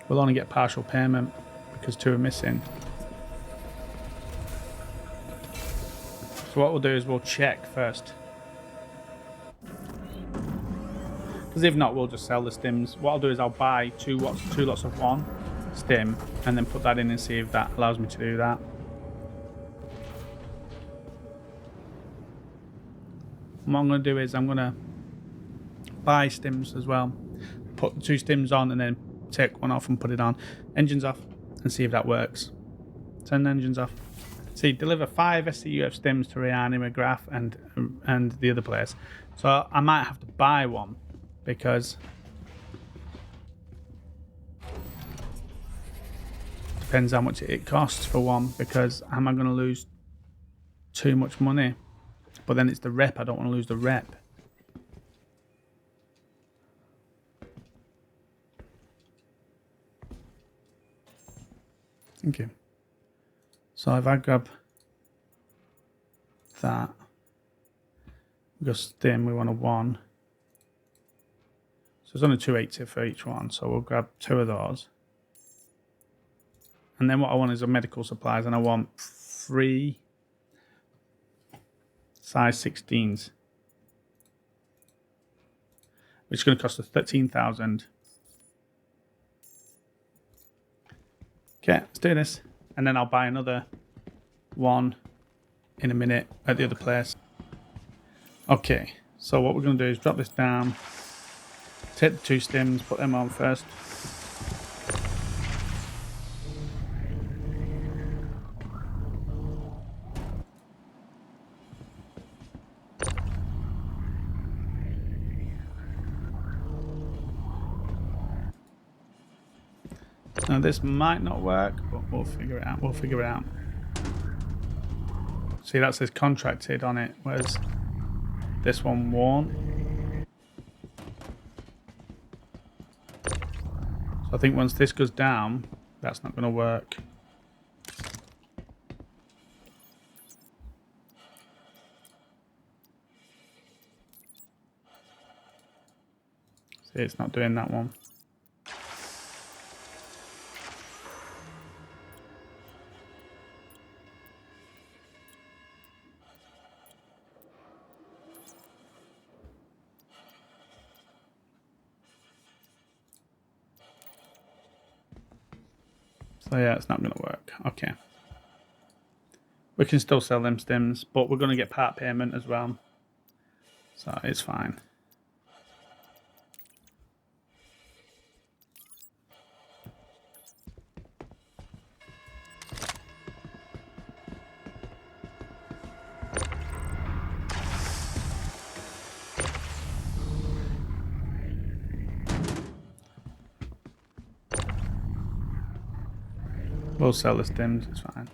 We'll only get partial payment because 2 are missing. So what we'll do is we'll check first. Because if not, we'll just sell the stims. What I'll do is I'll buy 2 lots of 1 stim and then put that in and see if that allows me to do that. What I'm going to do is I'm going to buy stims as well. Put 2 stims on and then take 1 off and put it on. Engines off and see if that works. Turn the engines off. See, deliver 5 SCUF stims to Ryan, Graph and the other place. So I might have to buy 1. Because depends how much it costs for 1, because am I going to lose too much money? But then it's the rep, I don't want to lose the rep. Thank you. So if I grab that, we go stim, we want a 1. So there's only 280 for each one, so we'll grab 2 of those. And then what I want is a medical supplies, and I want 3 size 16s, which is going to cost us 13,000. Okay, let's do this, and then I'll buy another 1 in a minute at the other place. Okay, so what we're going to do is drop this down. Take the 2 stims, put them on first. Now this might not work, but we'll figure it out. We'll figure it out. See, that says contracted on it, whereas this one won't. I think once this goes down, that's not going to work. See, it's not doing that one. So yeah, it's not going to work. Okay. We can still sell them stims, but we're going to get part payment as well. So it's fine. We'll sell the stims, it's fine.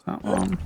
That one.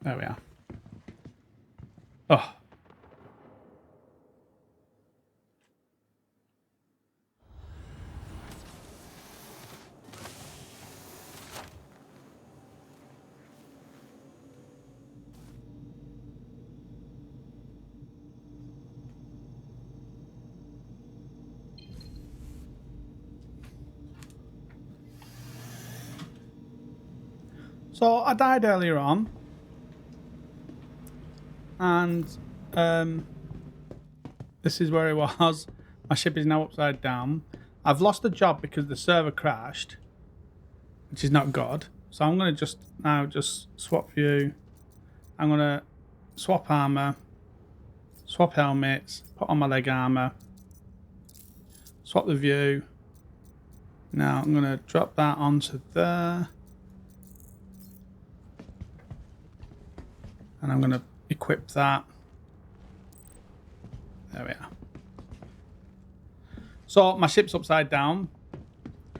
There we are. Oh. So I died earlier on, and this is where it was. My ship is now upside down. I've lost a job because the server crashed, which is not good. So I'm going to just swap view. I'm going to swap armor, swap helmets, put on my leg armor, swap the view. Now I'm going to drop that onto there. And I'm going to equip that. There we are. So my ship's upside down.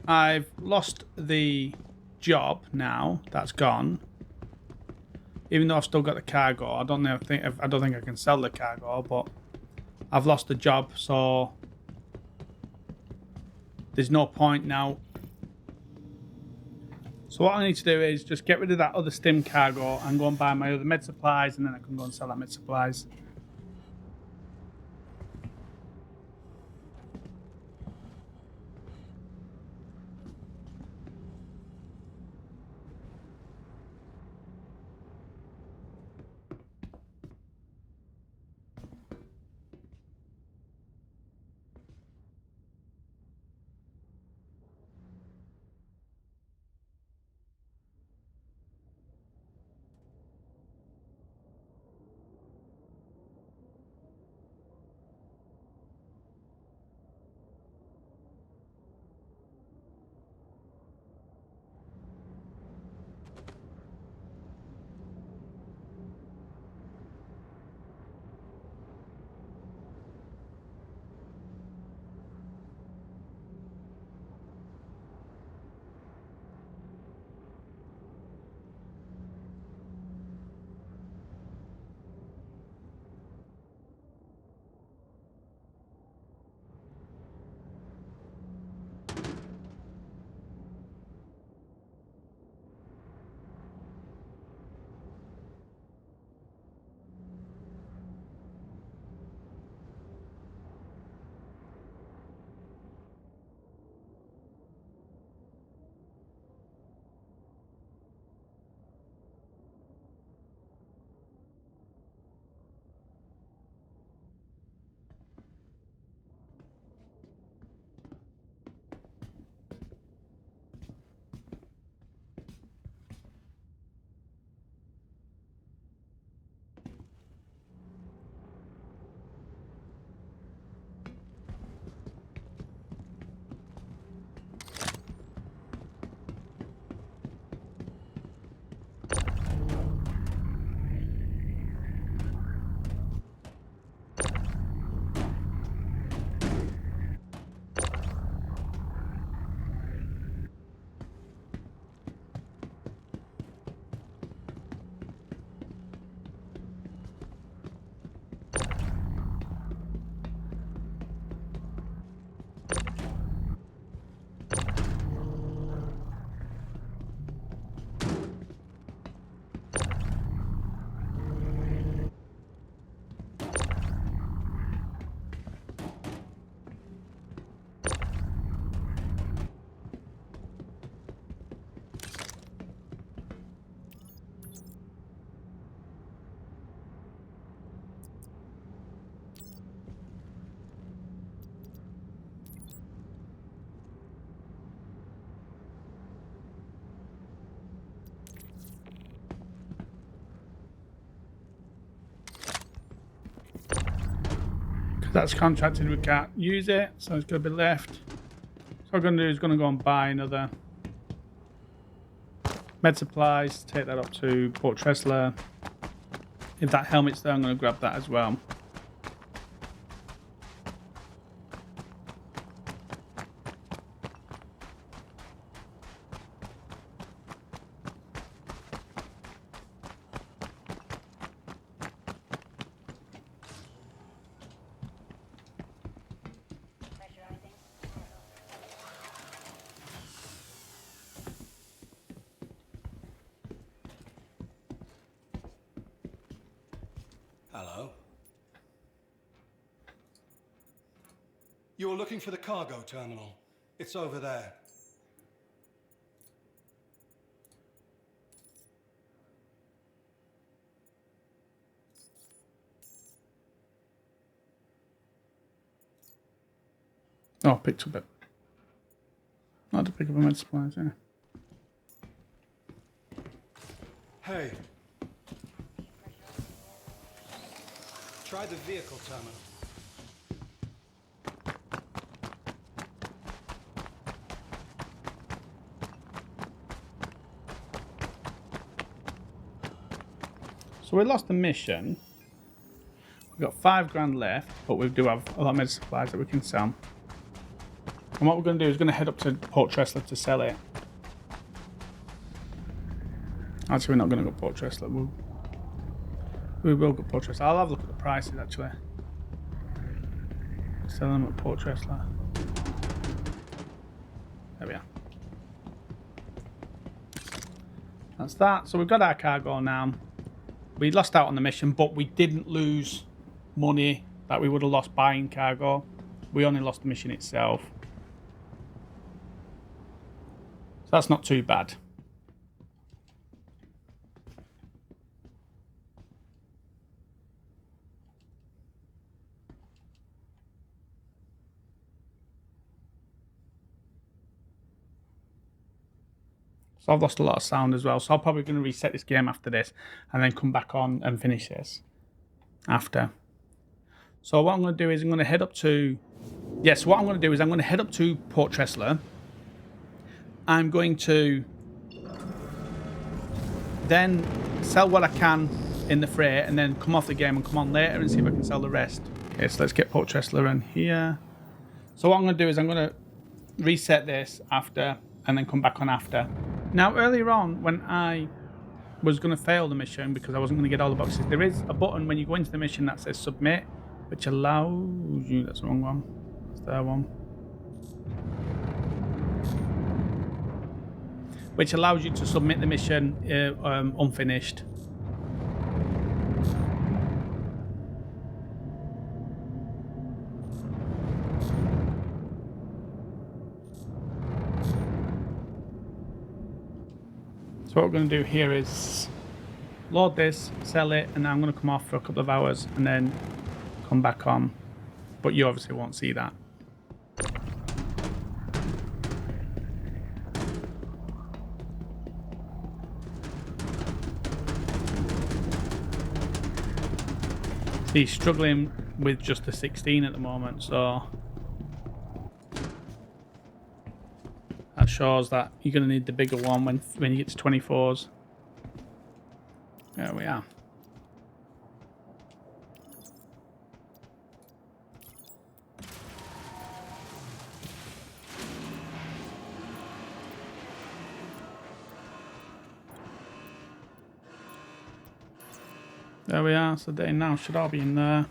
I've lost the job now. That's gone. Even though I've still got the cargo, I don't think I can sell the cargo, but I've lost the job, so there's no point now. So what I need to do is just get rid of that other stim cargo and go and buy my other med supplies, and then I can go and sell that med supplies. That's contracted, we can't use it, so it's going to be left. So what I'm going to do is going to go and buy another med supplies, take that up to Port Tressler. If that helmet's there, I'm going to grab that as well. Hello. You're looking for the cargo terminal. It's over there. Oh, picked up it. Not to pick up a med supplies, yeah. Hey. Try the vehicle terminal. So we lost the mission. We've got 5 grand left, but we do have a lot of med supplies that we can sell. And what we're going to do is going to head up to Port Tressler to sell it. Actually, we're not going to go Port Tressler. We will go Port Tressler. I'll have a look at the prices, actually. Sell them at Port Tressler. There we are. That's that. So we've got our cargo now. We lost out on the mission, but we didn't lose money that we would have lost buying cargo. We only lost the mission itself. So that's not too bad. So I've lost a lot of sound as well. So I'm probably going to reset this game after this and then come back on and finish this after. So what I'm going to do is I'm going to head up to... Yes, what I'm going to do is I'm going to head up to Port Tressler. I'm going to then sell what I can in the freight and then come off the game and come on later and see if I can sell the rest. Okay, so let's get Port Tressler in here. So what I'm going to do is I'm going to reset this after and then come back on after. Now, earlier on, when I was going to fail the mission because I wasn't going to get all the boxes, there is a button when you go into the mission that says submit, which allows you... That's the wrong one. That's that one. Which allows you to submit the mission unfinished. So what we're going to do here is load this, sell it, and then I'm going to come off for a couple of hours and then come back on. But you obviously won't see that. He's struggling with just the 16 at the moment, so that shows that you're going to need the bigger one when you get to 24s. There we are. There we are, so they now should all be in there.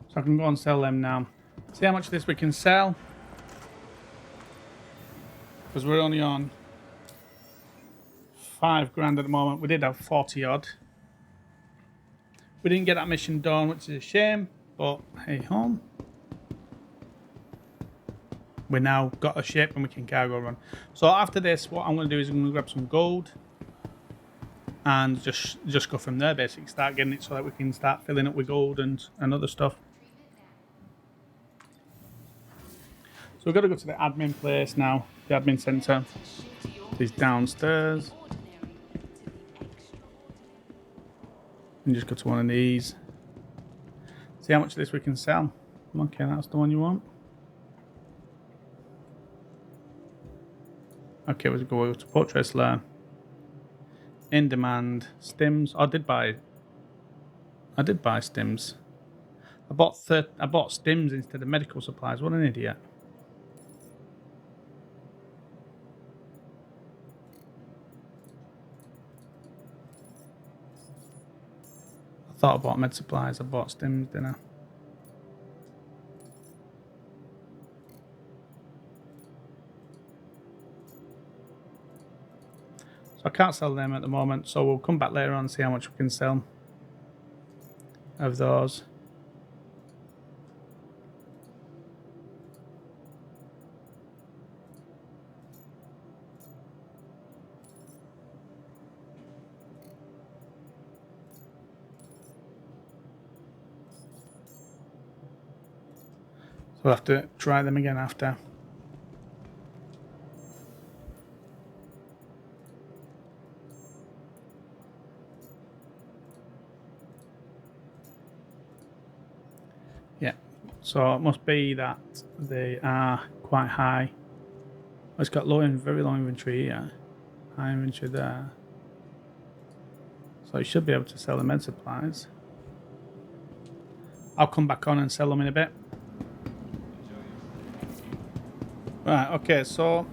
So I can go and sell them now. See how much of this we can sell. Because we're only on 5 grand at the moment. We did have 40 odd. We didn't get that mission done, which is a shame. But hey home. We now got a ship and we can cargo run. So after this, what I'm going to do is I'm going to grab some gold. And just go from there, basically. Start getting it so that we can start filling up with gold and other stuff. So we've got to go to the admin place now. The admin centre is downstairs. And just go to one of these. See how much of this we can sell. Okay, that's the one you want. Okay, we'll go to Port Tressler. In demand, stims. I did buy stims. I bought stims instead of medical supplies. What an idiot. I thought I bought med supplies. I bought stims, didn't I? So I can't sell them at the moment, so we'll come back later on and see how much we can sell. of those. So we'll have to try them again after. Yeah, so it must be that they are quite high. It's got very low inventory here, high inventory there. So you should be able to sell the med supplies. I'll come back on and sell them in a bit. Right, okay, so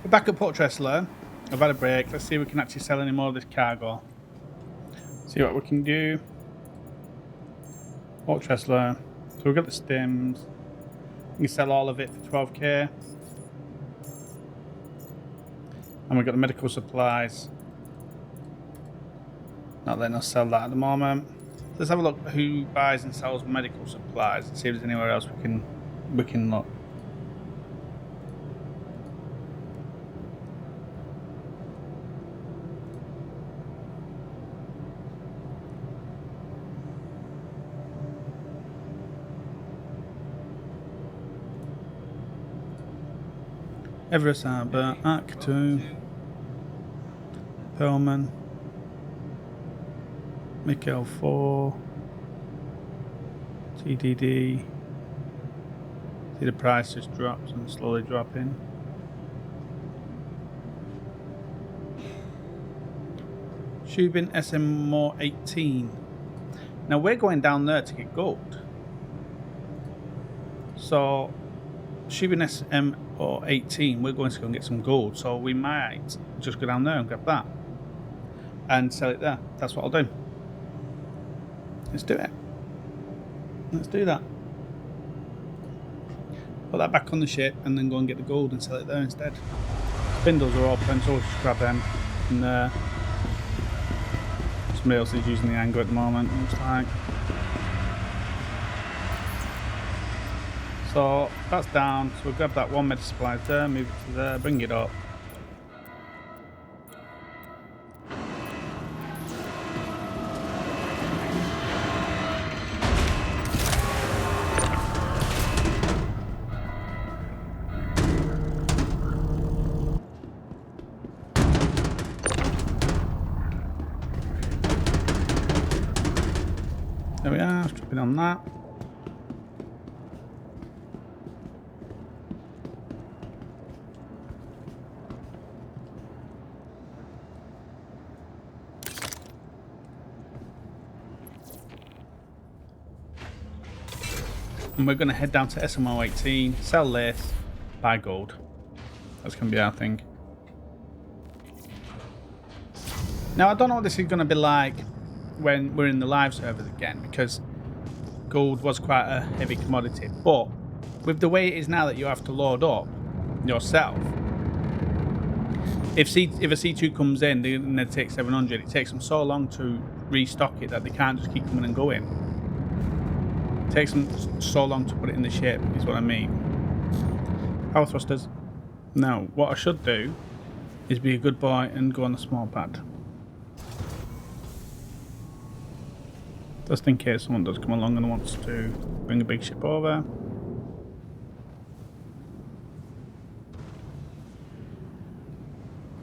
we're back at Port Tressler. I've had a break. Let's see if we can actually sell any more of this cargo. See what we can do. Port Tressler. So we've got the stims. We can sell all of it for 12k. And we've got the medical supplies. Not letting us sell that at the moment. Let's have a look at who buys and sells medical supplies and see if there's anywhere else we can look. Everest Harbour, Act 2, Perlman, Mikkel 4, TDD. See the price just drops and slowly dropping. Shubin SMO 18. Now we're going down there to get gold. So Shubin SMO 18, we're going to go and get some gold. So we might just go down there and grab that and sell it there. That's what I'll do. Let's do it. Let's do that. Put that back on the ship and then go and get the gold and sell it there instead. Spindles are open, so we'll just grab them. And somebody else is using the angle at the moment, looks like. So that's down. So we'll grab that one med supplies there, move it to there, bring it up. There we are, stripping on that. And we're going to head down to SMO 18, sell this, buy gold. That's going to be our thing. Now, I don't know what this is going to be like when we're in the live servers again, because gold was quite a heavy commodity. But with the way it is now that you have to load up yourself, if a C2 comes in and they take 700, it takes them so long to restock it that they can't just keep coming and going. It takes them so long to put it in the ship, is what I mean. Power thrusters. Now, what I should do is be a good boy and go on the small pad. Just in case someone does come along and wants to bring a big ship over.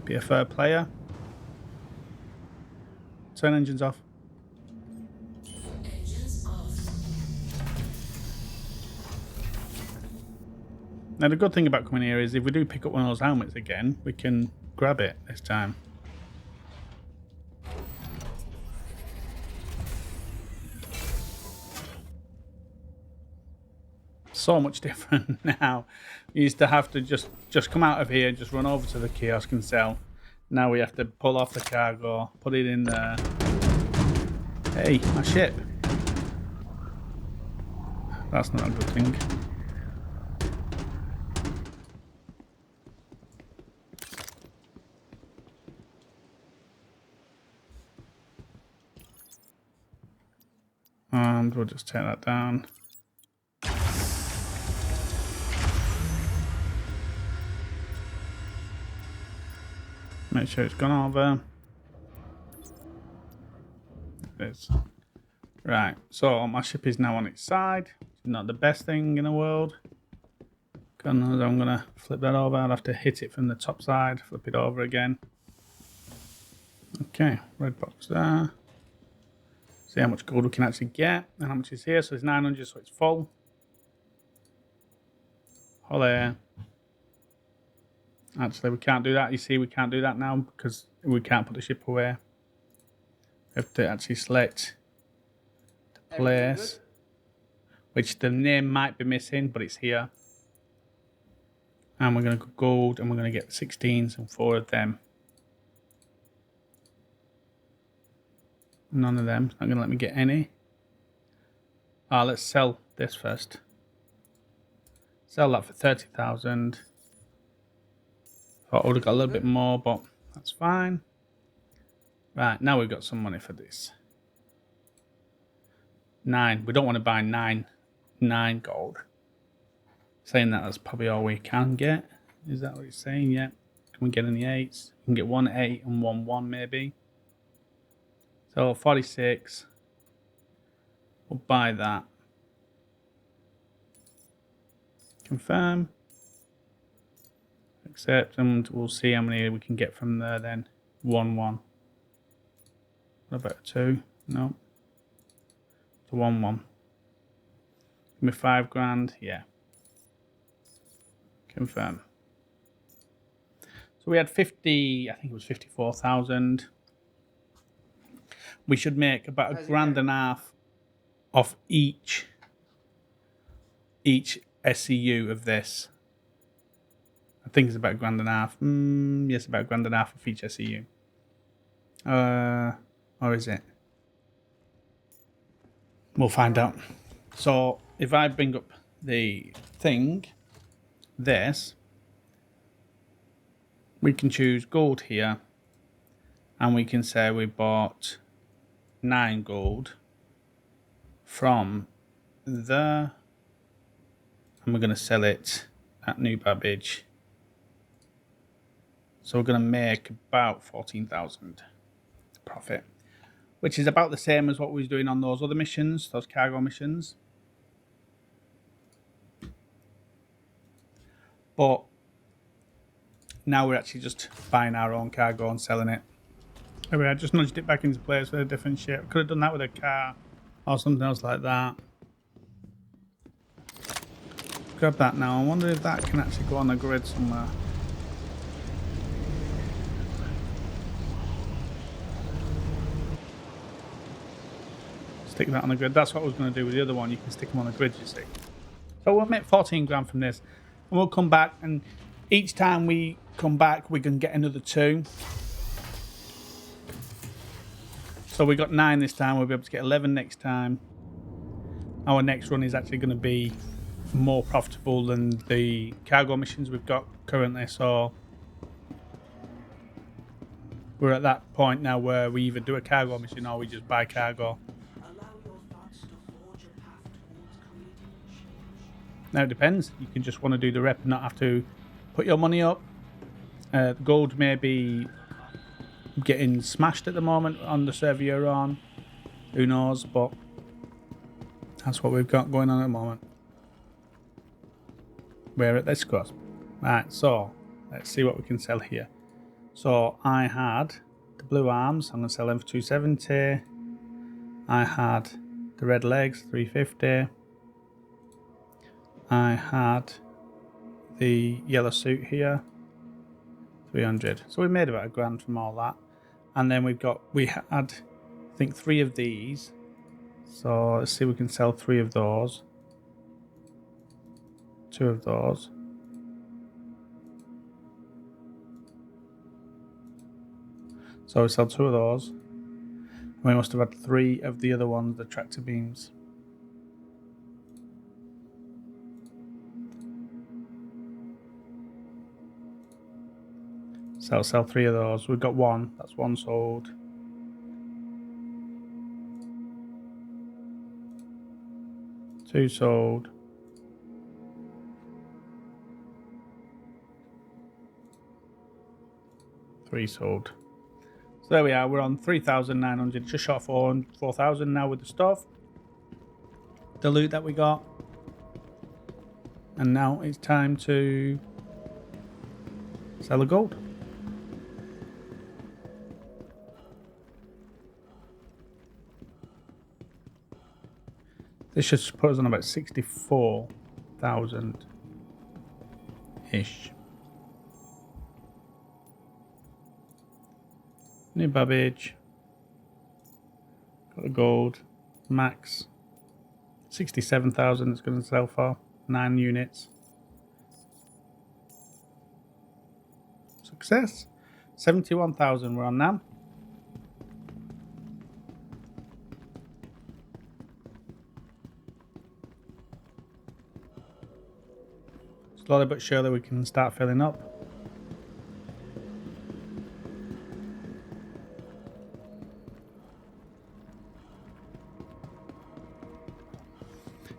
Be a fair player. Turn engines off. Engines off. Now the good thing about coming here is if we do pick up one of those helmets again, we can grab it this time. So much different now. We used to have to just come out of here, just run over to the kiosk and sell. Now we have to pull off the cargo, put it in there. Hey, my ship. That's not a good thing. And we'll just take that down. Make sure it's gone over. It is. Right, so my ship is now on its side. Not the best thing in the world. I'm going to flip that over. I'll have to hit it from the top side, flip it over again. Okay, red box there. See how much gold we can actually get and how much is here. So it's 900, so it's full. Holla. Actually, we can't do that. You see, we can't do that now because we can't put the ship away. We have to actually select the place, which the name might be missing, but it's here. And we're going to go gold, and we're going to get 16s and 4 of them. None of them. It's not going to let me get any. Let's sell this first. Sell that for 30,000. Thought I would have got a little bit more, but that's fine. Right, now we've got some money for this. 9. We don't want to buy 9 gold. Saying that that's probably all we can get. Is that what it's saying? Yeah. Can we get any 8s? We can get 1 8 and 1 1 maybe. So 46. We'll buy that. Confirm. Accept, and we'll see how many we can get from there then. 1 1. What about 2? No. To 1 1. Give me 5 grand. Yeah. Confirm. So we had 50, I think it was 54,000. We should make about a grand and a half off each SCU of this. I think it's about a grand and a half. Yes, about a grand and a half of each SCU. Or is it? We'll find out. So if I bring up the thing, this, we can choose gold here, and we can say we bought 9 gold from there, and we're going to sell it at Noob. So we're going to make about 14,000 profit, which is about the same as what we was doing on those other missions, those cargo missions. But now we're actually just buying our own cargo and selling it. Anyway, I just nudged it back into place with a different shape. Could have done that with a car or something else like that. Grab that now. I wonder if that can actually go on the grid somewhere. Stick that on the grid. That's what I was going to do with the other one. You can stick them on the grid, you see. So we'll make 14 grand from this. And we'll come back, and each time we come back, we can get another 2. So we got 9 this time. We'll be able to get 11 next time. Our next run is actually going to be more profitable than the cargo missions we've got currently. So we're at that point now where we either do a cargo mission or we just buy cargo. Now it depends. You can just want to do the rep and not have to put your money up. The gold may be getting smashed at the moment on the server you're on. Who knows, but that's what we've got going on at the moment. We're at this cross. Right, so let's see what we can sell here. So I had the blue arms. I'm going to sell them for 270. I had the red legs, 350. I had the yellow suit here, 300. So we made about a grand from all that. And then we had, I think, 3 of these. So let's see if we can sell 3 of those. 2 of those. So we sell 2 of those. And we must have had 3 of the other ones, the tractor beams. So I'll sell 3 of those. We've got 1. That's 1 sold. 2 sold. Three sold. So there we are. We're on 3,900, just short of 4,000 now with the stuff. The loot that we got. And now it's time to sell the gold. This should put us on about 64,000-ish. New Babbage. Got the gold. Max. 67,000 it's going to sell for. 9 units. Success. 71,000 we're on now. Slowly but surely we can start filling up.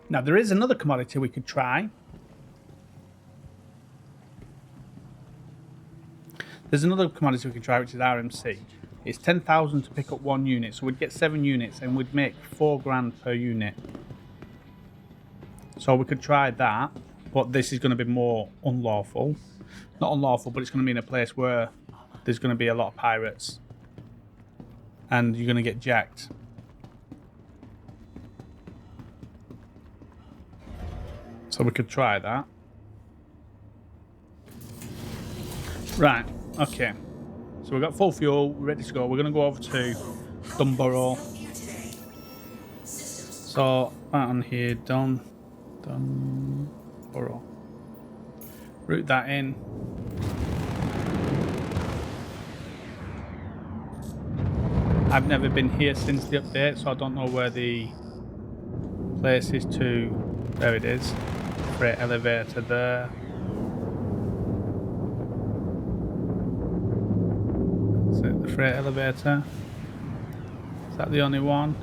Now there is another commodity we could try. There's another commodity we could try, which is RMC. It's 10,000 to pick up 1 unit, so we'd get 7 units and we'd make 4 grand per unit. So we could try that, but this is going to be more unlawful. Not unlawful, but it's going to be in a place where there's going to be a lot of pirates. And you're going to get jacked. So we could try that. Right, okay. So we've got full fuel, we're ready to go. We're going to go over to Dunborough. So, right on here, Dunborough. Route that in. I've never been here since the update, so I don't know where the place is to... There it is. Freight elevator there. Is it the freight elevator? Is that the only one?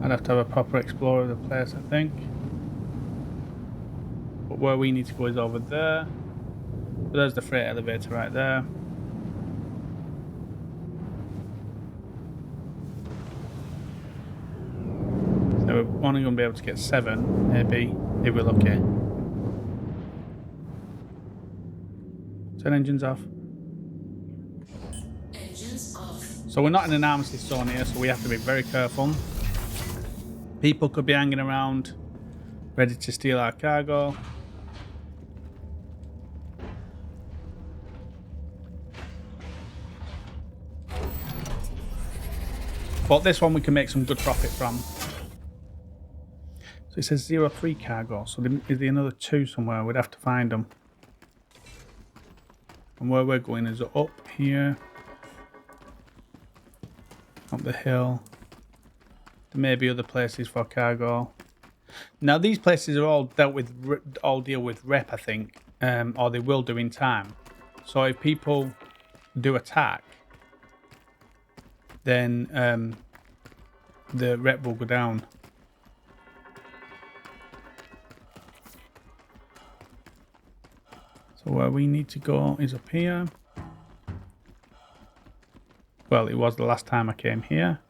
I'd have to have a proper explore of the place, I think. But where we need to go is over there. But there's the freight elevator right there. So we're only going to be able to get 7, maybe, if we're lucky. Turn engines off. Engines off. So we're not in an armistice zone here, so we have to be very careful. People could be hanging around, ready to steal our cargo. But this one we can make some good profit from. So it says 03 cargo, so is there another 2 somewhere? We'd have to find them. And where we're going is up here. Up the hill. There may be other places for cargo. Now these places are all deal with rep, I think, or they will do in time. So if people do attack, then the rep will go down. So where we need to go is up here. Well, it was the last time I came here.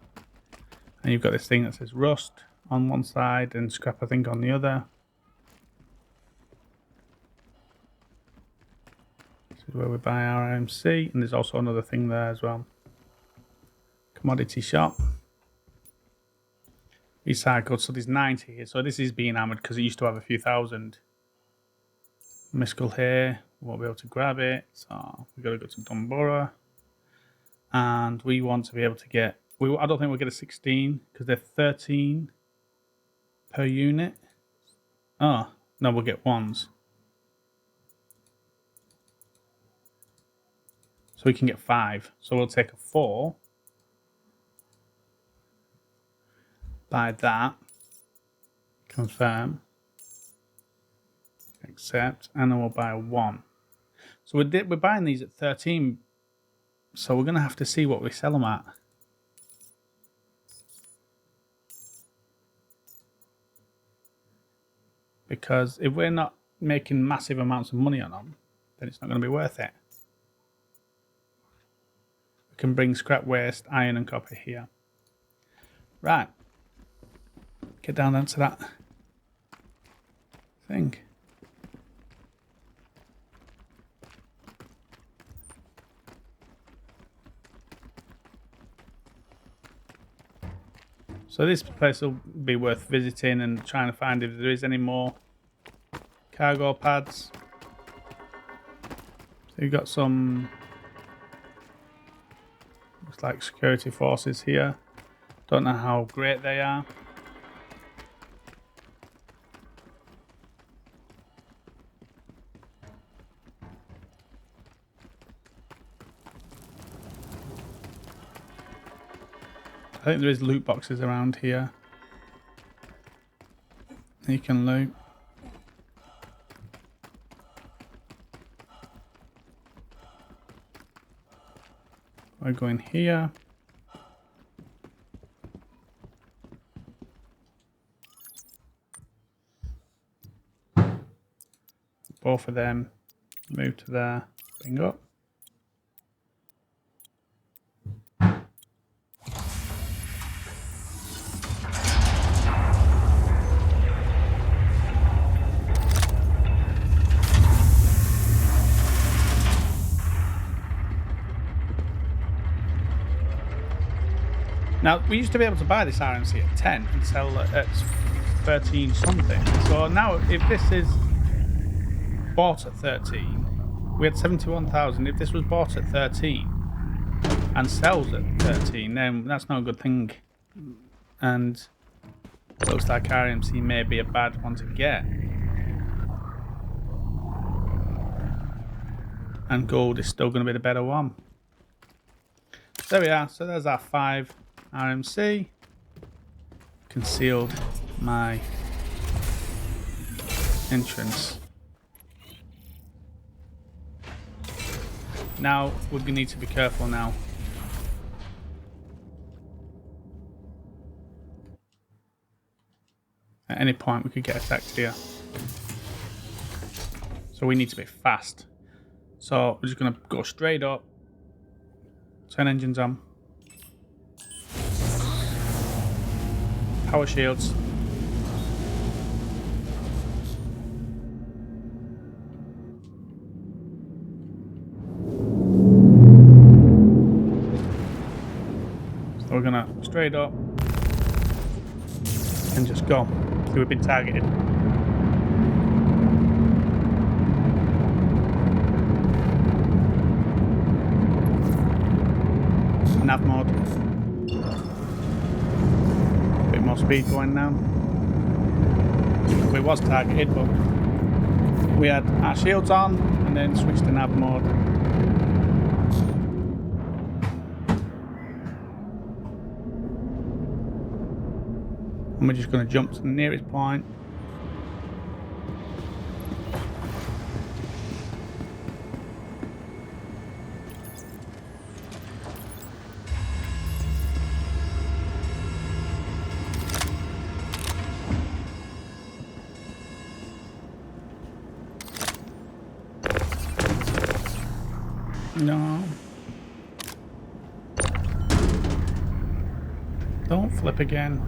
And you've got this thing that says rust on one side and scrap, I think, on the other. This is where we buy our RMC, and there's also another thing there as well. Commodity shop. Recycled, so there's 90 here. So this is being hammered because it used to have a few thousand. Miskel here, we won't be able to grab it, so we've got to go to Dunborough. And we want to be able to get, I don't think we'll get a 16 because they're 13 per unit. Oh, no, we'll get 1s. So we can get 5. So we'll take a 4. Buy that. Confirm. Accept, and then we'll buy 1. So we're buying these at 13, so we're going to have to see what we sell them at. because if we're not making massive amounts of money on them, then it's not going to be worth it. We can bring scrap waste, iron and copper here. Right. Get down onto that thing. So this place will be worth visiting and trying to find if there is any more cargo pads. So you've got some, looks like security forces here. Don't know how great they are. I think there is loot boxes around here. You can loot. I go in here. Both of them. Move to there. Bring up. Now, we used to be able to buy this RMC at 10 and sell it at 13 something. So now, if this is bought at 13, we had 71,000. If this was bought at 13 and sells at 13, then that's not a good thing. And looks like RMC may be a bad one to get. And gold is still going to be the better one. There we are. So there's our 5 RMC. Concealed my entrance. Now we're going to need to be careful now. At any point we could get attacked here. So we need to be fast. So we're just going to go straight up. Turn engines on. Power shields. So we're gonna straight up and just go. So we've been targeted. Nav mode. Bit more speed going now. We was targeted, but we had our shields on and then switched to nav mode. And we're just going to jump to the nearest point. No. Don't flip again.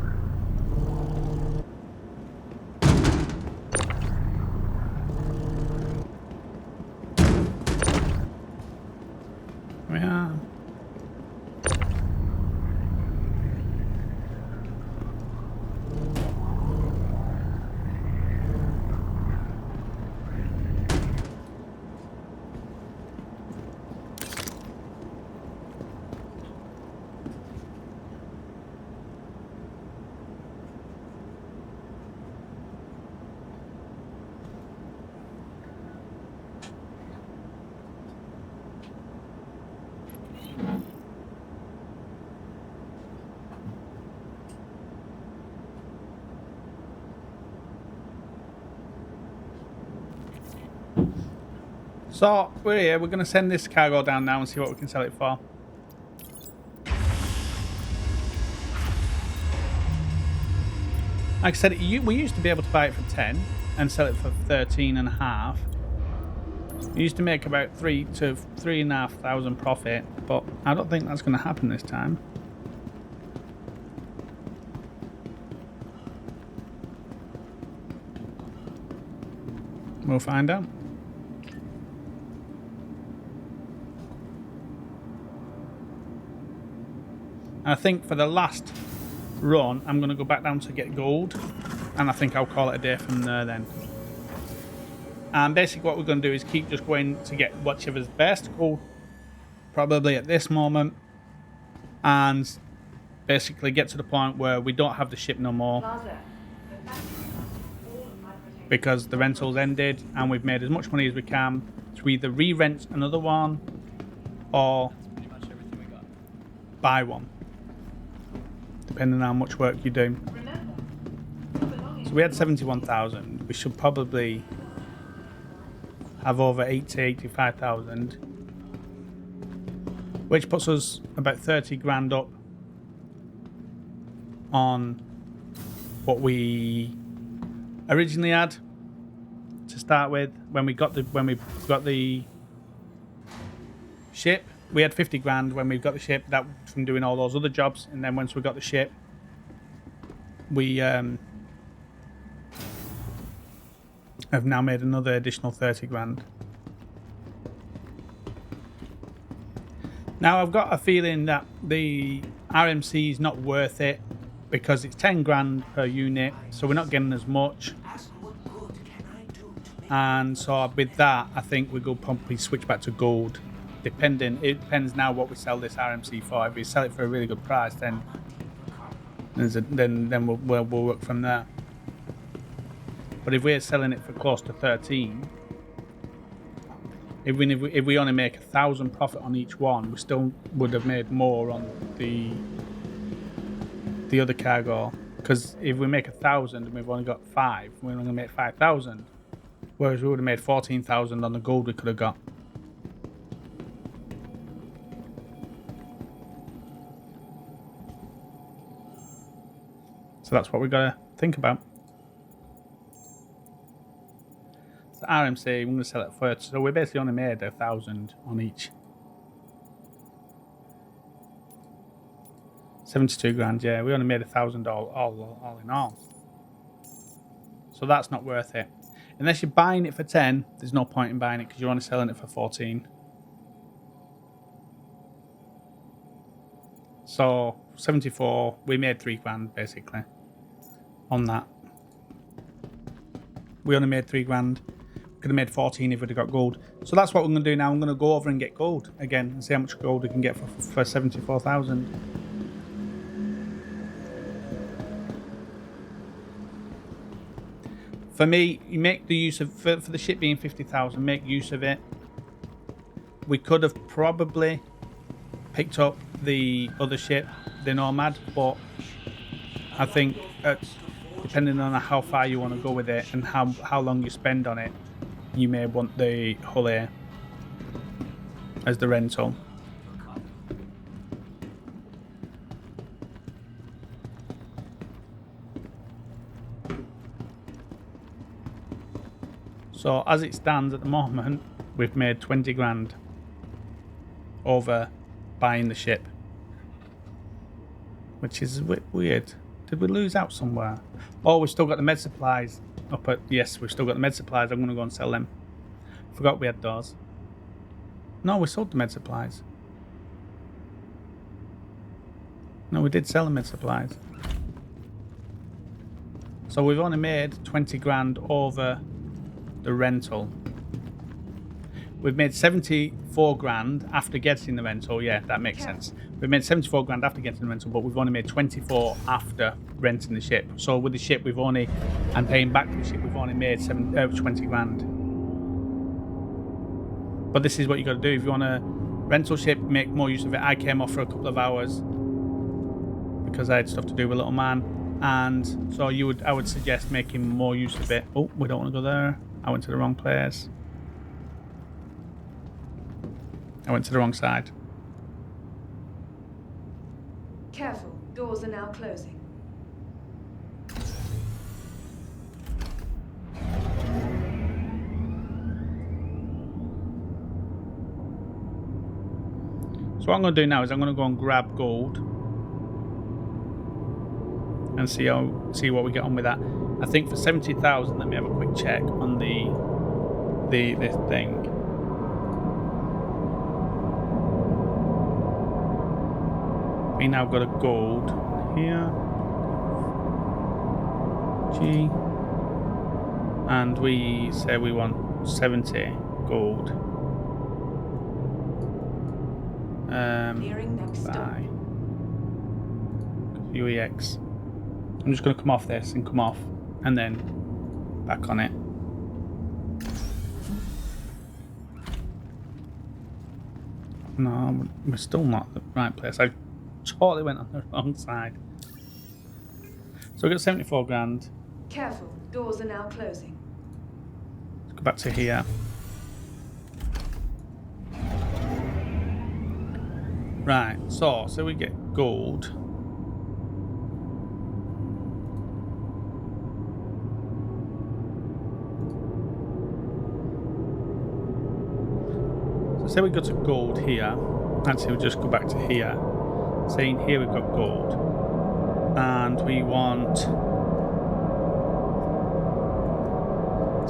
Yeah. So we're here. We're going to send this cargo down now and see what we can sell it for. Like I said, we used to be able to buy it for 10, and sell it for 13.5. You used to make about 3 to 3,500 profit, but I don't think that's going to happen this time. We'll find out. I think for the last run, I'm going to go back down to get gold, and I think I'll call it a day from there then. And basically what we're going to do is keep just going to get whichever's best gold, probably at this moment, and basically get to the point where we don't have the ship no more, because the rental's ended and we've made as much money as we can to either re-rent another one or buy one, depending on how much work you do. So we had 71,000. We should probably have over 85,000, which puts us about 30 grand up on what we originally had to start with. When we got the ship, we had 50 grand when we got the ship, that from doing all those other jobs, and then once we got the ship, we have now made another additional 30 grand. Now I've got a feeling that the RMC is not worth it because it's 10 grand per unit, so we're not getting as much. And so with that, I think we go probably switch back to gold. It depends now what we sell this RMC for. If we sell it for a really good price, then we'll work from there. But if we're selling it for close to 13, if we only make 1,000 profit on each one, we still would have made more on the other cargo. Because if we make 1,000 and we've only got 5, we're only going to make 5,000. Whereas we would have made 14,000 on the gold we could have got. So that's what we've got to think about. So RMC, we're going to sell it first. So we basically only made 1,000 on each. 72 grand, yeah. We only made 1,000 all in all. So that's not worth it. Unless you're buying it for 10, there's no point in buying it because you're only selling it for 14. So 74, we made 3 grand basically on that. We only made 3 grand. We could have made 14 if we'd have got gold. So that's what we're going to do now. I'm going to go over and get gold again and see how much gold we can get for 74,000. For me, you make the use of, for the ship being 50,000, make use of it. We could have probably picked up the other ship, the Nomad, but I think depending on how far you want to go with it and how long you spend on it, you may want the Hull Air as the rental. So as it stands at the moment, we've made 20 grand over buying the ship, which is a bit weird. Did we lose out somewhere? Oh, we've still got the med supplies up at... Yes, we've still got the med supplies. I'm going to go and sell them. Forgot we had those. No, we sold the med supplies. No, we did sell the med supplies. So we've only made 20 grand over the rental. We've made 74 grand after getting the rental. Yeah, that makes sense. We've made 74 grand after getting the rental, but we've only made 24 after renting the ship. So with the ship, we've only, and paying back the ship, we've only made 20 grand. But this is what you got to do if you want to rental ship. Make more use of it. I came off for a couple of hours because I had stuff to do with little man, and so I would suggest making more use of it. Oh, we don't want to go there. I went to the wrong place. I went to the wrong side. Careful, doors are now closing. So what I'm going to do now is I'm going to go and grab gold and see what we get on with that. I think for 70,000, let me have a quick check on this thing. We now got a gold here. G. And we say we want 70 gold. Nearing next stop. aUEC. I'm just going to come off this and come off and then back on it. No, we're still not at the right place. I totally went on the wrong side. So we got 74 grand. Careful, doors are now closing. Let's go back to here. Right, so we get gold. So say we got to gold here. Actually, we'll just go back to here. Saying here we've got gold. And we want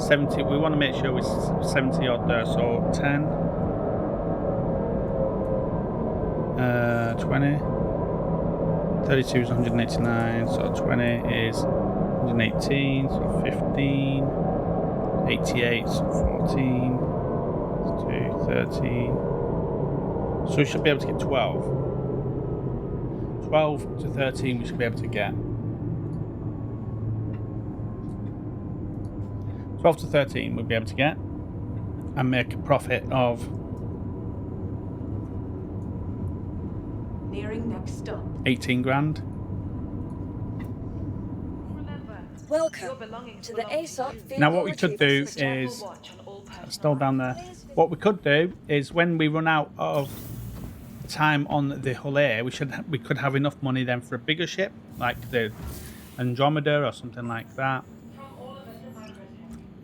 70. We want to make sure we're 70 odd there. So 10. 20, 32 is 189, so 20 is 118, so 15, 88, so 14, 2, 13. So we should be able to get 12. 12 to 13 we should be able to get. 12 to 13 we'll be able to get and make a profit of Nearing next stop. 18 grand. Remember, your Welcome belongings to the belong aSOC you. Vehicle Now what we could do Retrieval System. is Watch on all personnel. still down there. What we could do is when we run out of time on the Hull A, we could have enough money then for a bigger ship like the Andromeda or something like that.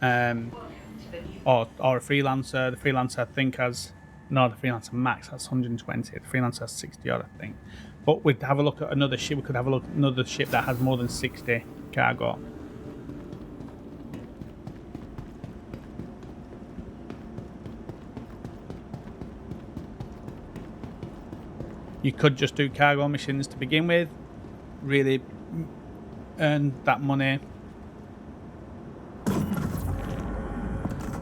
Or a freelancer. The freelancer I think has the freelancer max has 120. The freelancer has 60 odd, I think. But we'd have a look at another ship. We could have a look at another ship that has more than 60 cargo. You could just do cargo missions to begin with, really earn that money.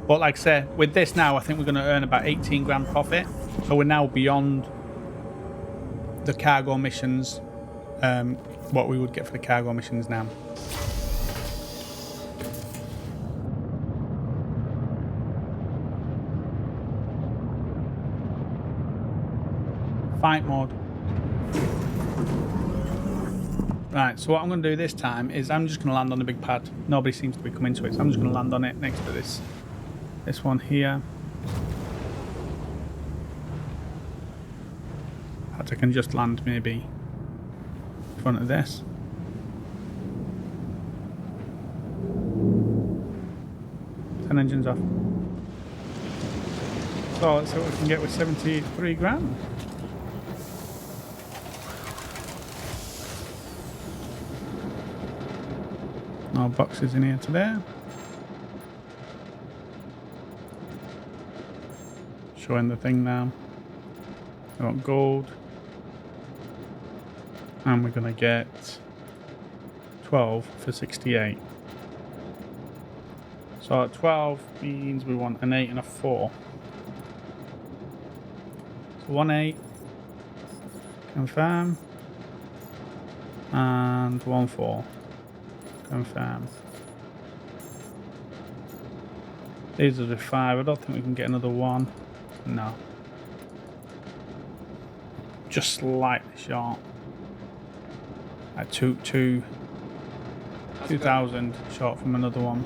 But like I said, with this now, I think we're going to earn about 18 grand profit. So we're now beyond the cargo missions, what we would get for the cargo missions now. Fight mode. Right, so what I'm going to do this time is I'm just going to land on the big pad. Nobody seems to be coming to it, so I'm just going to land on it next to this one here. Perhaps I can just land maybe in front of this. Turn engines off. So let's see what we can get with 73 grand. No boxes in here today. Showing the thing now. I got gold. And we're going to get 12 for 68. So 12 means we want an 8 and a 4. So 1 8. Confirm. And 1 4. Confirm. These are the 5. I don't think we can get another 1. No. Just slightly short. At 2,000 short from another one.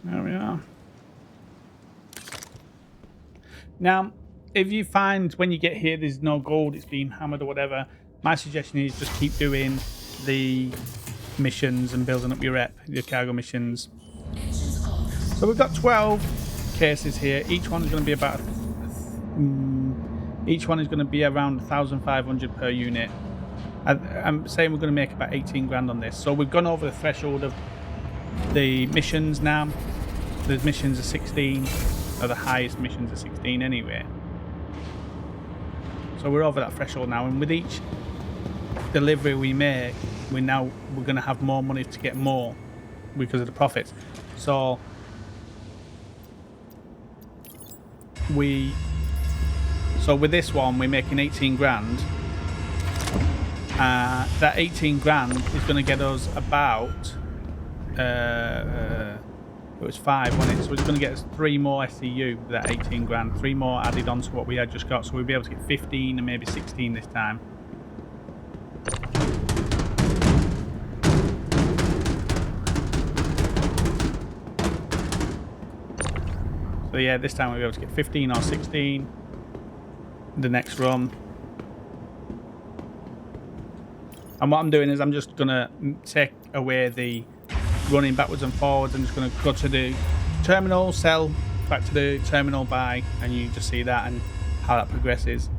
There we are. Now, if you find when you get here there's no gold, it's been hammered or whatever, my suggestion is just keep doing the missions and building up your rep, your cargo missions. So we've got 12 cases here. Each one is going to be about each one is going to be around 1,500 per unit. I'm saying we're going to make about 18 grand on this. So we've gone over the threshold of the missions now. The missions are 16, or the highest missions are 16 anyway. So we're over that threshold now, and with each delivery we make, we're going to have more money to get more because of the profits. So with this one we're making 18 grand. That 18 grand is going to get us about it was 5, wasn't it? So it's going to get us 3 more SCU with that 18 grand, 3 more added on to what we had just got, so we'll be able to get 15 and maybe 16 this time. So yeah, this time we'll be able to get 15 or 16 the next run. And what I'm doing is I'm just going to take away the running backwards and forwards. I'm just going to go to the terminal, sell, back to the terminal, buy, and you just see that and how that progresses.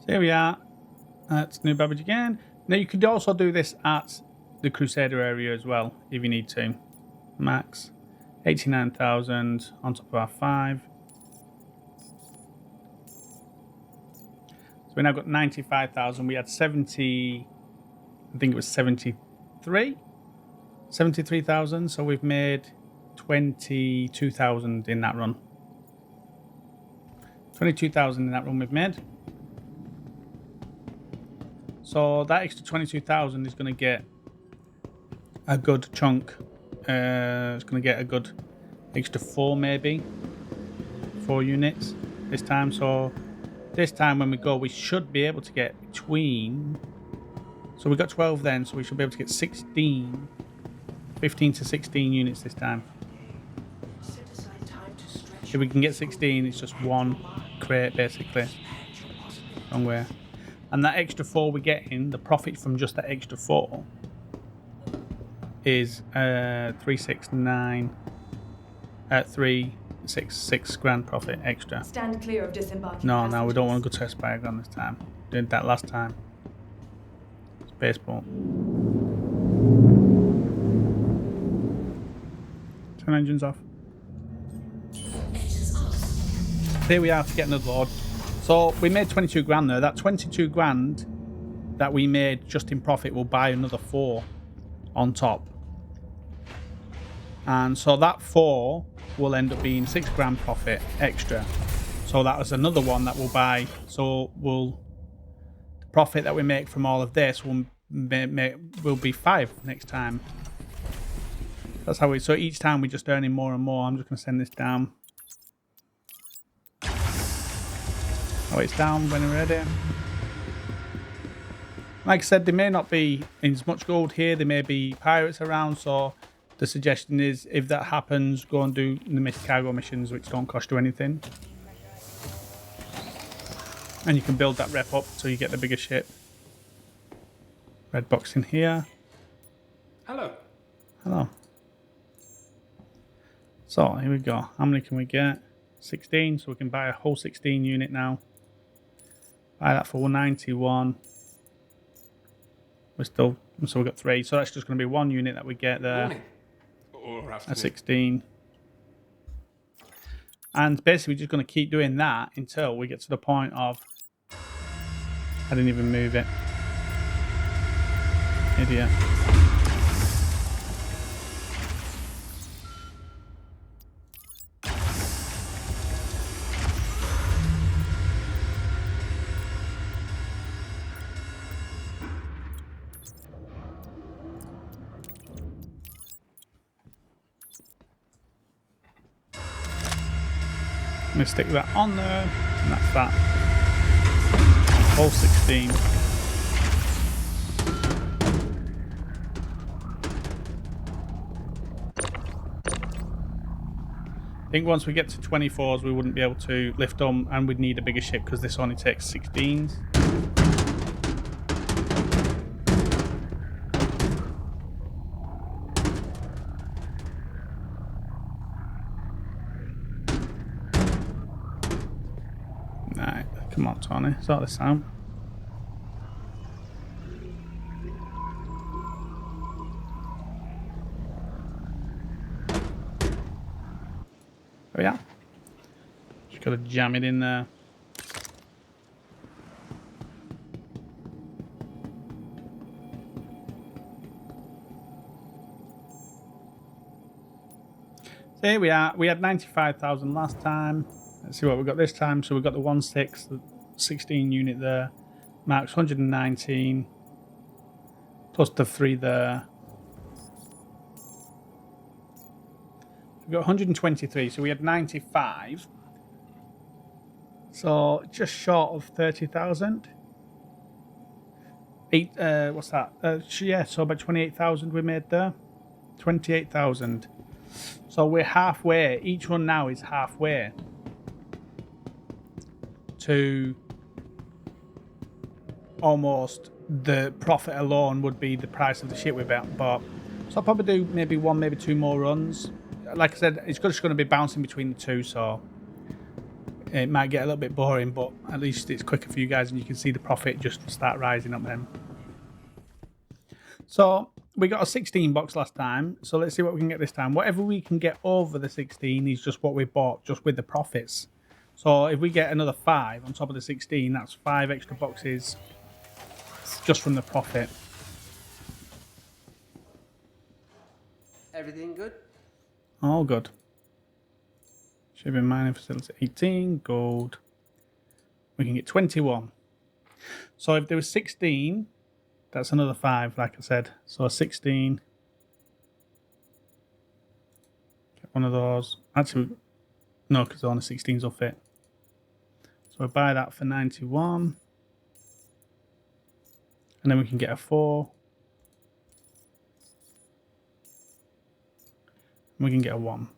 So here we are. That's Noob average again. Now you could also do this at the Crusader area as well if you need to. Max 89,000 on top of our 5. So we now got 95,000. We had 70, I think it was 73,000. So we've made 22,000 in that run. 22,000 in that run we've made. So that extra 22,000 is going to get a good chunk. It's going to get a good extra 4 maybe. 4 units this time. So this time when we go, we should be able to get between... So we got 12 then, so we should be able to get 16. 15 to 16 units this time. If we can get 16, it's just 1 crate basically. Somewhere. And that extra 4 we get in, the profit from just that extra 4 is 369 at 366 grand profit extra. Stand clear of disembarking. No, we don't want to go to Aspire this time. Did that last time. Spaceport. Turn engines off. Here we are to get another load. So we made 22 grand there. That 22 grand that we made just in profit will buy another 4 on top. And so that 4 will end up being 6 grand profit extra. So that was another one that we'll buy. So the profit that we make from all of this will be 5 next time. That's how so each time we're just earning more and more. I'm just going to send this down. Oh, it's down when we're ready. Like I said, there may not be as much gold here. There may be pirates around. So the suggestion is, if that happens, go and do the cargo missions, which don't cost you anything. And you can build that rep up so you get the bigger ship. Red box in here. Hello. Hello. So here we go. How many can we get? 16. So we can buy a whole 16 unit now. Buy that for 191. So we've got 3. So that's just going to be 1 unit that we get there. Morning. Or afternoon. At 16. And basically we're just going to keep doing that until we get to the point of... I didn't even move it. Idiot. I'm going to stick that on there, and that's that. Whole 16. I think once we get to 24s, we wouldn't be able to lift them, and we'd need a bigger ship because this only takes 16s. Right, come on, Tony, sort this out. Oh yeah, just gotta jam it in there. So here we are. We had 95,000 last time. Let's see what we got this time. So we've got the 1/6, the 16 unit there. Marks 119 plus the 3 there. We've got 123, so we had 95. So just short of 30,000. What's that? Yeah, so about 28,000 we made there. 28,000. So we're halfway. Each one now is halfway to almost the profit alone would be the price of the ship we bought. So I'll probably do maybe 1, maybe 2 more runs. Like I said, it's just going to be bouncing between the two, so it might get a little bit boring, but at least it's quicker for you guys and you can see the profit just start rising up then. So we got a 16 box last time, so let's see what we can get this time. Whatever we can get over the 16 is just what we bought, just with the profits. So if we get another 5 on top of the 16, that's 5 extra boxes just from the profit. Everything good? All good. Shipping mining facility 18, gold. We can get 21. So if there was 16, that's another 5, like I said. So 16. Get one of those. Actually, no, because only 16s will fit. So we buy that for 91. And then we can get a 4. And we can get a 1.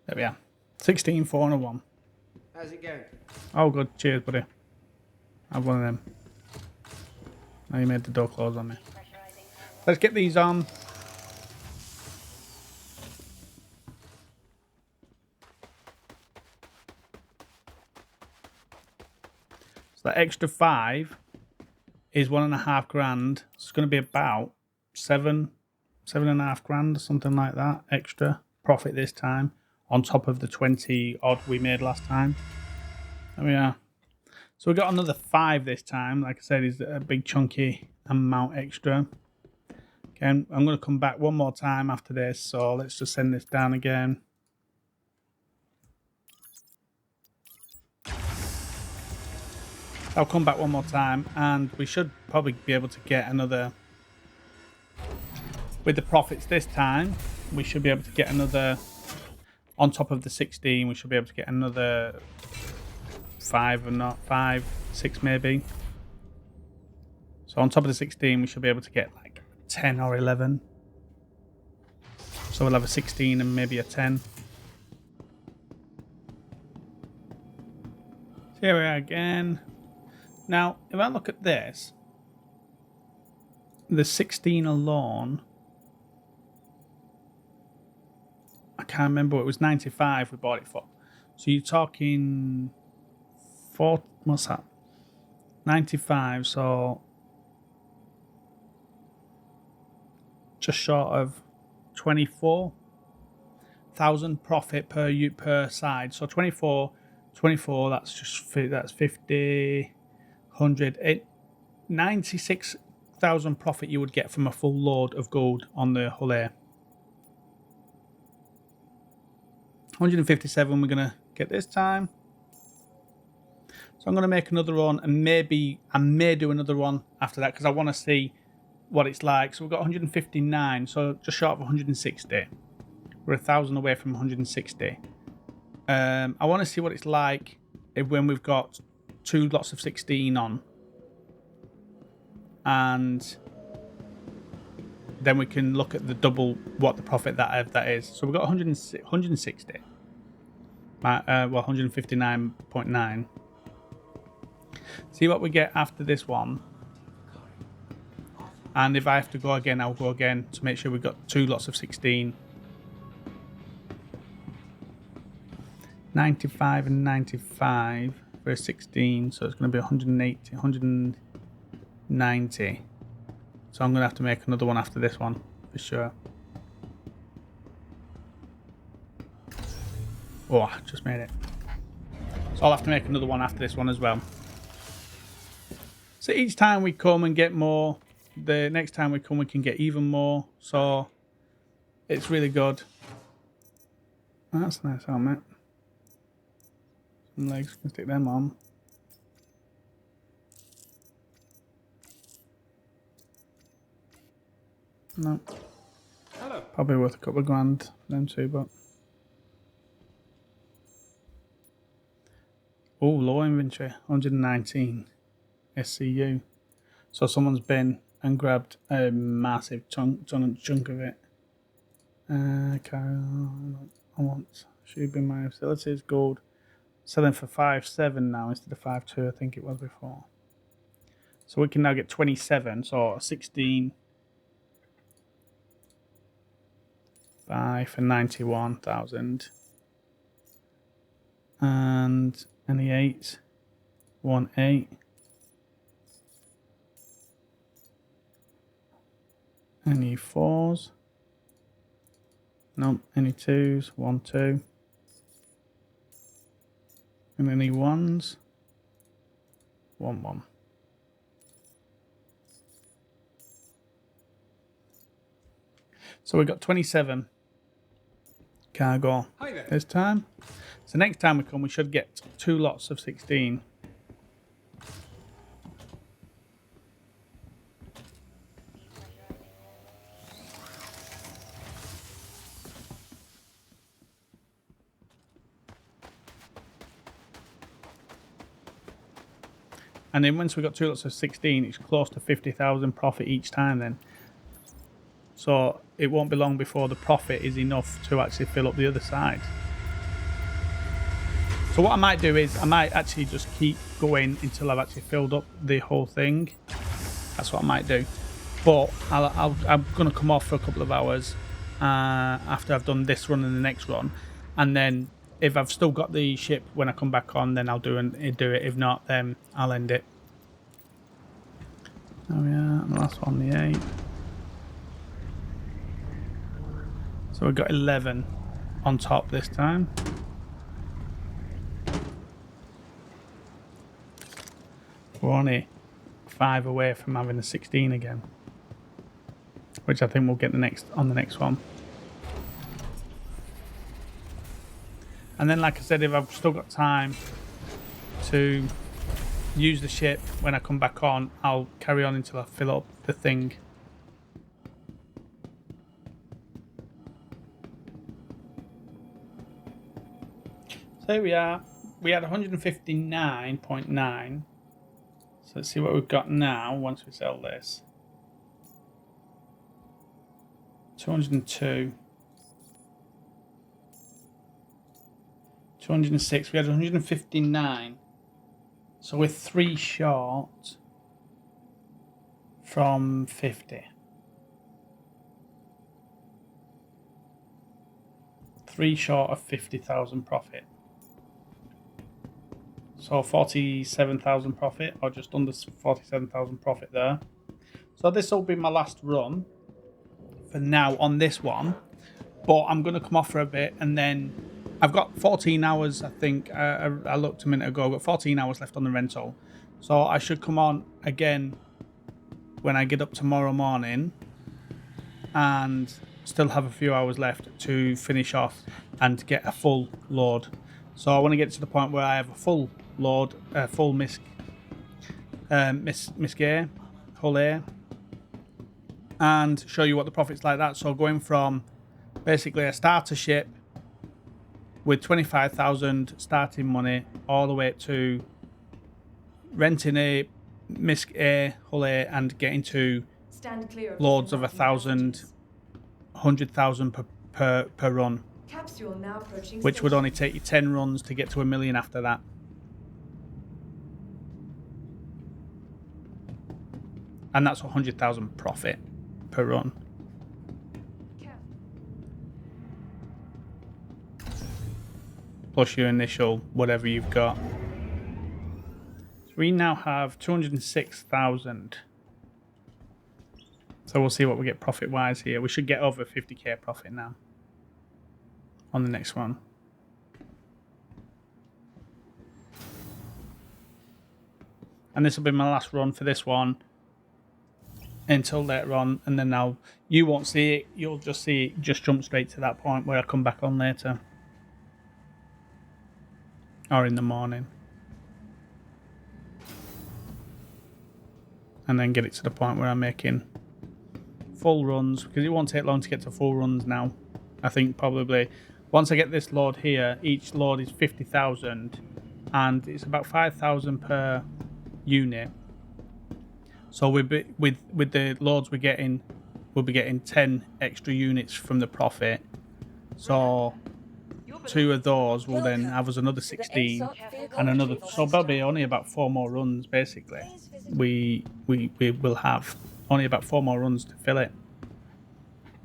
There we are. 16, 4 and a 1. How's it going? Oh, good. Cheers, buddy. Have one of them. Now you made the door close on me. Let's get these on. So that extra 5 is 1.5 grand. It's going to be about 7.5 grand, something like that. Extra profit this time, on top of the 20 odd we made last time. There we are. So we got another 5 this time. Like I said, is a big chunky amount extra. Again, I'm going to come back one more time after this. So let's just send this down again. I'll come back one more time and we should probably be able to get another, with the profits this time, we should be able to get another, on top of the 16, we should be able to get another 5 or not, 5, 6 maybe. So on top of the 16, we should be able to get like 10 or 11. So we'll have a 16 and maybe a 10. So here we are again. Now, if I look at this, the 16 alone, I can't remember what it was, 95 we bought it for. So you're talking 4, what's that? 95, so just short of 24,000 profit per side. So 24, that's just, that's 50, 100, 96,000 profit you would get from a full load of gold on the hull A. 157 we're going to get this time. So I'm going to make another one, and maybe I may do another one after that because I want to see what it's like. So we've got 159, so just short of 160. We're 1,000 away from 160. I want to see what it's like when we've got 2 lots of 16 on. And then we can look at the double what the profit that is. So we've got 160. Well, 159.9. See what we get after this one. And if I have to go again, I'll go again to make sure we've got 2 lots of 16. 95 and 95 for a 16, so it's going to be 180, 190. So I'm going to have to make another one after this one, for sure. Oh, I just made it. So I'll have to make another one after this one as well. So each time we come and get more, the next time we come we can get even more. So it's really good. That's nice, helmet. Some legs, can stick them on. No. Hello. Probably worth a couple of grand for them too, but. Oh, low inventory, 119 SCU. So someone's been and grabbed a massive chunk of it. I want should be my facilities gold. Selling for 5.7 now instead of 5.2, I think it was before. So we can now get 27, so 16. 5 for 91,000. And any 8? 1 8. Any 4s? Nope. Any 2s? 1 2. And any 1s? 1 1. So we got 27 cargo this time. So next time we come, we should get 2 lots of 16. And then once we got 2 lots of 16, it's close to 50,000 profit each time then. So it won't be long before the profit is enough to actually fill up the other side. So what I might do is I might actually just keep going until I've actually filled up the whole thing. That's what I might do. But I'm going to come off for a couple of hours after I've done this run and the next run. And then if I've still got the ship when I come back on, then I'll do it. If not, then I'll end it. Oh yeah, the last one, the 8. So we've got 11 on top this time. We're only 5 away from having a 16 again, which I think we'll get on the next one. And then, like I said, if I've still got time to use the ship when I come back on, I'll carry on until I fill up the thing. So here we are. We had 159.9. So let's see what we've got now once we sell this. 202. 206. We had 159. So we're 3 short from 50. 3 short of 50,000 profit. So 47,000 profit, or just under 47,000 profit there. So this will be my last run for now on this one. But I'm going to come off for a bit, and then I've got 14 hours, I think. I looked a minute ago. I've got 14 hours left on the rental. So I should come on again when I get up tomorrow morning and still have a few hours left to finish off and get a full load. So I want to get to the point where I have a full load, full misc air, hull air, and show you what the profit's like that. So going from basically a starter ship with 25,000 starting money all the way to renting a misc air, hull air, and getting to Stand clear of loads of disembarking 1,000, passages. 100,000 per run, Capsule now approaching which would station. only take you 10 runs to get to 1 million after that. And that's 100,000 profit per run. Plus your initial whatever you've got. So we now have 206,000. So we'll see what we get profit wise here. We should get over 50k profit now on the next one. And this will be my last run for this one until later on, and then now you won't see it, you'll just see it just jump straight to that point where I come back on later. Or in the morning. And then get it to the point where I'm making full runs, because it won't take long to get to full runs now. I think probably once I get this load here, each load is 50,000 and it's about 5,000 per unit. So with the loads we're getting, we'll be getting 10 extra units from the profit. So 2 of those will then have us another 16 and another, so probably only about 4 more runs basically. We will have only about 4 more runs to fill it.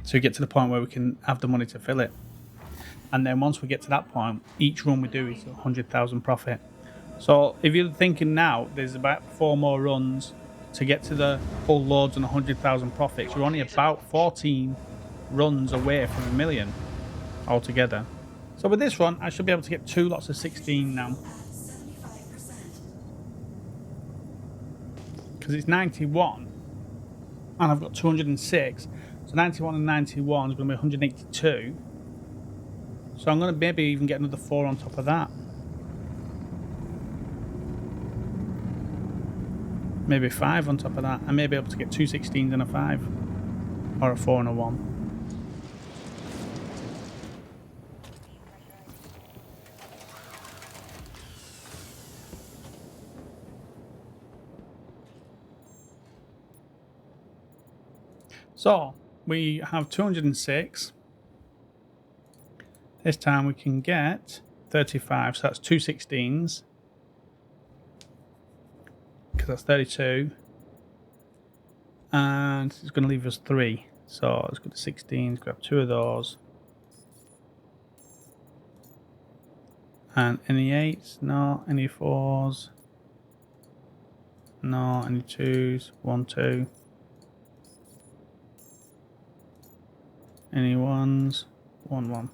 So we get to the point where we can have the money to fill it. And then once we get to that point, each run we do is 100,000 profit. So if you're thinking now, there's about 4 more runs to get to the full loads and 100,000 profits. You're only about 14 runs away from 1 million altogether. So with this run, I should be able to get 2 lots of 16 now. Because it's 91 and I've got 206. So 91 and 91 is going to be 182. So I'm going to maybe even get another 4 on top of that. Maybe 5 on top of that. I may be able to get 2 16s and a 5. Or a 4 and a 1. So we have 206. This time we can get 35, so that's 2 16s. Because that's 32. And it's going to leave us 3. So let's go to 16s, grab 2 of those. And any 8s? No. Any 4s? No. Any 2s? 1, 2. Any 1s? 1, 1.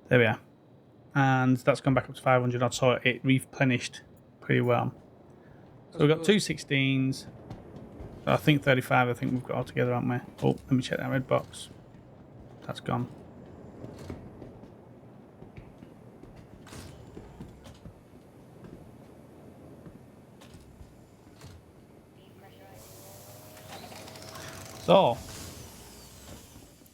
There we are. And that's gone back up to 500 odd, so it replenished pretty well. So we've got 2 16s. I think 35 I think we've got all together, haven't we? Oh, let me check that red box. That's gone. So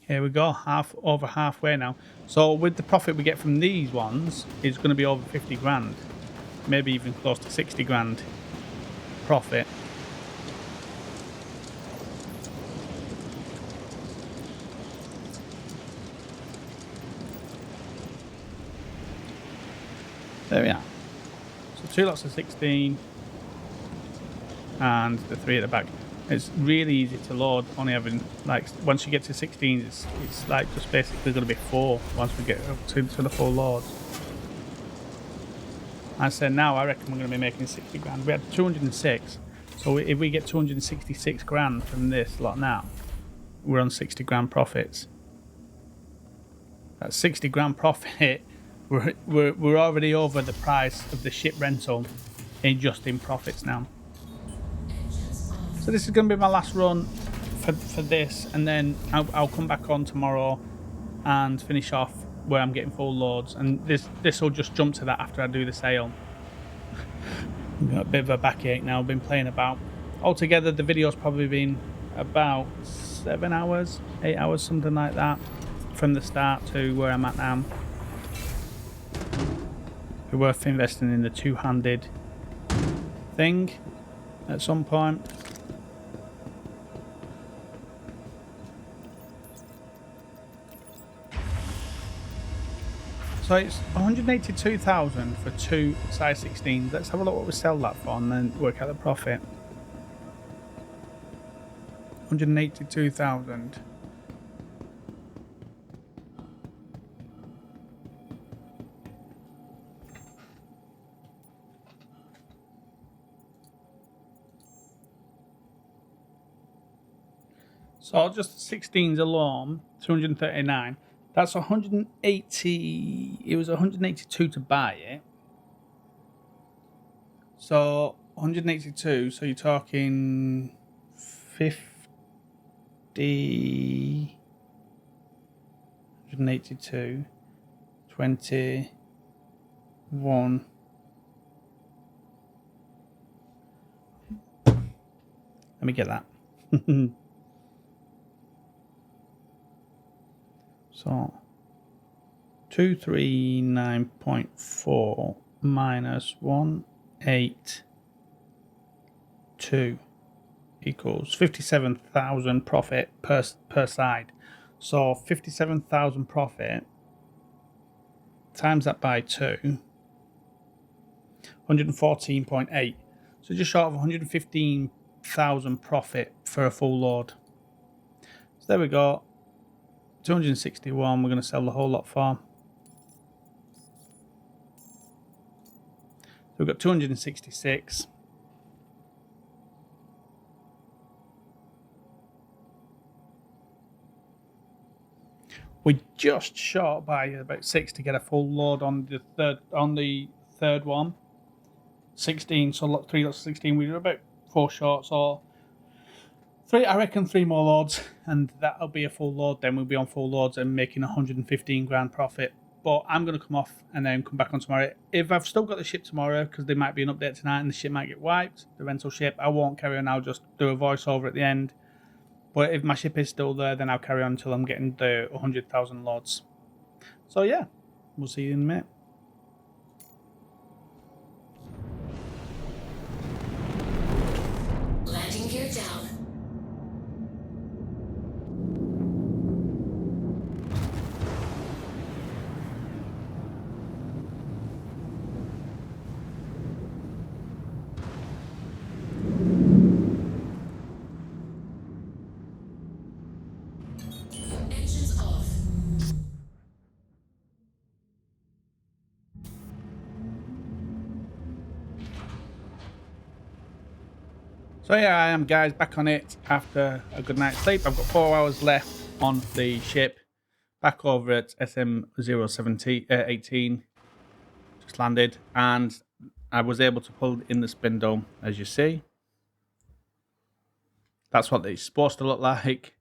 here we go, over halfway now. So with the profit we get from these ones, it's going to be over 50 grand, maybe even close to 60 grand profit. There we are. So 2 lots of 16 and the 3 at the back. It's really easy to load, only having, like, once you get to 16, it's like just basically going to be 4 once we get up to the full load. I said now I reckon we're going to be making 60 grand. We had 206, so if we get 266 grand from this lot now, we're on 60 grand profits. That's 60 grand profit. We're already over the price of the ship rental in profits now. So this is going to be my last run for this, and then I'll come back on tomorrow and finish off where I'm getting full loads, and this will just jump to that after I do the sale. I've got a bit of a backache now. I've been playing about. Altogether the video's probably been about 7 hours, 8 hours, something like that, from the start to where I'm at now. It's worth investing in the two-handed thing at some point. So it's 182,000 for 2 size 16s. Let's have a look what we sell that for and then work out the profit. 182,000. So just the 16s alone, 239. That's 180. It was 182 to buy it. So 182. So you're talking 50. 182. 21. Let me get that. So 239.4 minus 182 equals 57,000 profit per side. So 57,000 profit times that by 2, 114.8. So just short of 115,000 profit for a full load. So there we go. 261 we're going to sell the whole lot for. So we've got 266. We're just short by about 6 to get a full load on the third one. 16, so 3 lots of 16. We're about 4 short, so 3, I reckon 3 more loads, and that'll be a full load. Then we'll be on full loads and making 115 grand profit. But I'm going to come off and then come back on tomorrow. If I've still got the ship tomorrow, because there might be an update tonight and the ship might get wiped, the rental ship, I won't carry on. I'll just do a voiceover at the end. But if my ship is still there, then I'll carry on until I'm getting the 100,000 loads. So yeah, we'll see you in a minute. Landing gear down. Engines off. So yeah, I am, guys, back on it after a good night's sleep. I've got 4 hours left on the ship. Back over at SM018. Just landed, and I was able to pull in the spindle, as you see. That's what it's supposed to look like.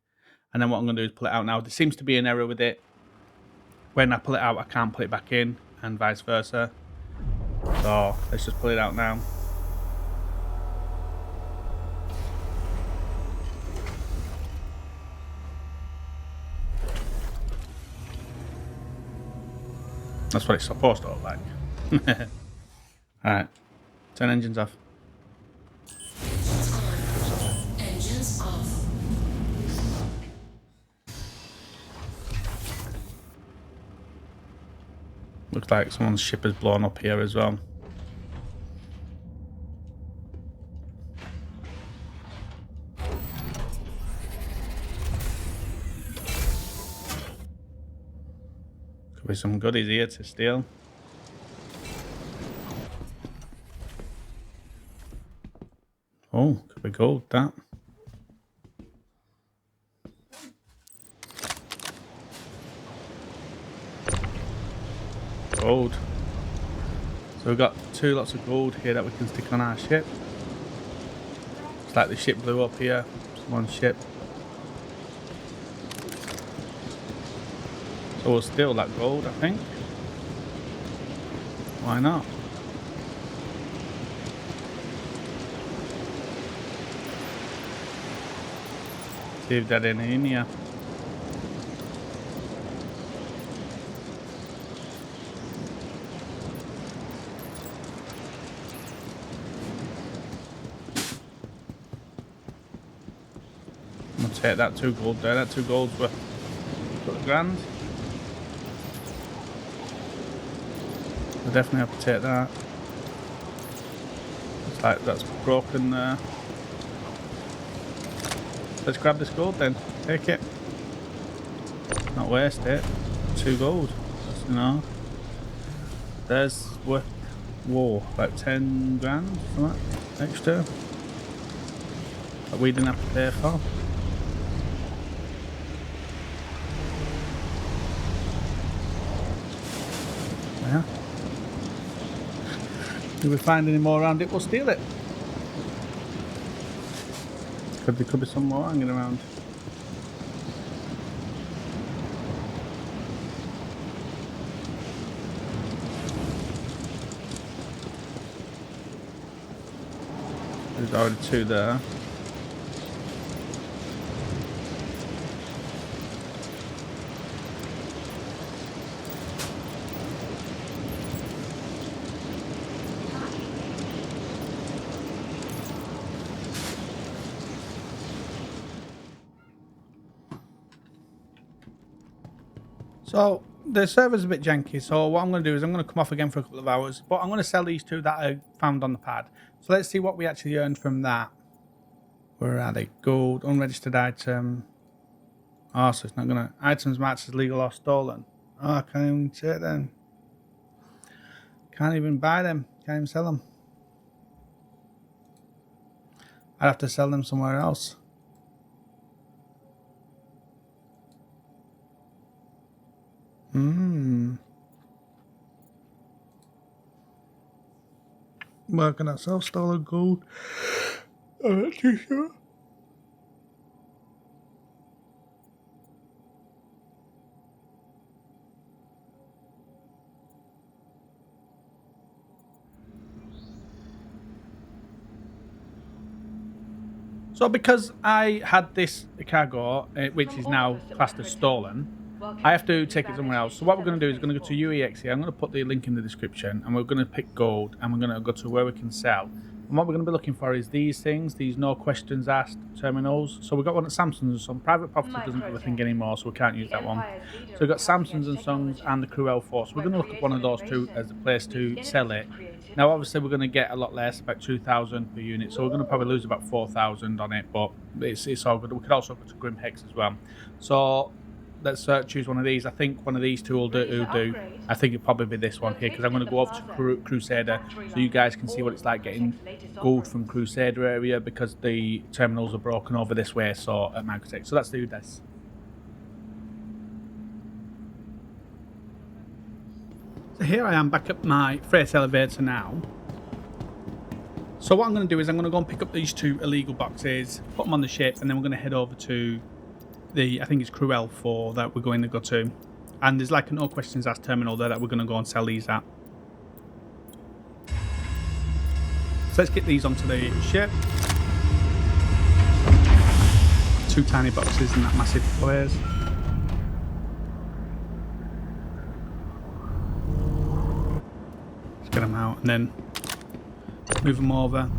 And then what I'm going to do is pull it out now. There seems to be an error with it. When I pull it out, I can't put it back in, and vice versa. So let's just pull it out now. That's what it's supposed to look like. Alright, turn engines off. Engines on. Engines off. Looks like someone's ship has blown up here as well. Could be some goodies here to steal. Oh, could be gold, that. Gold. So we've got 2 lots of gold here that we can stick on our ship. It's like the ship blew up here. Someone's ship. So we'll steal that gold, I think. Why not? See if there's any in here. take that 2 gold there. That 2 gold's worth a couple of grand. I definitely have to take that. Looks like that's broken there. Let's grab this gold then. Take it. Not waste it. 2 gold. That's, you know. There's worth, whoa, about 10 grand, something extra. That we didn't have to pay for. Yeah. If we find any more around it, we'll steal it. There could be some more hanging around. There's already 2 there. So the server's a bit janky, so what I'm going to do is I'm going to come off again for a couple of hours, but I'm going to sell these 2 that I found on the pad. So let's see what we actually earned from that. Where are they? Gold, unregistered item. Oh, so it's not going to... Items matched as legal or stolen. Oh, I can't even take them. Can't even buy them. Can't even sell them. I'd have to sell them somewhere else. Where can I sell stolen gold? I'm not too sure. So because I had this cargo, which is now classed as stolen, I have to take it somewhere else. So what we're going to do is we're going to go to aUEC. I'm going to put the link in the description, and we're going to pick gold, and we're going to go to where we can sell. And what we're going to be looking for is these things, these no questions asked terminals. So we've got one at Samson's. Some private property doesn't have a thing anymore, so we can't use that one. So we've got Samson's and Sons and the Cruel Force. We're going to look at one of those 2 as the place to sell it. Now, obviously, we're going to get a lot less, about 2,000 per unit. So we're going to probably lose about 4,000 on it, but it's all good. We could also go to Grim Hex as well. So let's choose one of these. I think one of these 2 will do. I think it'll probably be this one here, because I'm going to go over to Crusader so you guys can see what it's like getting gold from Crusader area, because the terminals are broken over this way, so at Microtech. So let's do this. So here I am back at my freight elevator now. So what I'm going to do is I'm going to go and pick up these 2 illegal boxes, put them on the ship, and then we're going to head over to the, I think it's Cruel 4 that we're going to go to. And there's like a no questions asked terminal there that we're going to go and sell these at. So let's get these onto the ship. 2 tiny boxes in that massive place. Let's get them out and then move them over.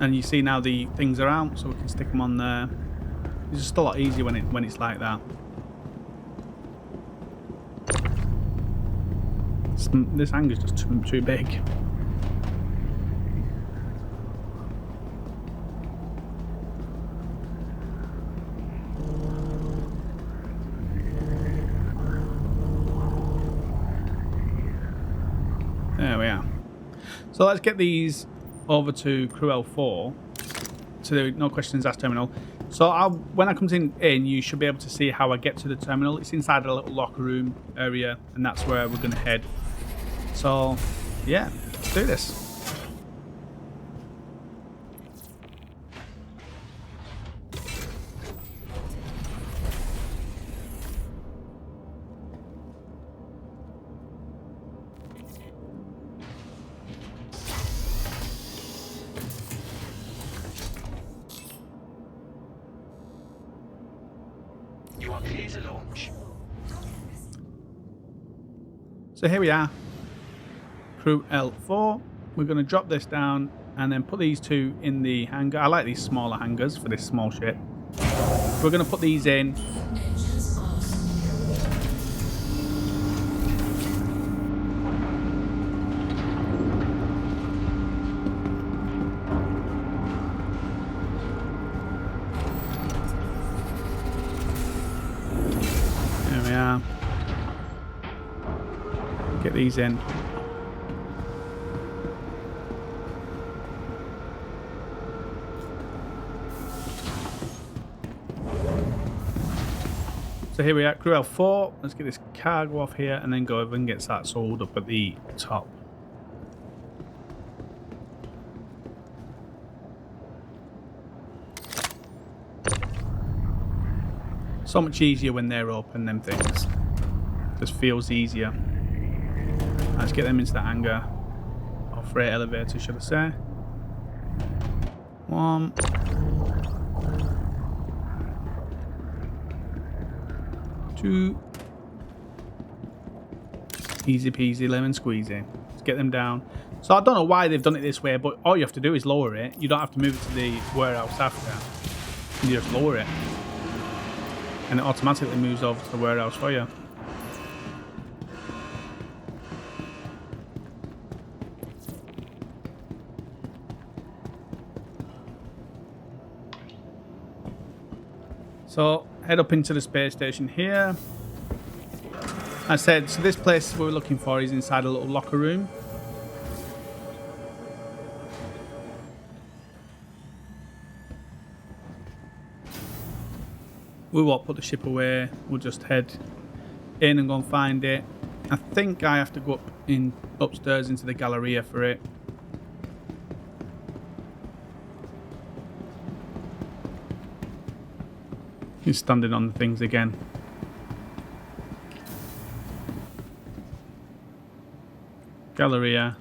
And you see now the things are out, so we can stick them on there. It's just a lot easier when it's like that. This hanger's just too big. There we are. So let's get these over to Cruel 4, to the no questions asked terminal. So when I come in, you should be able to see how I get to the terminal. It's inside a little locker room area, and that's where we're going to head. So yeah, let's do this. You are clear to launch. So here we are, crew L4. We're going to drop this down and then put these two in the hangar. I like these smaller hangars for this small ship. We're going to put these in. Engines off. There we are. Get these in. So here we are, crew L4. Let's get this cargo off here and then go over and get that sold up at the top. So much easier when they're open, them things. Just feels easier. Let's get them into the hangar. Or freight elevator, should I say. 1. 2. Easy peasy lemon squeezy. Let's get them down. So I don't know why they've done it this way, but all you have to do is lower it. You don't have to move it to the warehouse after. You just lower it. And it automatically moves over to the warehouse for you. So head up into the space station here. I said, so this place we're looking for is inside a little locker room. We won't put the ship away. We'll just head in and go and find it. I think I have to go upstairs into the Galleria for it. He's standing on the things again. Galleria.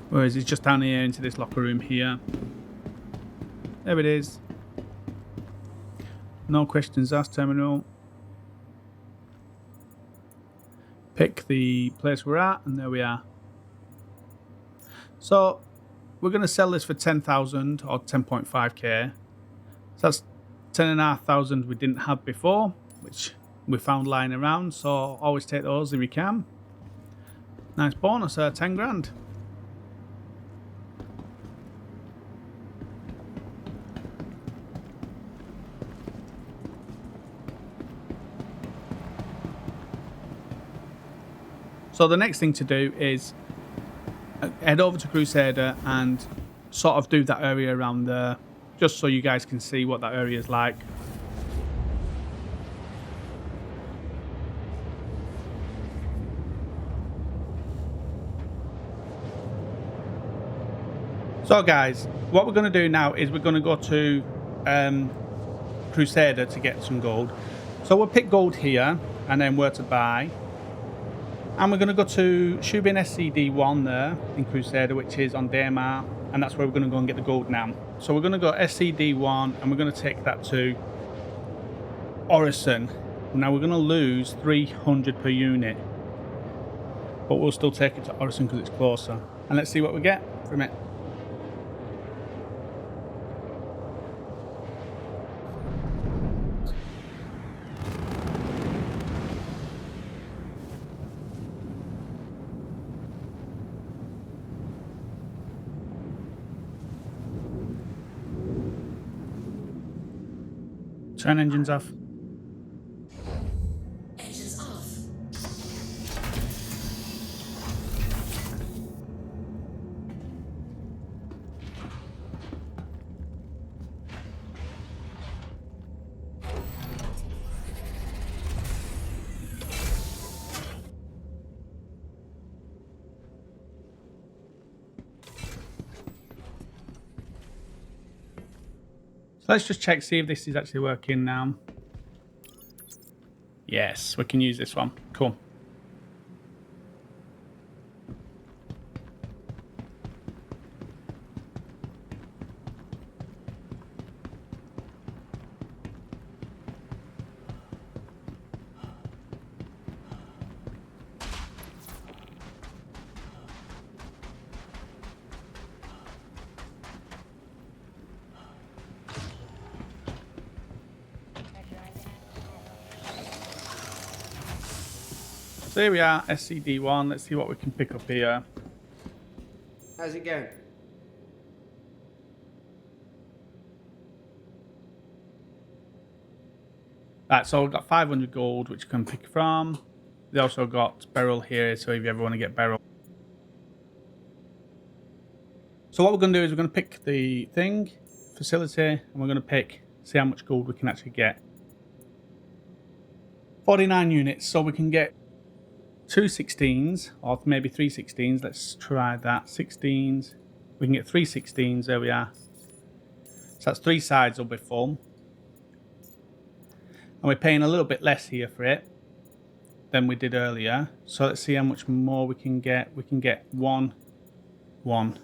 Where is he? Just down here into this locker room here. There it is. No questions asked terminal. Pick the place we're at, and there we are. So we're going to sell this for 10,000 or 10.5k. So that's 10,500 we didn't have before, which we found lying around. So always take those if you can. Nice bonus, 10 grand. So the next thing to do is head over to Crusader and sort of do that area around there, just so you guys can see what that area is like. So guys, what we're going to do now is we're going to go to Crusader to get some gold. So we'll pick gold here and then where to buy. And we're going to go to Shubin SCD1 there in Crusader, which is on Daymar, and that's where we're going to go and get the gold now. So we're going to go SCD1 and we're going to take that to Orison. Now we're going to lose 300 per unit, but we'll still take it to Orison because it's closer. And let's see what we get from it. Turn engines off. Engines off. So let's just check, see if this is actually working now. Yes, we can use this one. Cool. So here we are, SCD1. Let's see what we can pick up here. How's it going? Right, so we've got 500 gold, which we can pick from. They also got barrel here, so if you ever want to get barrel. So what we're going to do is we're going to pick the thing, facility, and we're going to pick, see how much gold we can actually get. 49 units, so we can get 2 16s, or maybe 3 16s. Let's try that. 16s. We can get 3 16s. There we are. So that's 3 sides will be full. And we're paying a little bit less here for it than we did earlier. So let's see how much more we can get. We can get 1, 1.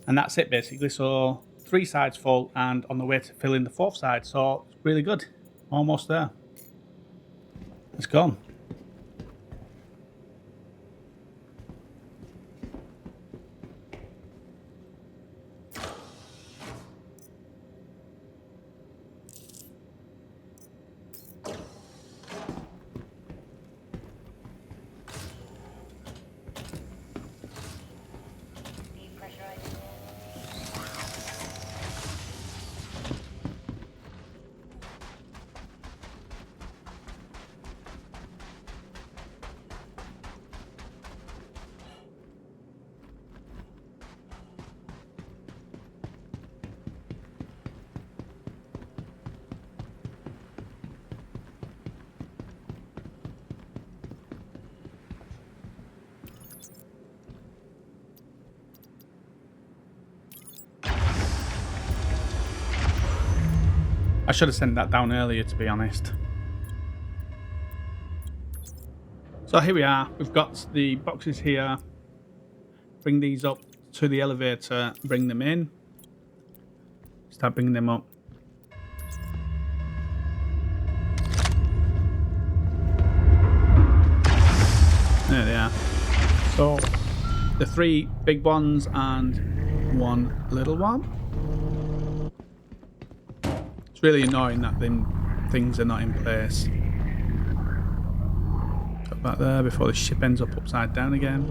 And that's it basically. So 3 sides full and on the way to fill in the 4th side. So it's really good. Almost there. Let's go. I should have sent that down earlier, to be honest. So here we are. We've got the boxes here. Bring these up to the elevator. Bring them in. Start bringing them up. There they are. So the 3 big ones and 1 little one. It's really annoying that them things are not in place. Got back there before the ship ends up upside down again.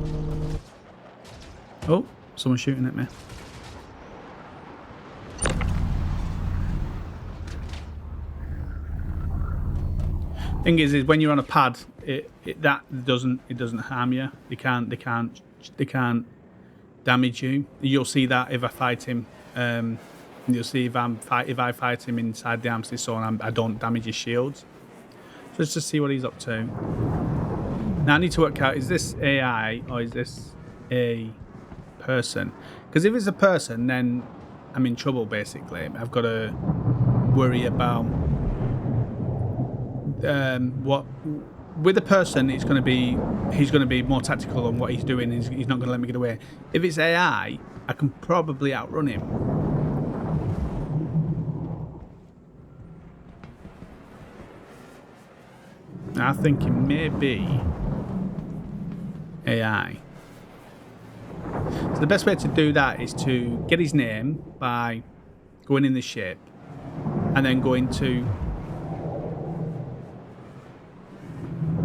Oh, someone's shooting at me. Thing is when you're on a pad, it doesn't harm you. They can't damage you. You'll see that if I fight him. You'll see if I fight him inside the Amnesty Zone, I don't damage his shields. So let's just see what he's up to. Now I need to work out, is this AI or is this a person? Because if it's a person, then I'm in trouble basically. I've got to worry about what with a person. He's going to be more tactical on what he's doing. He's not going to let me get away. If it's AI, I can probably outrun him. I think it may be AI. So the best way to do that is to get his name by going in the ship and then going to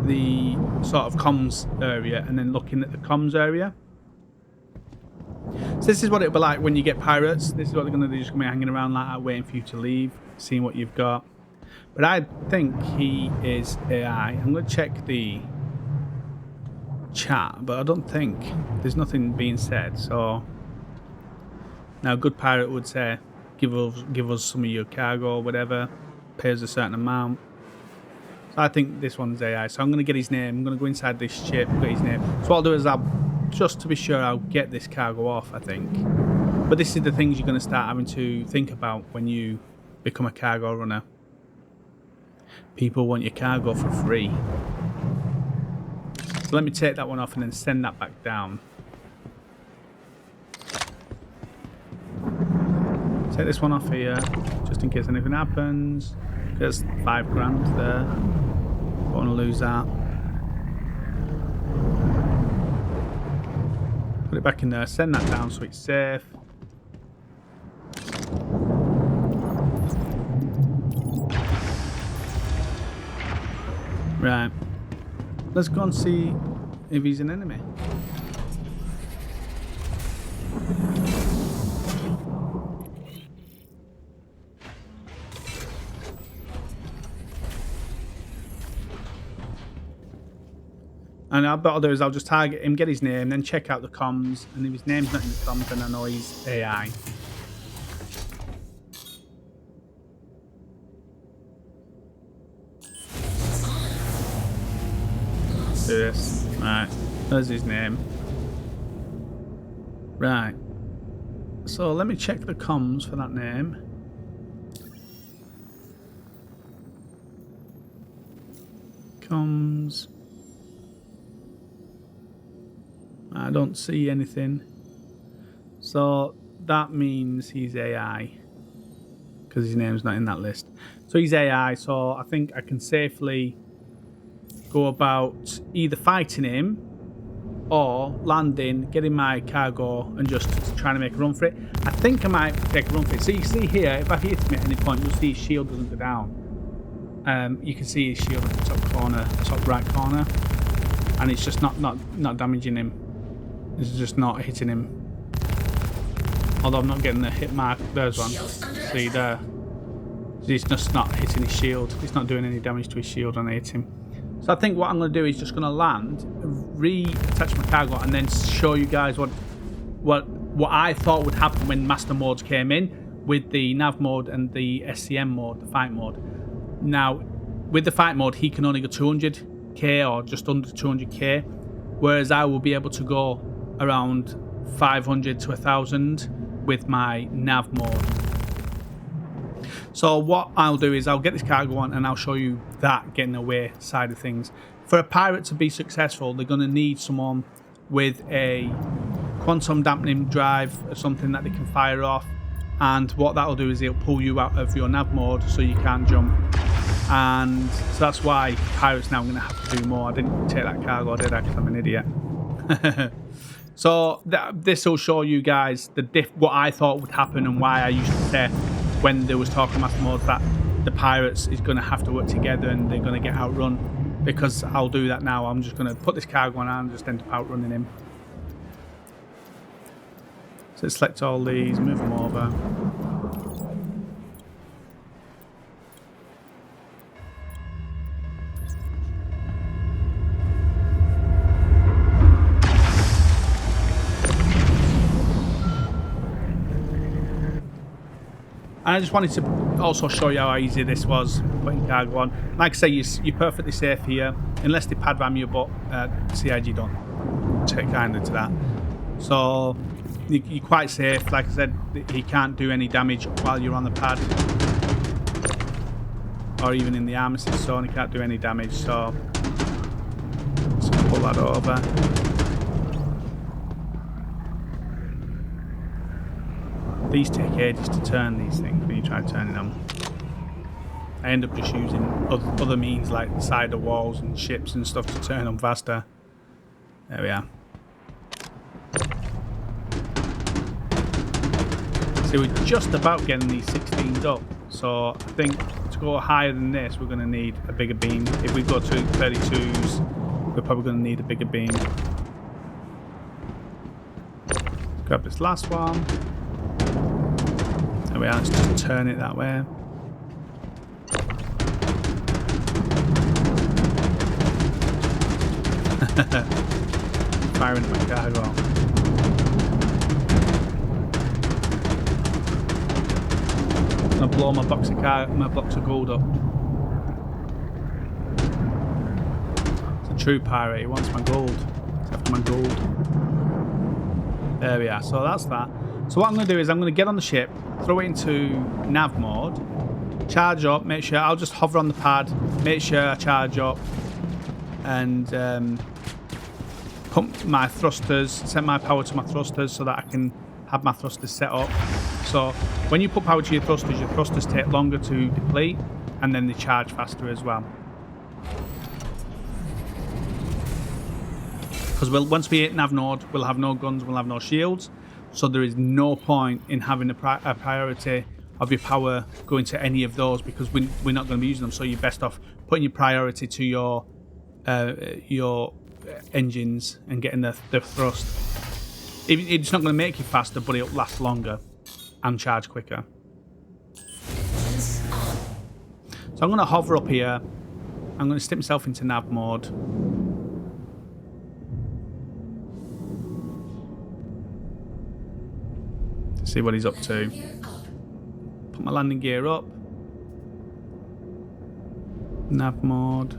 the sort of comms area and then looking at the comms area. So this is what it'll be like when you get pirates. This is what they're going to do, just going to be hanging around like that, waiting for you to leave, seeing what you've got. But I think he is AI. I'm going to check the chat, but I don't think there's nothing being said. So now a good pirate would say, give us some of your cargo or whatever, pay us a certain amount. So I think this one's AI. So I'm going to get his name. I'm going to go inside this ship, get his name. So what I'll do is just to be sure, I'll get this cargo off, I think. But this is the things you're going to start having to think about when you become a cargo runner. People want your cargo for free. So let me take that one off and then send that back down. Take this one off here, just in case anything happens. There's 5 grand there. Don't want to lose that. Put it back in there, send that down so it's safe. Right. Let's go and see if he's an enemy. And what I'll do is I'll just target him, get his name, then check out the comms. And if his name's not in the comms, then I know he's AI. Do this. Right. There's his name. Right. So let me check the comms for that name. Comms. I don't see anything. So that means he's AI. Because his name's not in that list. So he's AI, so I think I can safely go about either fighting him or landing, getting my cargo and just trying to make a run for it. I think I might take a run for it. So you see here, if I hit him at any point, you'll see his shield doesn't go down. You can see his shield at the top corner, top right corner, and it's just not damaging him. It's just not hitting him. Although I'm not getting the hit mark. There's one. See there. He's just not hitting his shield. It's not doing any damage to his shield when I hit him. So I think what I'm going to do is just going to land, reattach my cargo, and then show you guys what I thought would happen when master modes came in with the nav mode and the SCM mode, the fight mode. Now, with the fight mode, he can only go 200k or just under 200k, whereas I will be able to go around 500 to 1,000 with my nav mode. So what I'll do is I'll get this cargo on and I'll show you that getting away side of things. For a pirate to be successful, they're going to need someone with a quantum dampening drive or something that they can fire off. And what that'll do is it'll pull you out of your nav mode so you can't jump. And so that's why pirates now are going to have to do more. I didn't take that cargo, did I? Because I'm an idiot. So this will show you guys what I thought would happen and why I used to say when there was talking master mode that the pirates is going to have to work together and they're going to get outrun, because I'll do that now. I'm just going to put this cargo on and just end up outrunning him. So select all these, move them over. And I just wanted to also show you how easy this was putting cargo on. Like I say, you're perfectly safe here, unless they pad ram you, but CIG don't take kindly to that. So you're quite safe. Like I said, he can't do any damage while you're on the pad, or even in the armistice zone, he can't do any damage. So let's pull that over. These take ages to turn, these things, when you try turning them. I end up just using other means like the side of walls and ships and stuff to turn them faster. There we are. So we're just about getting these 16s up. So I think to go higher than this, we're going to need a bigger beam. If we go to 32s, we're probably going to need a bigger beam. Grab this last one. There we are, let's just turn it that way. Firing at my cargo. I'm gonna blow my blocks of gold up. It's a true pirate, he wants my gold. He's after my gold. There we are, so that's that. So what I'm going to do is I'm going to get on the ship, throw it into nav mode, charge up, make sure I'll just hover on the pad, make sure I charge up, and pump my thrusters, set my power to my thrusters so that I can have my thrusters set up. So when you put power to your thrusters take longer to deplete, and then they charge faster as well. Because once we hit nav node, we'll have no guns, we'll have no shields. So there is no point in having a priority of your power going to any of those, because we're not going to be using them. So you're best off putting your priority to your engines and getting the thrust. It's not going to make you faster, but it'll last longer and charge quicker. So I'm going to hover up here. I'm going to stick myself into nav mode. To see what he's up to. Put my landing gear up. Nav mode.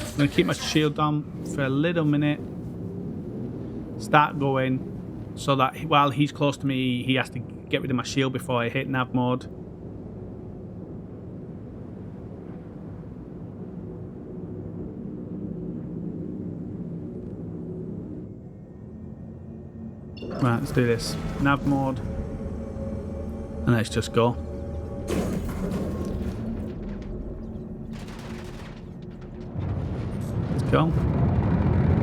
I'm going to keep my shield on for a little minute. Start going so that while he's close to me, he has to get rid of my shield before I hit nav mode. Right, let's do this. Nav mode. And let's just go. Let's go.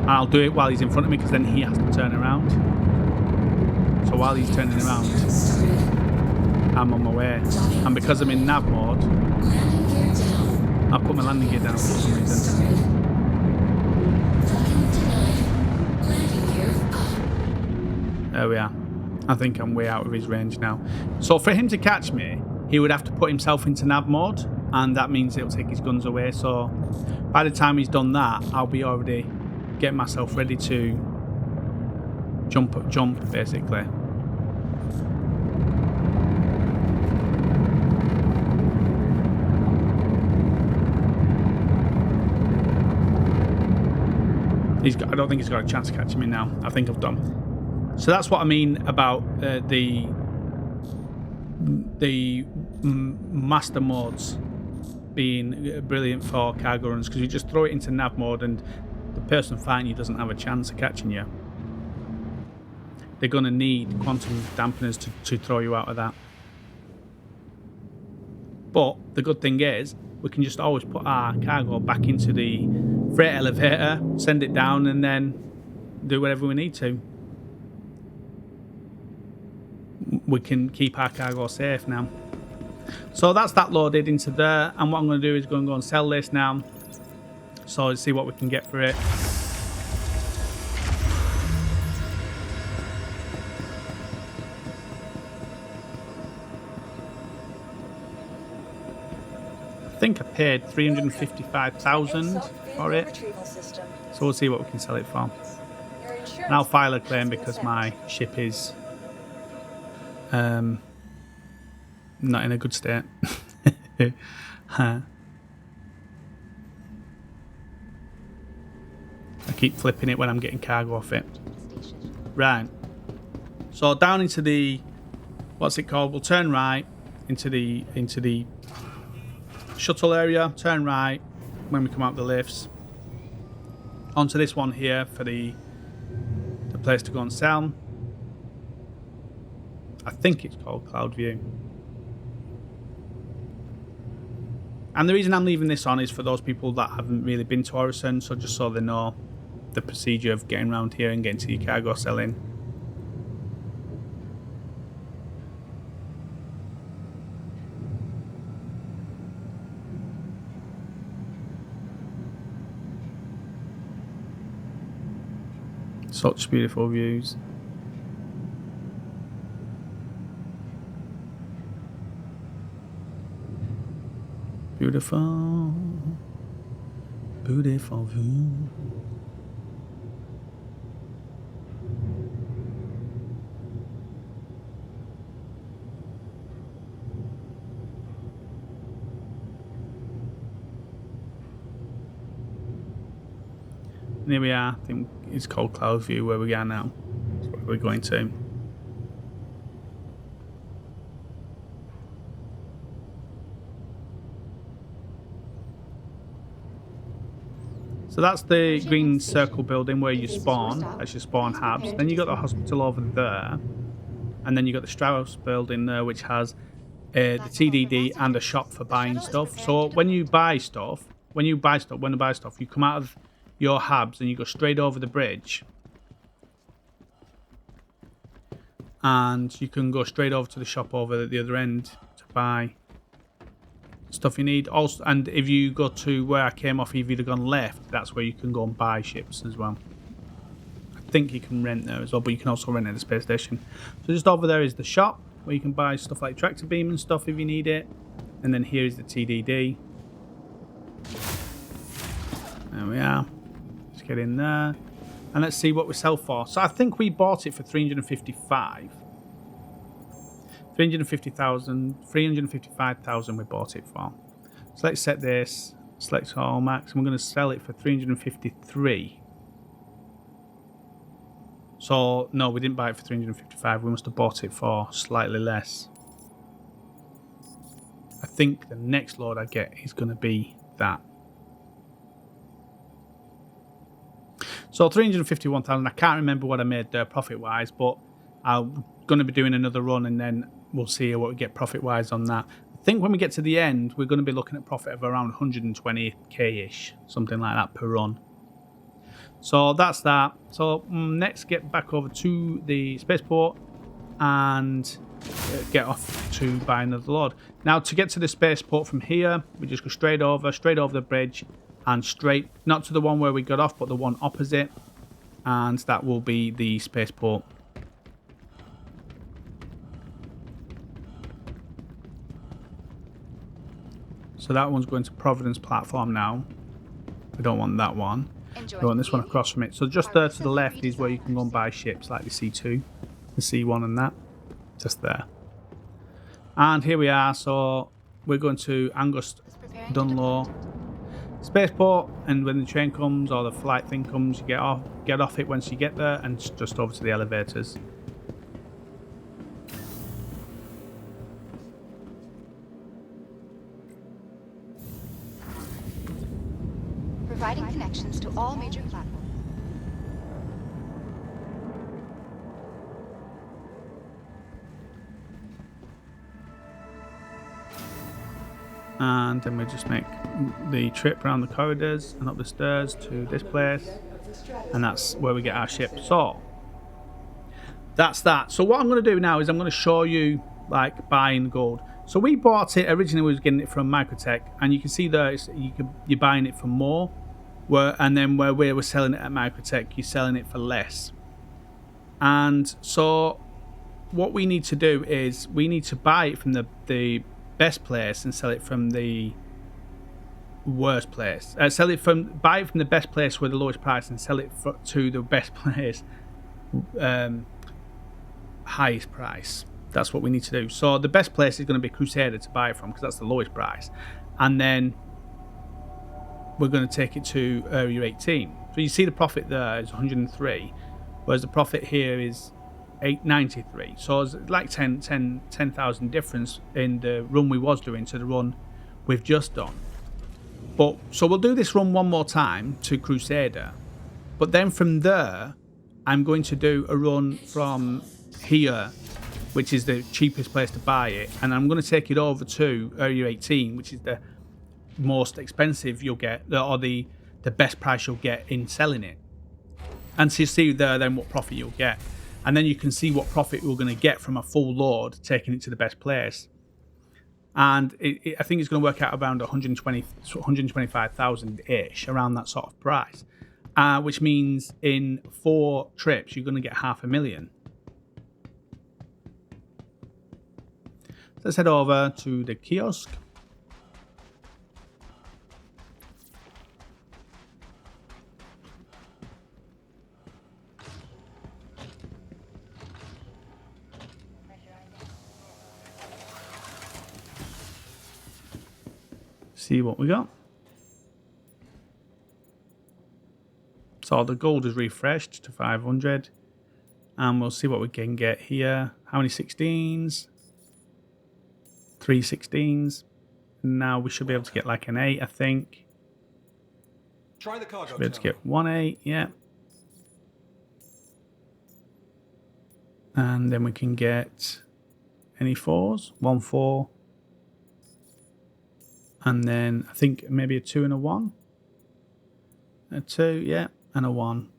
I'll do it while he's in front of me, because then he has to turn around. So while he's turning around, I'm on my way. And because I'm in nav mode, I'll put my landing gear down for some reason. There we are. I think I'm way out of his range now. So for him to catch me, he would have to put himself into nav mode, and that means it'll take his guns away. So by the time he's done that, I'll be already getting myself ready to jump basically. I don't think he's got a chance of catching me now. I think I've done. So that's what I mean about the master modes being brilliant for cargo runs, because you just throw it into nav mode and the person fighting you doesn't have a chance of catching you. They're going to need quantum dampeners to throw you out of that. But the good thing is, we can just always put our cargo back into the freight elevator, send it down, and then do whatever we need to. We can keep our cargo safe now. So that's that loaded into there, and what I'm going to do is go and sell this now. So let's see what we can get for it. I think I paid 355,000 for it. So we'll see what we can sell it for. And I'll file a claim because my ship is not in a good state. I keep flipping it when I'm getting cargo off it. Right. So down into the, what's it called? We'll turn right into the shuttle area. Turn right when we come out the lifts. Onto this one here for the place to go and sell. I think it's called Cloud View. And the reason I'm leaving this on is for those people that haven't really been to Orison, so just so they know the procedure of getting around here and getting to your cargo selling. Such beautiful views. Beautiful, beautiful view. And here we are. I think it's called Cloud View where we are now. That's where we're going to. So that's the green circle building where you spawn. That's your spawn hubs. Then you got the hospital over there. And then you got the Strauss building there, which has the TDD and a shop for buying stuff. So when you buy stuff, you come out of your hubs and you go straight over the bridge. And you can go straight over to the shop over at the other end to buy stuff you need. Also, and if you go to where I came off, you've either gone left, that's where you can go and buy ships as well. I think you can rent there as well, but you can also rent at the space station. So just over there is the shop where you can buy stuff like tractor beam and stuff if you need it. And then here is the TDD. There we are. Let's get in there. And let's see what we sell for. So I think we bought it for 355. 355,000 we bought it for. So let's set this. Select all max. And we're going to sell it for 353. So no, we didn't buy it for 355. We must have bought it for slightly less. I think the next load I get is going to be that. So 351,000. I can't remember what I made there profit-wise, but I'm going to be doing another run and then we'll see what we get profit-wise on that. I think when we get to the end, we're going to be looking at profit of around 120k-ish, something like that per run. So that's that. So next, get back over to the spaceport and get off to buy another load. Now, to get to the spaceport from here, we just go straight over the bridge and straight, not to the one where we got off, but the one opposite. And that will be the spaceport. So that one's going to Providence platform now. We don't want that one. We want this one across from it. So just there to the left is where you can go and buy ships like the C2, the C1 and that. Just there. And here we are. So we're going to Angus Dunlow spaceport, and when the train comes or the flight thing comes, you get off it once you get there and just over to the elevators. Providing connections to all major platforms. And then we just make the trip around the corridors and up the stairs to this place, and that's where we get our ship. So that's that. So what I'm going to do now is I'm going to show you like buying gold. So we bought it originally. We was getting it from Microtech, and you can see there you're buying it for more. And then where we were selling it at Microtech, you're selling it for less. And so what we need to do is we need to buy it from the best place and sell it from the worst place. Buy it from the best place with the lowest price and sell it to the best place, highest price. That's what we need to do. So the best place is going to be Crusader to buy it from because that's the lowest price. And then we're going to take it to Area 18. So you see the profit there is 103, whereas the profit here is 893. So it's like 10,000 difference in the run we was doing to the run we've just done. But so we'll do this run one more time to Crusader, but then from there I'm going to do a run from here, which is the cheapest place to buy it, and I'm going to take it over to Area 18, which is the most expensive you'll get, or the best price you'll get in selling it, and to see there then what profit you'll get, and then you can see what profit we're going to get from a full load taking it to the best place. And I think it's going to work out around 125,000 ish, around that sort of price, which means in 4 trips you're going to get 500,000. Let's head over to the kiosk. See what we got. So the gold is refreshed to 500. And we'll see what we can get here. How many 16s? 3 16s. Now we should be able to get like an 8, I think. Try the cargo Should be able to terminal. get 1 8, yeah. And then we can get any 4s? 1 4. And then I think maybe a 2 and a 1. A 2, yeah, and a 1.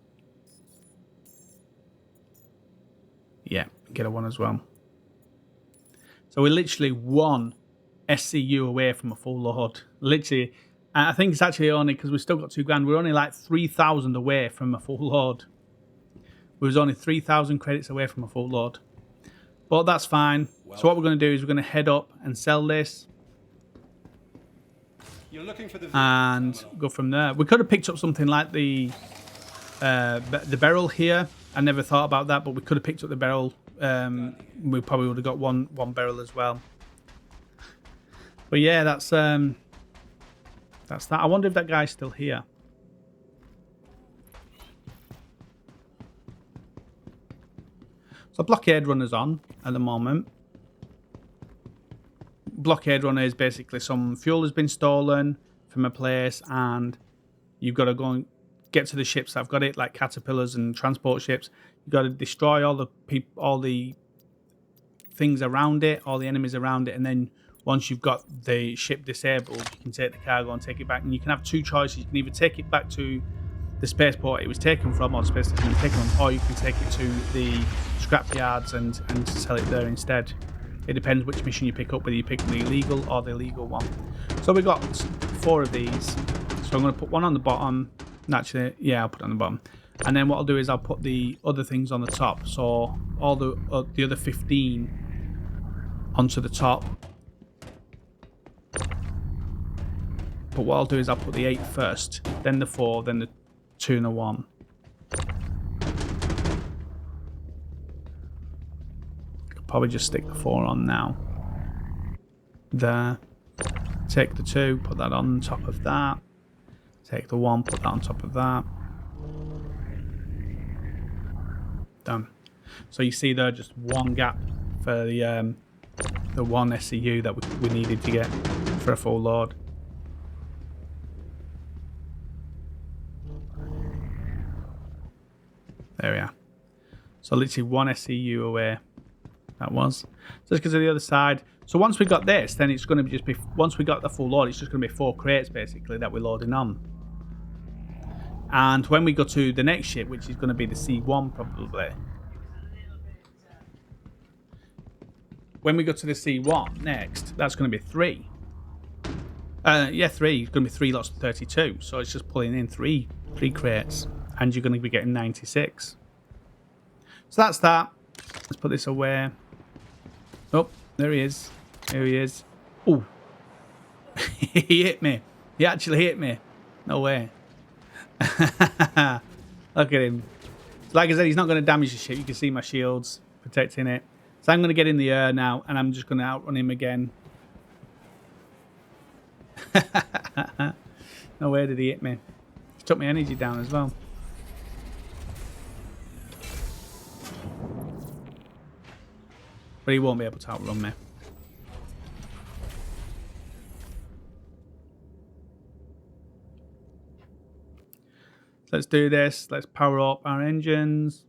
Yeah, get a 1 as well. So we're literally 1 SCU away from a full load. Literally, I think it's actually only because we've still got 2 grand. We're only like 3,000 away from a full load. We was only 3,000 credits away from a full load. But that's fine. So what we're going to do is we're going to head up and sell this. You're looking for the And terminal. go from there. We could have picked up something like the barrel here. I never thought about that, but we could have picked up the barrel. We probably would have got one barrel as well. But yeah, that's that. I wonder if that guy's still here. So blockade runner's on at the moment. Blockade runner is basically some fuel has been stolen from a place and you've got to go and get to the ships that have got it, like caterpillars and transport ships. You've got to destroy all the things around it, all the enemies around it, and then once you've got the ship disabled, you can take the cargo and take it back. And you can have 2 choices. You can either take it back to the spaceport it was taken from, or the space station it was taken from, or you can take it to the scrap yards and sell it there instead. It depends which mission you pick up, whether you pick the illegal or the legal one. So we've got 4 of these. So I'm going to put one on the bottom. Actually, yeah, I'll put it on the bottom. And then what I'll do is I'll put the other things on the top. So all the other 15 onto the top. But what I'll do is I'll put the 8 first, then the 4, then the 2 and the 1. Probably just stick the 4 on now. There. Take the 2, put that on top of that. Take the 1, put that on top of that. Done. So you see there just one gap for the 1 SCU that we needed to get for a full load. There we are. So literally 1 SCU away. That was. So let's go to the other side. So once we got this, then it's going to just be, once we got the full load, it's just going to be 4 crates basically that we're loading on. And when we go to the next ship, which is going to be the C1 probably. When we go to the C1 next, that's going to be 3. Yeah, 3. It's going to be 3 lots of 32. So it's just pulling in 3 crates. And you're going to be getting 96. So that's that. Let's put this away. Oh, there he is. There he is. Oh. He hit me. He actually hit me. No way. Look at him. Like I said, he's not going to damage the ship. You can see my shields protecting it. So I'm going to get in the air now, and I'm just going to outrun him again. No way did he hit me. He took my energy down as well. But he won't be able to outrun me. Let's do this. Let's power up our engines.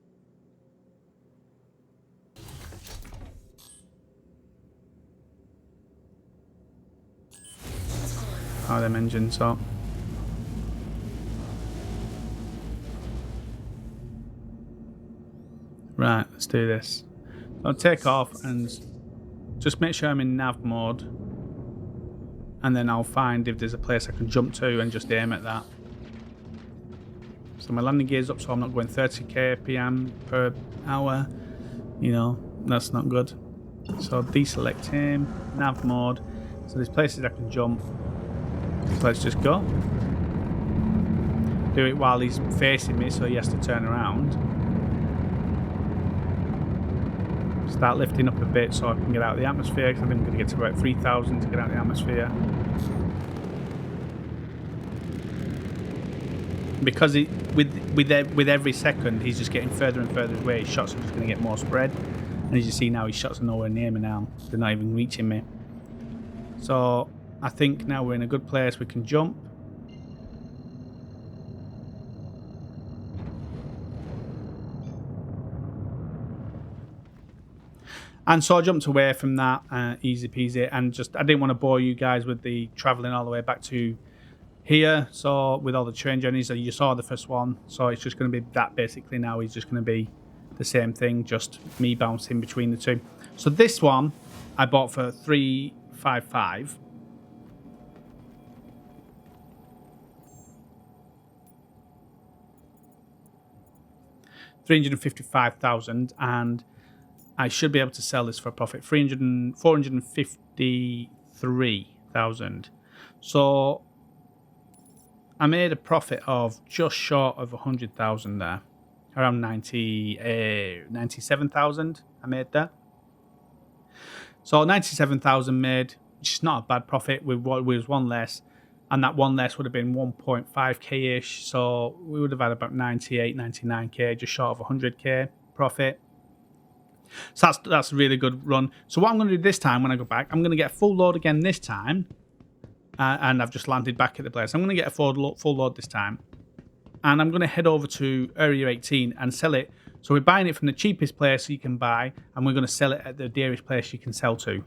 Power them engines up. Right, let's do this. I'll take off and just make sure I'm in nav mode. And then I'll find if there's a place I can jump to and just aim at that. So my landing gear's up so I'm not going 30 kpm per hour. You know, that's not good. So deselect him, nav mode. So there's places I can jump. So let's just go. Do it while he's facing me so he has to turn around. Start lifting up a bit so I can get out of the atmosphere, because I think I'm going to get to about 3,000 to get out of the atmosphere. because with every second he's just getting further and further away. His shots are just going to get more spread, and as you see now, his shots are nowhere near me now. They're not even reaching me. So I think now we're in a good place. We can jump. And so I jumped away from that, easy peasy, and just I didn't want to bore you guys with the traveling all the way back to here. So with all the train journeys that you saw the first one, so it's just going to be that basically. Now it's just going to be the same thing, just me bouncing between the two. So this one I bought for $355. $355,000, and I should be able to sell this for a profit. $453,000. So I made a profit of just short of 100,000 there. Around 97,000 I made there. So 97,000 made, which is not a bad profit. With what was one less, and that one less would have been 1.5k ish. So we would have had about 98, 99k, just short of 100k profit. So that's a really good run. So what I'm going to do this time when I go back, I'm going to get a full load again this time. And I've just landed back at the place. I'm going to get a full load this time. And I'm going to head over to Area 18 and sell it. So we're buying it from the cheapest place you can buy, and we're going to sell it at the dearest place you can sell to.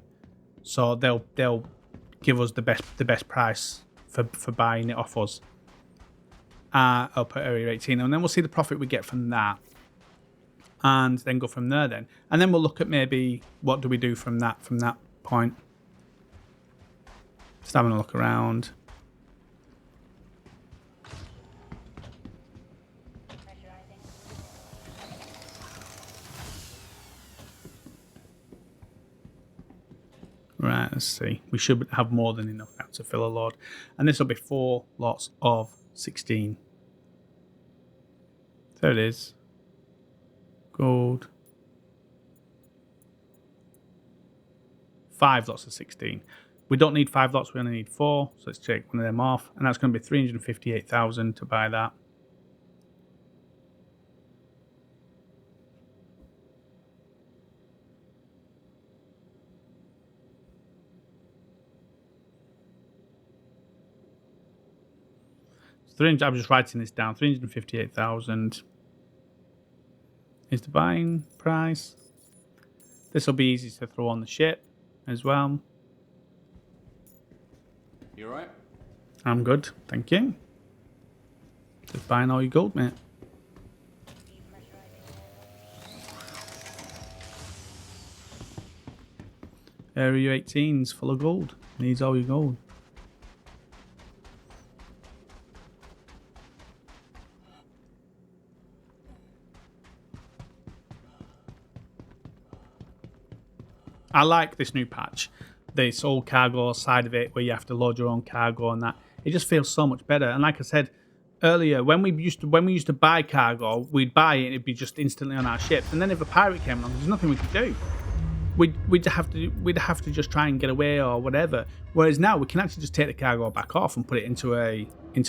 So they'll give us the best price for buying it off us. Up at Area 18. And then we'll see the profit we get from that. And then go from there then. And then we'll look at maybe what do we do from that point. Just having a look around. Right, let's see. We should have more than enough now to fill a load. And this will be 4 lots of 16. There it is. Gold. 5 lots of 16. We don't need 5 lots, we only need 4. So let's take one of them off. And that's going to be 358,000 to buy that. So I'm just writing this down. 358,000 is the buying price. This will be easy to throw on the ship as well. You alright? I'm good, thank you. Just buying all your gold, mate. Area 18's full of gold. Needs all your gold. I like this new patch. This whole cargo side of it, where you have to load your own cargo and that. It just feels so much better. And like I said earlier, when we used to buy cargo, we'd buy it and it'd be just instantly on our ships. And then if a pirate came along, there's nothing we could do. We'd have to just try and get away or whatever. Whereas now we can actually just take the cargo back off and put it into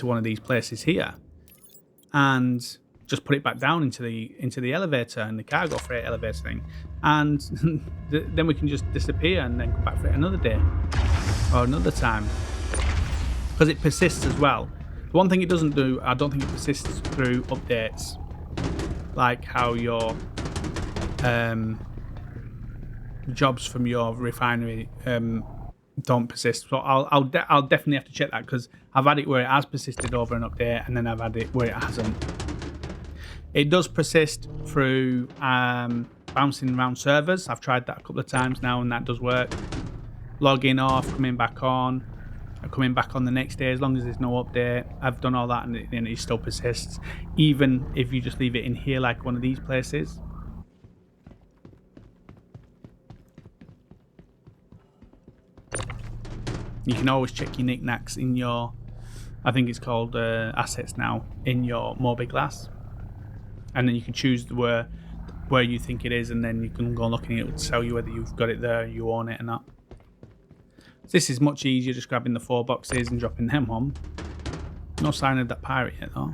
one of these places here, and just put it back down into the elevator and the cargo freight elevator thing, and then we can just disappear and then come back for it another day or another time, because it persists as well. The one thing it doesn't do, I don't think it persists through updates, like how your jobs from your refinery don't persist. So I'll definitely have to check that, because I've had it where it has persisted over an update, and then I've had it where it hasn't. It does persist through bouncing around servers. I've tried that a couple of times now, and that does work. Logging off, coming back on the next day, as long as there's no update. I've done all that, and it still persists, even if you just leave it in here like one of these places. You can always check your knickknacks in your, I think it's called assets now, in your mobi-glass. And then you can choose where you think it is, and then you can go looking at it to tell you whether you've got it there, you own it or not. So this is much easier, just grabbing the 4 boxes and dropping them on. No sign of that pirate yet though.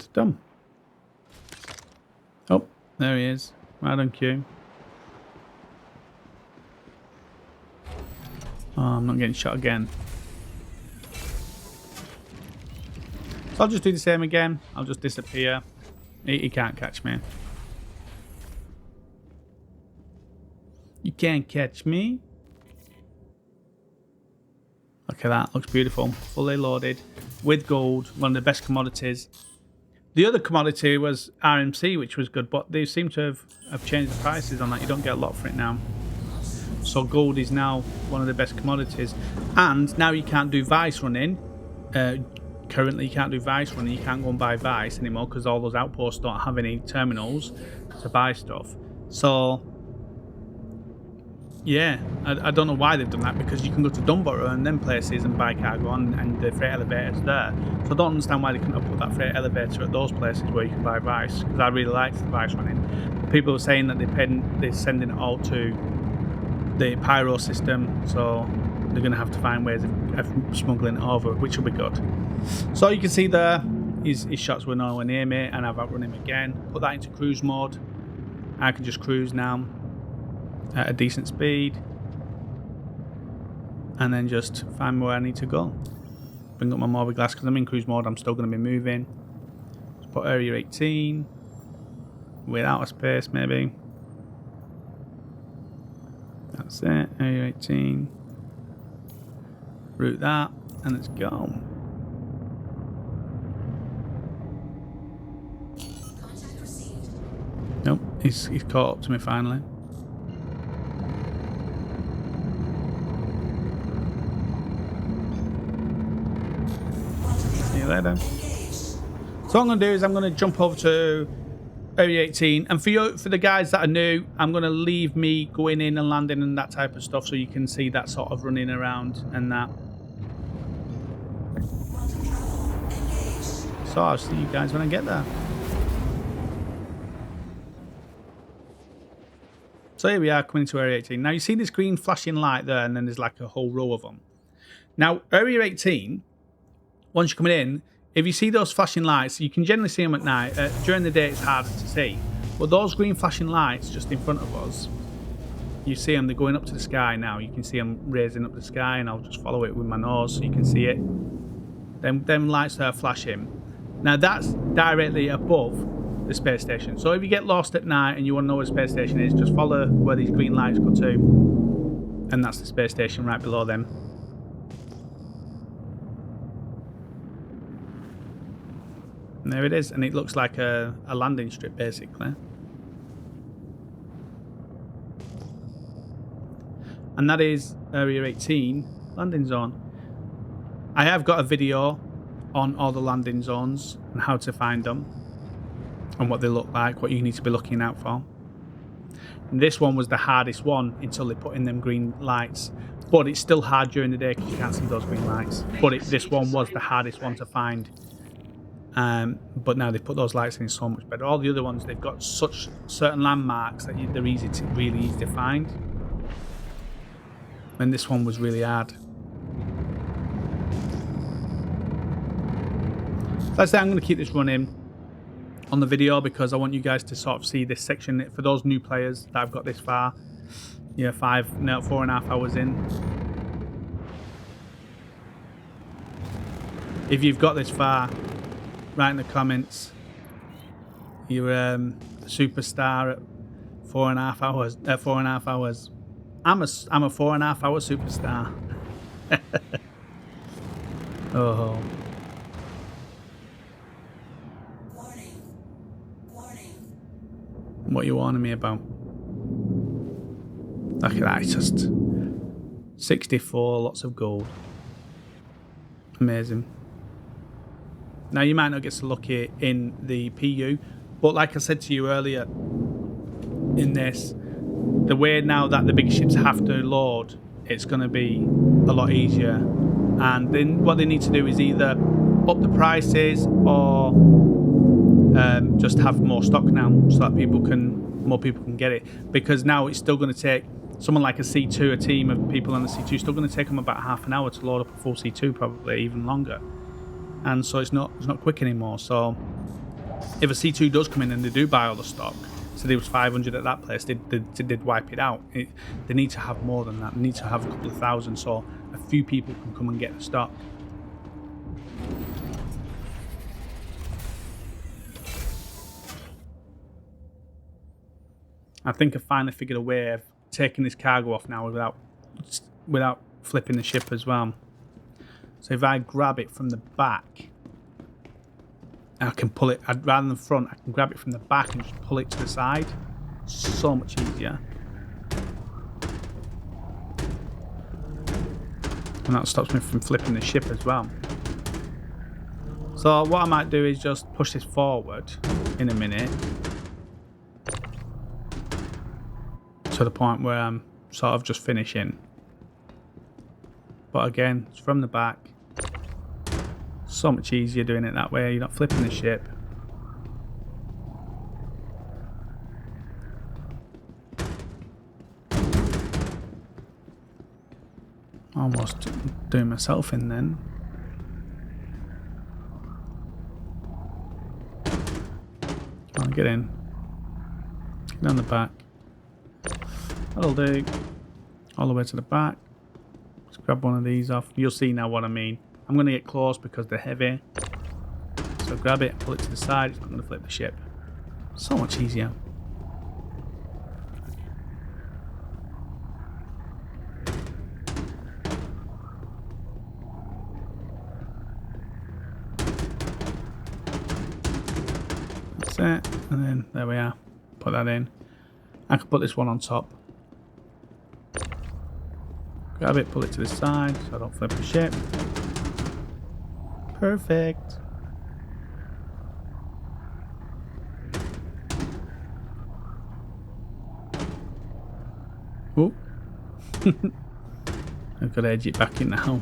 And done. Oh, there he is. Right on cue. Oh, I'm not getting shot again. So I'll just do the same again. I'll just disappear. He can't catch me. You can't catch me. Look at that. Looks beautiful. Fully loaded. With gold. One of the best commodities. The other commodity was RMC, which was good, but they seem to have changed the prices on that. You don't get a lot for it now. So gold is now one of the best commodities. And now you can't do vice running. Currently you can't do vice running. You can't go and buy vice anymore because all those outposts don't have any terminals to buy stuff. So yeah, I don't know why they've done that, because you can go to Dunborough and them places and buy cargo and the freight elevator's there. So I don't understand why they couldn't have put that freight elevator at those places where you can buy vice, because I really liked the vice running. But people are saying that they're sending it all to the pyro system, so they're going to have to find ways of smuggling it over, which will be good. So you can see there, his shots were nowhere near me, and I've outrun him again. Put that into cruise mode. I can just cruise now at a decent speed, and then just find where I need to go. Bring up my morbid glass because I'm in cruise mode. I'm still going to be moving. Let's put area 18 without a space, maybe. That's it. Area 18. Route that, and let's go. Contact received. Nope, he's caught up to me finally. See you later. So what I'm going to do is I'm going to jump over to Area 18, and for the guys that are new, I'm going to leave me going in and landing and that type of stuff so you can see that sort of running around and that. So I'll see you guys when I get there. So here we are coming into Area 18. Now you see this green flashing light there, and then there's like a whole row of them. Now Area 18, once you're coming in, if you see those flashing lights, you can generally see them at night. During the day it's harder to see. But those green flashing lights just in front of us, you see them, they're going up to the sky now. You can see them raising up the sky, and I'll just follow it with my nose so you can see it. Them lights there are flashing. Now that's directly above the space station. So if you get lost at night and you want to know where the space station is, just follow where these green lights go to. And that's the space station right below them. And there it is, and it looks like a landing strip basically. And that is Area 18 landing zone. I have got a video on all the landing zones and how to find them and what they look like, what you need to be looking out for. And this one was the hardest one until they put in them green lights, but it's still hard during the day because you can't see those green lights. But this one was the hardest one to find. But now they've put those lights in, so much better. All the other ones, they've got such certain landmarks that they're really easy to find. And this one was really hard. So I say I'm going to keep this running on the video because I want you guys to sort of see this section for those new players that I've got this far. Yeah, 4.5 hours in. If you've got this far, write in the comments. You're a superstar at 4.5 hours. 4.5 hours. I'm a 4.5 hour superstar. Oh. What are you warning me about? Look at that, it's just 64, lots of gold. Amazing. Now you might not get so lucky in the PU, but like I said to you earlier in this, the way now that the big ships have to load, it's going to be a lot easier. And then what they need to do is either up the prices or just have more stock now so that more people can get it, because now it's still going to take someone like a C2, a team of people on the C2, still going to take them about half an hour to load up a full C2, probably even longer, and so it's not quick anymore. So if a C2 does come in and they do buy all the stock, so there was 500 at that place, they'd wipe it out. They need to have more than that. They need to have a couple of thousand, so a few people can come and get the stock. I think I finally figured a way of taking this cargo off now without flipping the ship as well. So if I grab it from the back, I can pull it, rather than the front, I can grab it from the back and just pull it to the side. So much easier. And that stops me from flipping the ship as well. So what I might do is just push this forward in a minute. To the point where I'm sort of just finishing. But again, it's from the back. So much easier doing it that way. You're not flipping the ship. Almost doing myself in then. Come on, get in. Get down the back. That'll do. All the way to the back. Let's grab one of these off. You'll see now what I mean. I'm going to get close because they're heavy. So grab it, pull it to the side. It's not going to flip the ship. So much easier. That's it. And then there we are. Put that in. I can put this one on top. Grab it, pull it to the side so I don't flip the ship. Perfect. Oh. I've got to edge it back in now.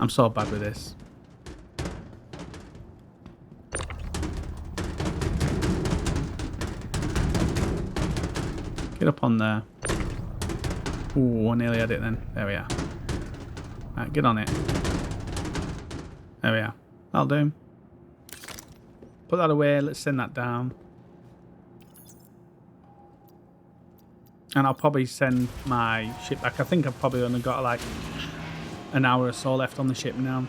I'm so bad with this. Get up on there. Ooh, I nearly had it then. There we are. Right, get on it. There we are. That'll do. Put that away. Let's send that down. And I'll probably send my ship back. I think I've probably only got like an hour or so left on the ship now.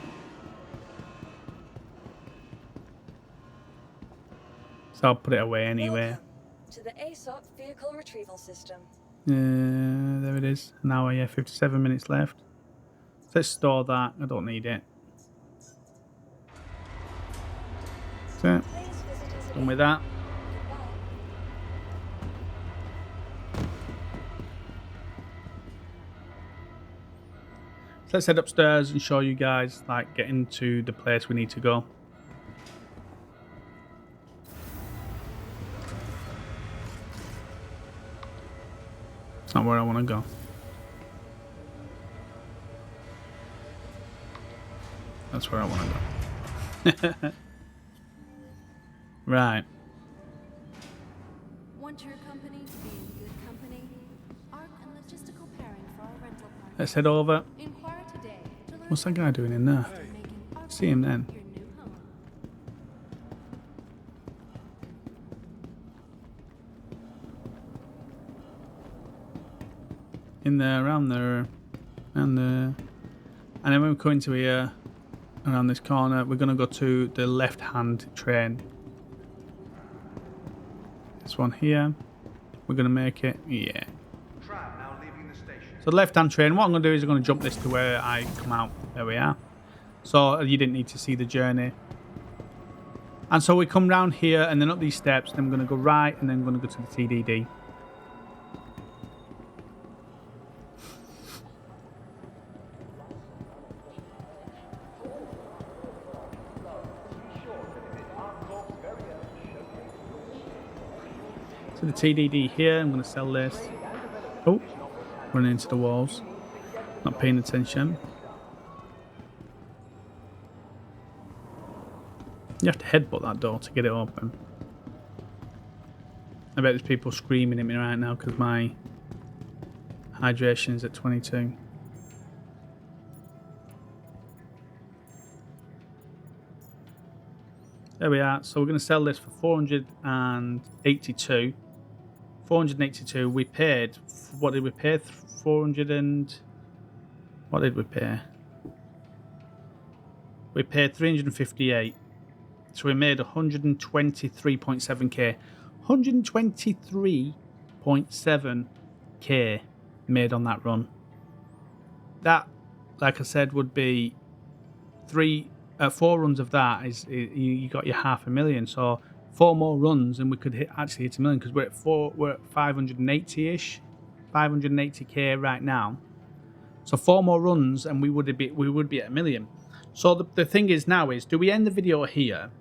So I'll put it away anyway. Welcome to the aSOC vehicle retrieval system. There it is. An hour, yeah, 57 minutes left. So let's store that. I don't need it. So, done with that. So let's head upstairs and show you guys, like, getting to the place we need to go. It's not where I want to go. That's where I want to go. Right. Want your company to be in good company? Art and logistical pairing for our rental partners. Let's head over. Inquire today to learn What's that guy doing in there? making art See him then. your new home. In there, around there, and there. And then when we come into here, around this corner, we're going to go to the left-hand train. This one here. We're going to make it, yeah. So the left-hand train, what I'm going to do is I'm going to jump this to where I come out. There we are. So you didn't need to see the journey. And so we come round here and then up these steps. Then we're going to go right and then we're going to go to the TDD. So the TDD here, I'm going to sell this. Oh, running into the walls. Not paying attention. You have to headbutt that door to get it open. I bet there's people screaming at me right now because my hydration is at 22. There we are. So we're going to sell this for 482. 482. We paid. What did we pay? 400 and. What did we pay? We paid 358. So we made 123.7k. 123.7k made on that run. That, like I said, would be 4 runs of that is you got your 500,000. So 4 more runs and we could actually hit 1 million, because we're at 580ish, 580k right now. So 4 more runs and we would be at 1 million. So the thing is now is, do we end the video here,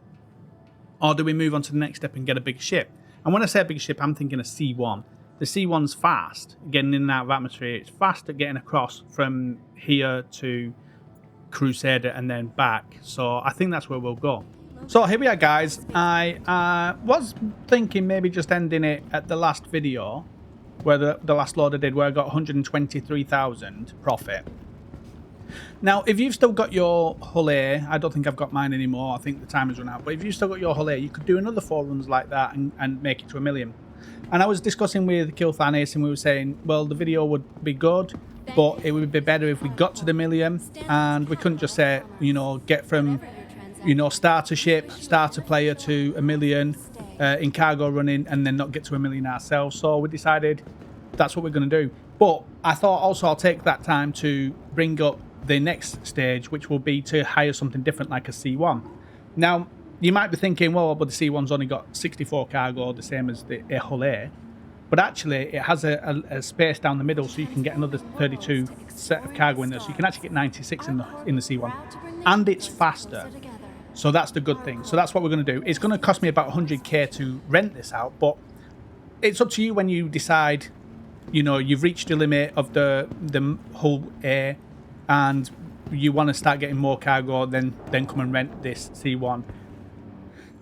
or do we move on to the next step and get a big ship? And when I say a big ship, I'm thinking a C1. The C1's fast getting in and out of atmosphere. It's fast at getting across from here to Crusader and then back. So I think that's where we'll go. So here we are, guys. I was thinking maybe just ending it at the last video, where the last load I did, where I got 123,000 profit. Now, if you've still got your Hull A, I don't think I've got mine anymore. I think the time has run out. But if you've still got your Hull A, you could do another 4 runs like that and make it to 1 million. And I was discussing with Kilthanis, and we were saying, well, the video would be good, but it would be better if we got to the 1 million, and we couldn't just say, you know, get from, you know, starter ship, starter player to 1 million in cargo running, and then not get to 1 million ourselves. So we decided that's what we're going to do. But I thought also I'll take that time to bring up the next stage, which will be to hire something different like a C1. Now, you might be thinking, well, but the C1's only got 64 cargo, the same as the Hull A. But actually, it has a space down the middle, so you can get another 32 set of cargo in there. So you can actually get 96 in the C1. And it's faster. So that's the good thing. So that's what we're going to do. It's going to cost me about 100k to rent this out, but it's up to you when you decide, you know, you've reached the limit of the Hull A and you want to start getting more cargo, then come and rent this C1.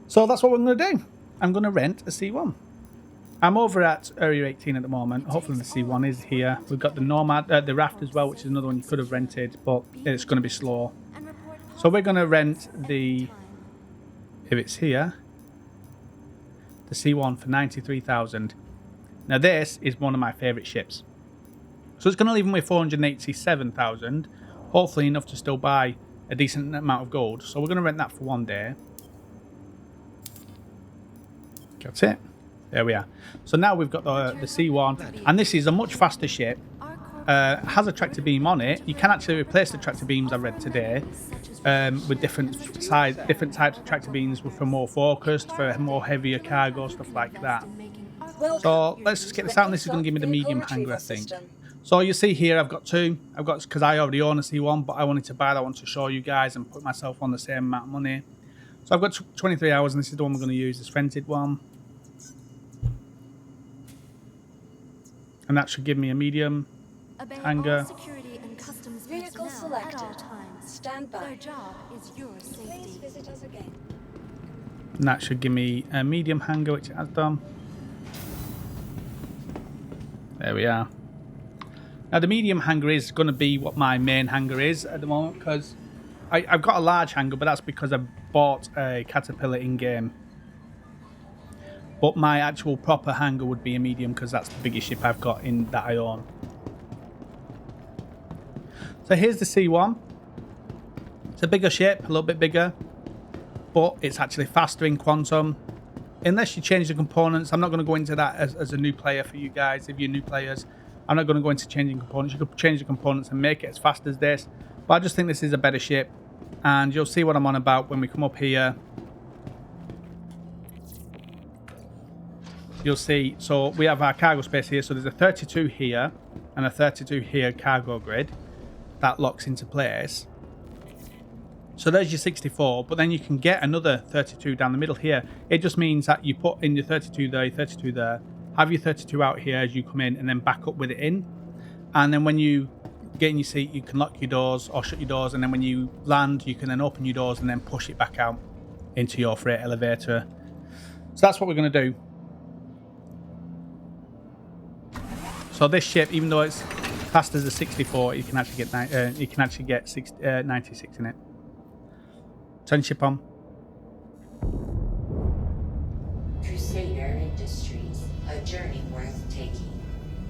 So that's what we're going to do. I'm going to rent a C1. I'm over at Area 18 at the moment. Hopefully the C1 is here. We've got the Nomad, the Raft as well, which is another one you could have rented, but it's going to be slow. So we're going to rent the, if it's here, the C1 for 93,000. Now this is one of my favourite ships. So it's going to leave me with 487,000. Hopefully enough to still buy a decent amount of gold. So we're going to rent that for 1 day. That's it. There we are. So now we've got the C1, and this is a much faster ship. Has a tractor beam on it. You can actually replace the tractor beams I read today with different types of tractor beams for more focused, for more heavier cargo, stuff like that. So let's just get this out, and this is going to give me the medium hanger, I think. So you see here, I've got 2. I've got, because I already own a C1, but I wanted to buy that one to show you guys and put myself on the same amount of money. So I've got 23 hours, and this is the one we're going to use, this rented one. And that should give me a medium hanger. Vehicle selected. Stand by. Their job is your safety. Please visit us again. And that should give me a medium hanger, which it has done. There we are. Now the medium hanger is going to be what my main hanger is at the moment, because I've got a large hanger, but that's because I bought a Caterpillar in-game. But my actual proper hanger would be a medium, because that's the biggest ship I've got in that I own. So here's the C1. It's a bigger ship, a little bit bigger, but it's actually faster in quantum. Unless you change the components, I'm not going to go into that as a new player for you guys. If you're new players, I'm not going to go into changing components. You could change the components and make it as fast as this. But I just think this is a better ship. And you'll see what I'm on about when we come up here. You'll see, so we have our cargo space here. So there's a 32 here and a 32 here cargo grid. That locks into place. So there's your 64, but then you can get another 32 down the middle here. It just means that you put in your 32 there, your 32 there, have your 32 out here as you come in, and then back up with it in. And then when you get in your seat, you can lock your doors or shut your doors, and then when you land, you can then open your doors and then push it back out into your freight elevator. So that's what we're going to do. So this ship, even though it's classed as a 64, you can actually get 96 in it. Turn ship on. Crusader Industries, a journey worth taking.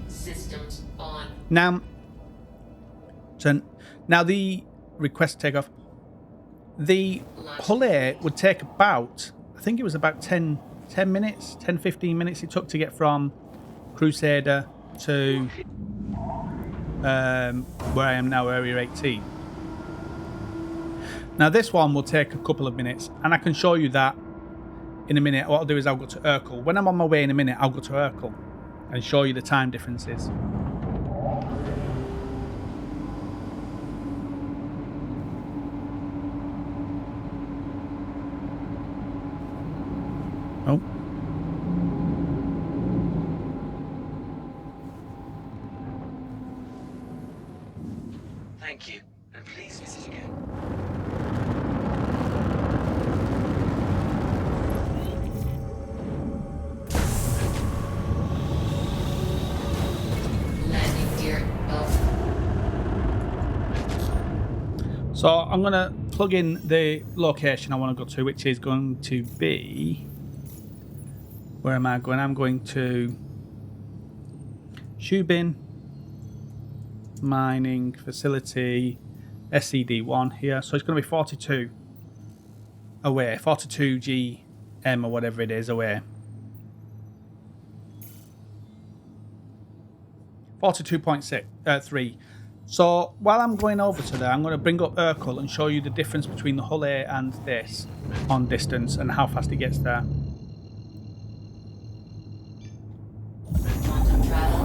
Systems on. Now, so now the request takeoff. The hull A would take about, I think it was about 10 minutes, 10, 15 minutes it took to get from Crusader to where I am now, Area 18. Now this one will take a couple of minutes, and I can show you that in a minute. What I'll do is I'll go to Urkel. When I'm on my way in a minute, I'll go to Urkel and show you the time differences. Oh. Thank you, and please visit again. Landing gear off. So I'm going to plug in the location I want to go to, which is going to be... Where am I going? I'm going to Shubin Mining Facility SCD1 here. So it's going to be 42 away, 42 GM or whatever it is away. 42.3. So while I'm going over to there, I'm going to bring up Urkel and show you the difference between the hull A and this on distance and how fast it gets there.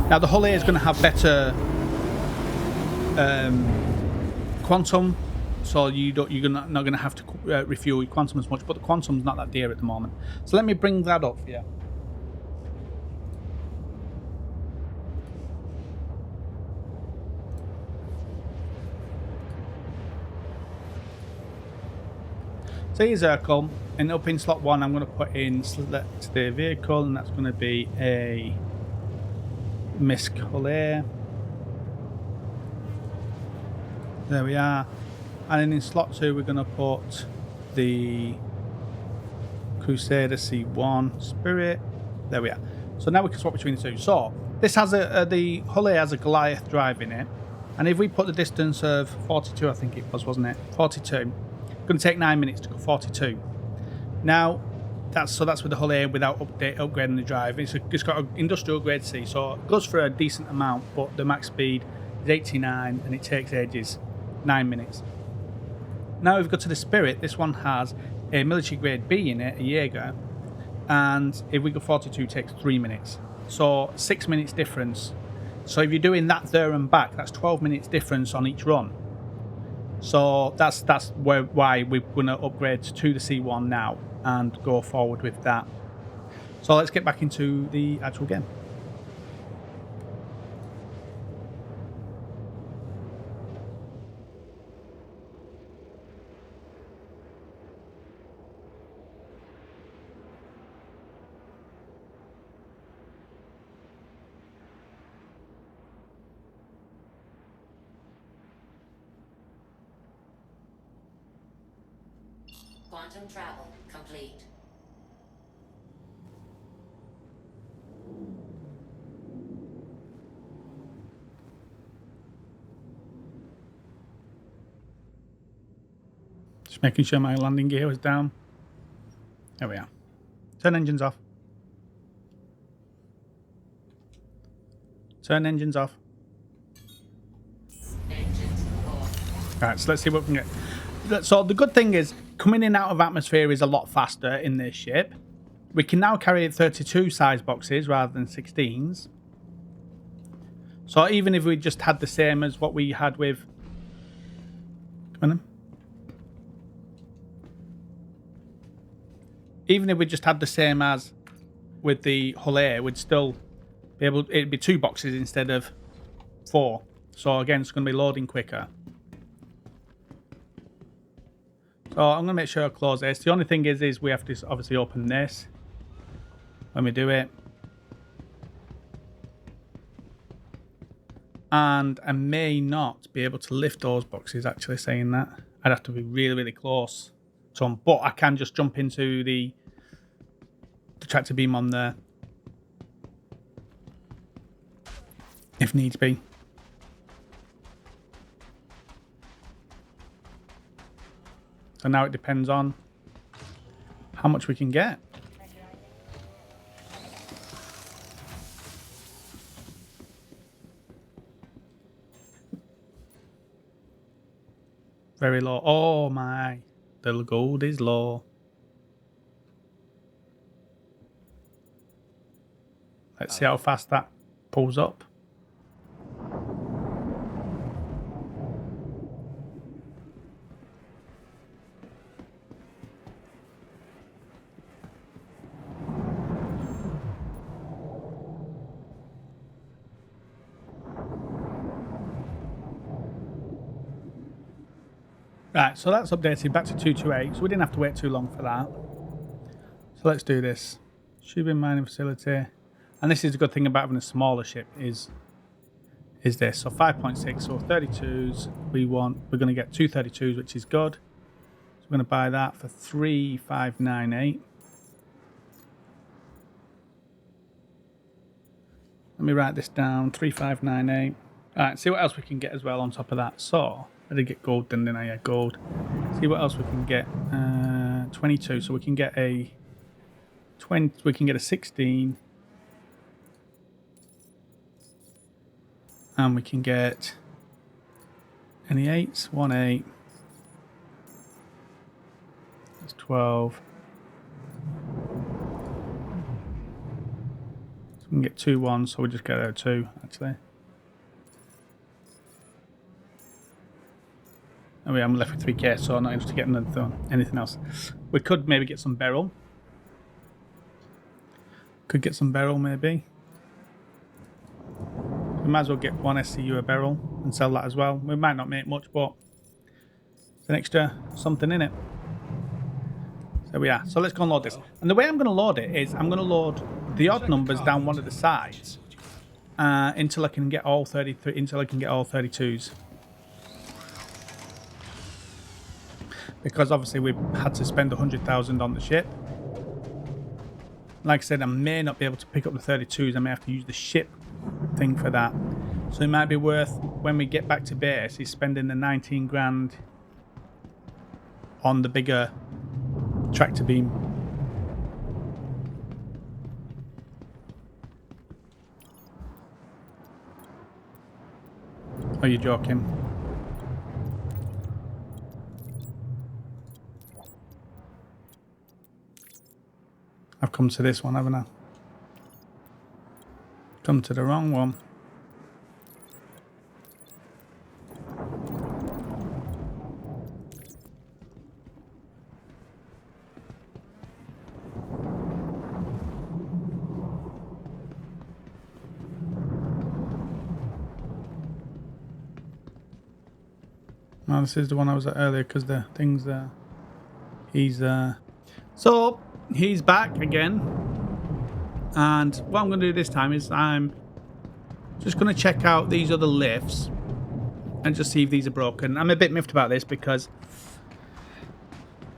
Now the hull A is going to have better quantum, so you're not going to have to refuel your quantum as much, but the quantum's not that dear at the moment. So let me bring that up for you. So here's Urkel, and up in slot 1 I'm going to put in select the vehicle, and that's going to be a Misk hull A. There we are. And then in slot 2 we're going to put the Crusader C1 Spirit. There we are. So now we can swap between the two. So this has the hull A has a Goliath drive in it, and if we put the distance of 42, I think it was, wasn't it? 42. It's going to take 9 minutes to go 42. Now that's with the hull A without upgrading the drive. It's got an industrial grade C, so it goes for a decent amount, but the max speed is 89 and it takes ages, 9 minutes. Now we've got to the Spirit. This one has a military grade B in it, a Jaeger, and if we go 42, it takes 3 minutes. So 6 minutes difference. So if you're doing that there and back, that's 12 minutes difference on each run. So that's why we're going to upgrade to the C1 now and go forward with that. So let's get back into the actual game. Quantum travel complete. Just making sure my landing gear was down. There we are. Turn engines off. Turn engines off. Engines off. Right, so let's see what we can get. So the good thing is, coming in and out of atmosphere is a lot faster in this ship. We can now carry 32 size boxes rather than 16s. So even if we just had the same as what we had with... Come on then. Even if we just had the same as with the hull A, we'd still be able... It'd be 2 boxes instead of 4. So again, it's going to be loading quicker. So I'm going to make sure I close this. The only thing is we have to obviously open this when we do it. And I may not be able to lift those boxes, actually saying that. I'd have to be really, really close to them. But I can just jump into the the tractor beam on there if needs be. So now it depends on how much we can get. Very low. Oh my, the gold is low. Let's see how fast that pulls up. Right, so that's updated back to 228, so we didn't have to wait too long for that. So let's do this. Shubin mining facility. And this is the good thing about having a smaller ship is this. So 5.6, so 32s. We're going to get 2 32s, which is good. So we're going to buy that for 3,598. Let me write this down, 3,598. Alright, see what else we can get as well on top of that. So, I did get gold, didn't I? Yeah, gold. See what else we can get. 22, so we can get a 20, we can get a 16. And we can get any 8s, 1 8. That's 12. So we can get 2 1s, so we just get a 2 actually. Oh yeah, I'm left with 3k, so I'm not able to get anything else. We could maybe get some beryl. Could get some beryl maybe. We might as well get 1 SCU a beryl and sell that as well. We might not make much, but it's an extra something in it. So we are. So let's go and load this. And the way I'm going to load it is I'm going to load the odd numbers down one of the sides until I can get all 33. Until I can get all 32s. Because obviously we had to spend 100,000 on the ship. Like I said, I may not be able to pick up the 32s. I may have to use the ship thing for that. So it might be worth, when we get back to base, is spending the 19 grand on the bigger tractor beam. Are you joking? I've come to this one, haven't I? Come to the wrong one. No, this is the one I was at earlier because the thing's there. He's there. So he's back again, and what I'm going to do this time is I'm just going to check out these other lifts and just see if these are broken. I'm a bit miffed about this because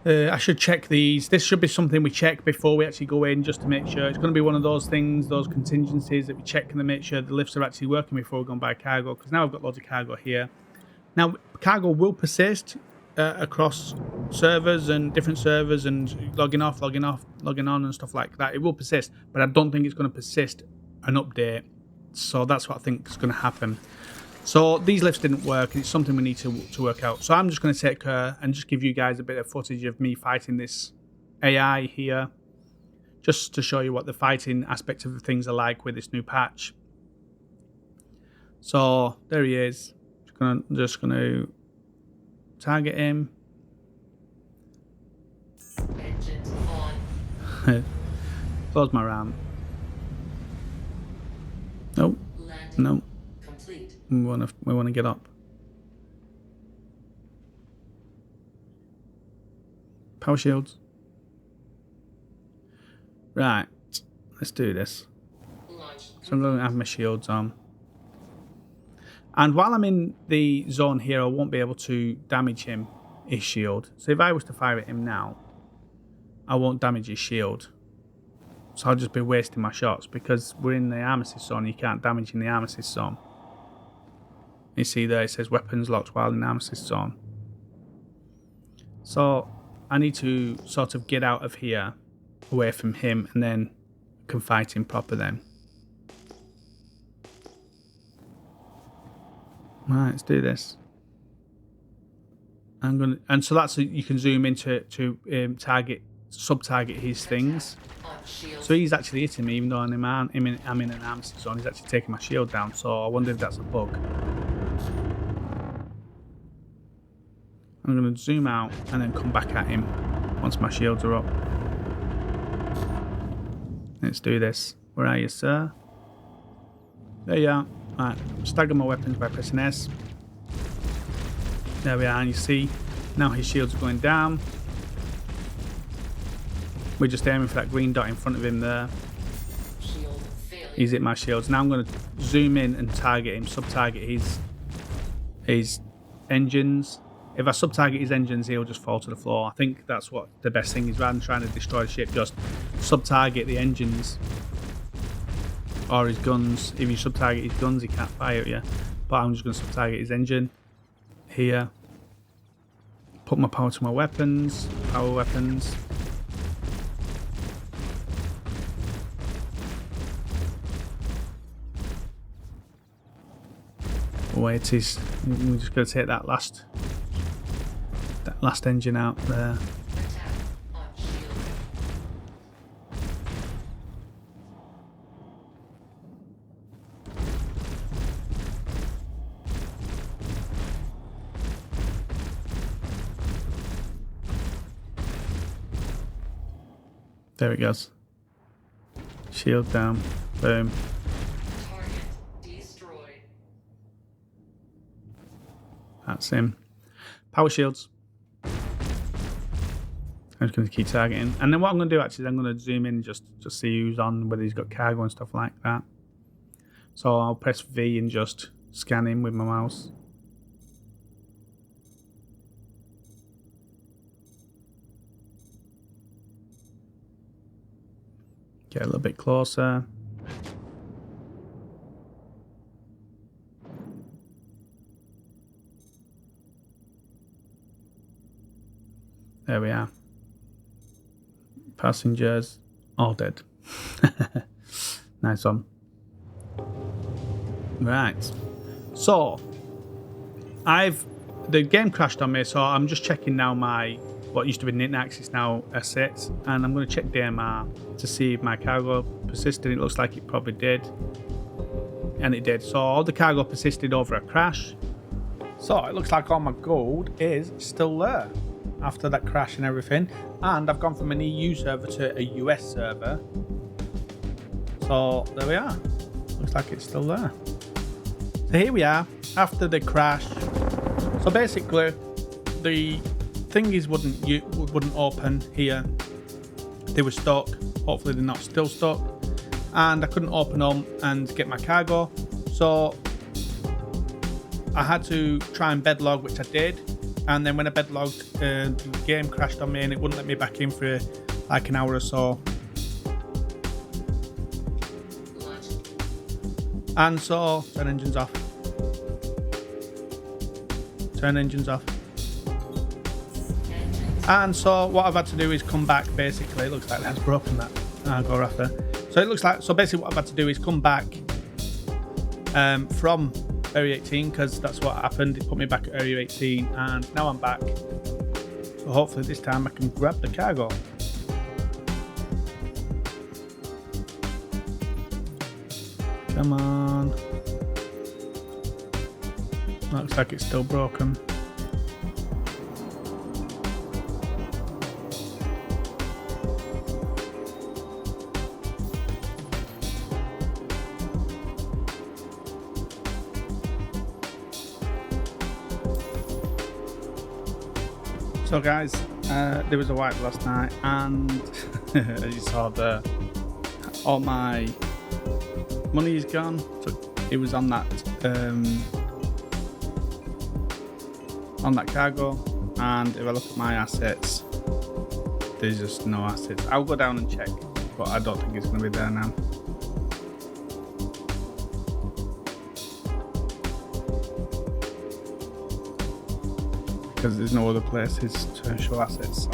I should check these. This should be something we check before we actually go in, just to make sure. It's going to be one of those things, those contingencies that we check and make sure the lifts are actually working before we go and buy cargo, because now I've got loads of cargo here. Now cargo will persist across servers and different servers, and logging off, logging on and stuff like that. It will persist, but I don't think it's going to persist an update. So that's what I think is going to happen. So these lifts didn't work. It's something we need to work out. So I'm just going to take and just give you guys a bit of footage of me fighting this AI here, just to show you what the fighting aspect of the things are like with this new patch. So there he is. Just gonna target him. Engines on. Close my RAM. Nope. Landing No. complete. We wanna get up. Power shields. Right. Let's do this. Launch. So I'm gonna have my shields on. And while I'm in the zone here, I won't be able to damage him, his shield. So if I was to fire at him now, I won't damage his shield. So I'll just be wasting my shots because we're in the armistice zone. You can't damage in the armistice zone. You see there, it says weapons locked while in armistice zone. So I need to sort of get out of here, away from him, and then can fight him proper then. Right, let's do this. I'm gonna, and so that's you can zoom into sub-target his things. So he's actually hitting me, even though I'm in an armistice zone. He's actually taking my shield down. So I wonder if that's a bug. I'm going to zoom out and then come back at him once my shields are up. Let's do this. Where are you, sir? There you are. Right, stagger my weapons by pressing S. There we are, and you see now his shields are going down. We're just aiming for that green dot in front of him there. He's hit my shields. Now I'm going to zoom in and target him, sub-target his engines. If I sub-target his engines, he'll just fall to the floor. I think that's what the best thing is. Rather than trying to destroy the ship, just sub-target the engines. Or his guns. If you sub-target his guns, he can't fire at you. But I'm just going to sub-target his engine. Here. Put my power to my weapons. Power weapons. Wait, we're just going to take that last engine out there. There it goes. Shield down. Boom. Target destroyed. That's him. Power shields. I'm just going to keep targeting. And then what I'm going to do actually is I'm going to zoom in and just see who's on, whether he's got cargo and stuff like that. So I'll press V and just scan him with my mouse. Get a little bit closer. There we are. Passengers all dead. Nice one. Right. So the game crashed on me, so I'm just checking now my what used to be knickknacks is now assets, and I'm going to check DMR to see if my cargo persisted. It looks like it probably did, and it did. So all the cargo persisted over a crash. So it looks like all my gold is still there after that crash and everything, and I've gone from an EU server to a US server. So there we are. Looks like it's still there. So here we are after the crash. So basically, the thingies wouldn't open here. They were stuck. Hopefully they're not still stuck. And I couldn't open them and get my cargo. So I had to try and bedlog, which I did. And then when I bedlogged, the game crashed on me and it wouldn't let me back in for like an hour or so. And so, turn engines off. Turn engines off. And so what I've had to do is come back basically. It looks like that's broken that cargo rafter. So it looks like, so basically what I've had to do is come back from Area 18 because that's what happened. It put me back at Area 18 and now I'm back. So hopefully this time I can grab the cargo. Come on. Looks like it's still broken. So guys, there was a wipe last night and as you saw there, all my money is gone. So it was on that cargo, and if I look at my assets, there's just no assets. I'll go down and check, but I don't think it's going to be there now. Because there's no other places to show assets. So.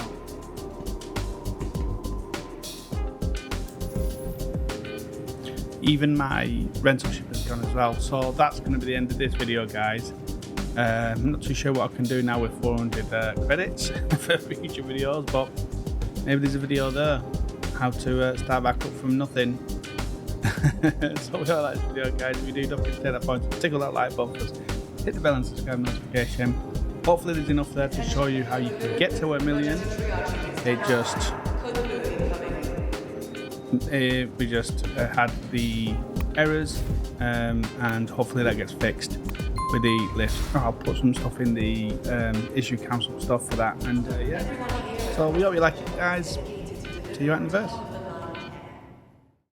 Even my rental ship has gone as well. So that's going to be the end of this video, guys. I'm not too sure what I can do now with 400 credits for future videos, but maybe there's a video there. How to start back up from nothing. So we all like this video, guys. If you do, don't forget to take that point, tickle that like button, hit the bell and subscribe notification. Hopefully there's enough there to show you how you can get to 1 million. We just had the errors, and hopefully that gets fixed with the list. I'll put some stuff in the issue council stuff for that, and yeah. So we hope you like it, guys. See you out in the verse.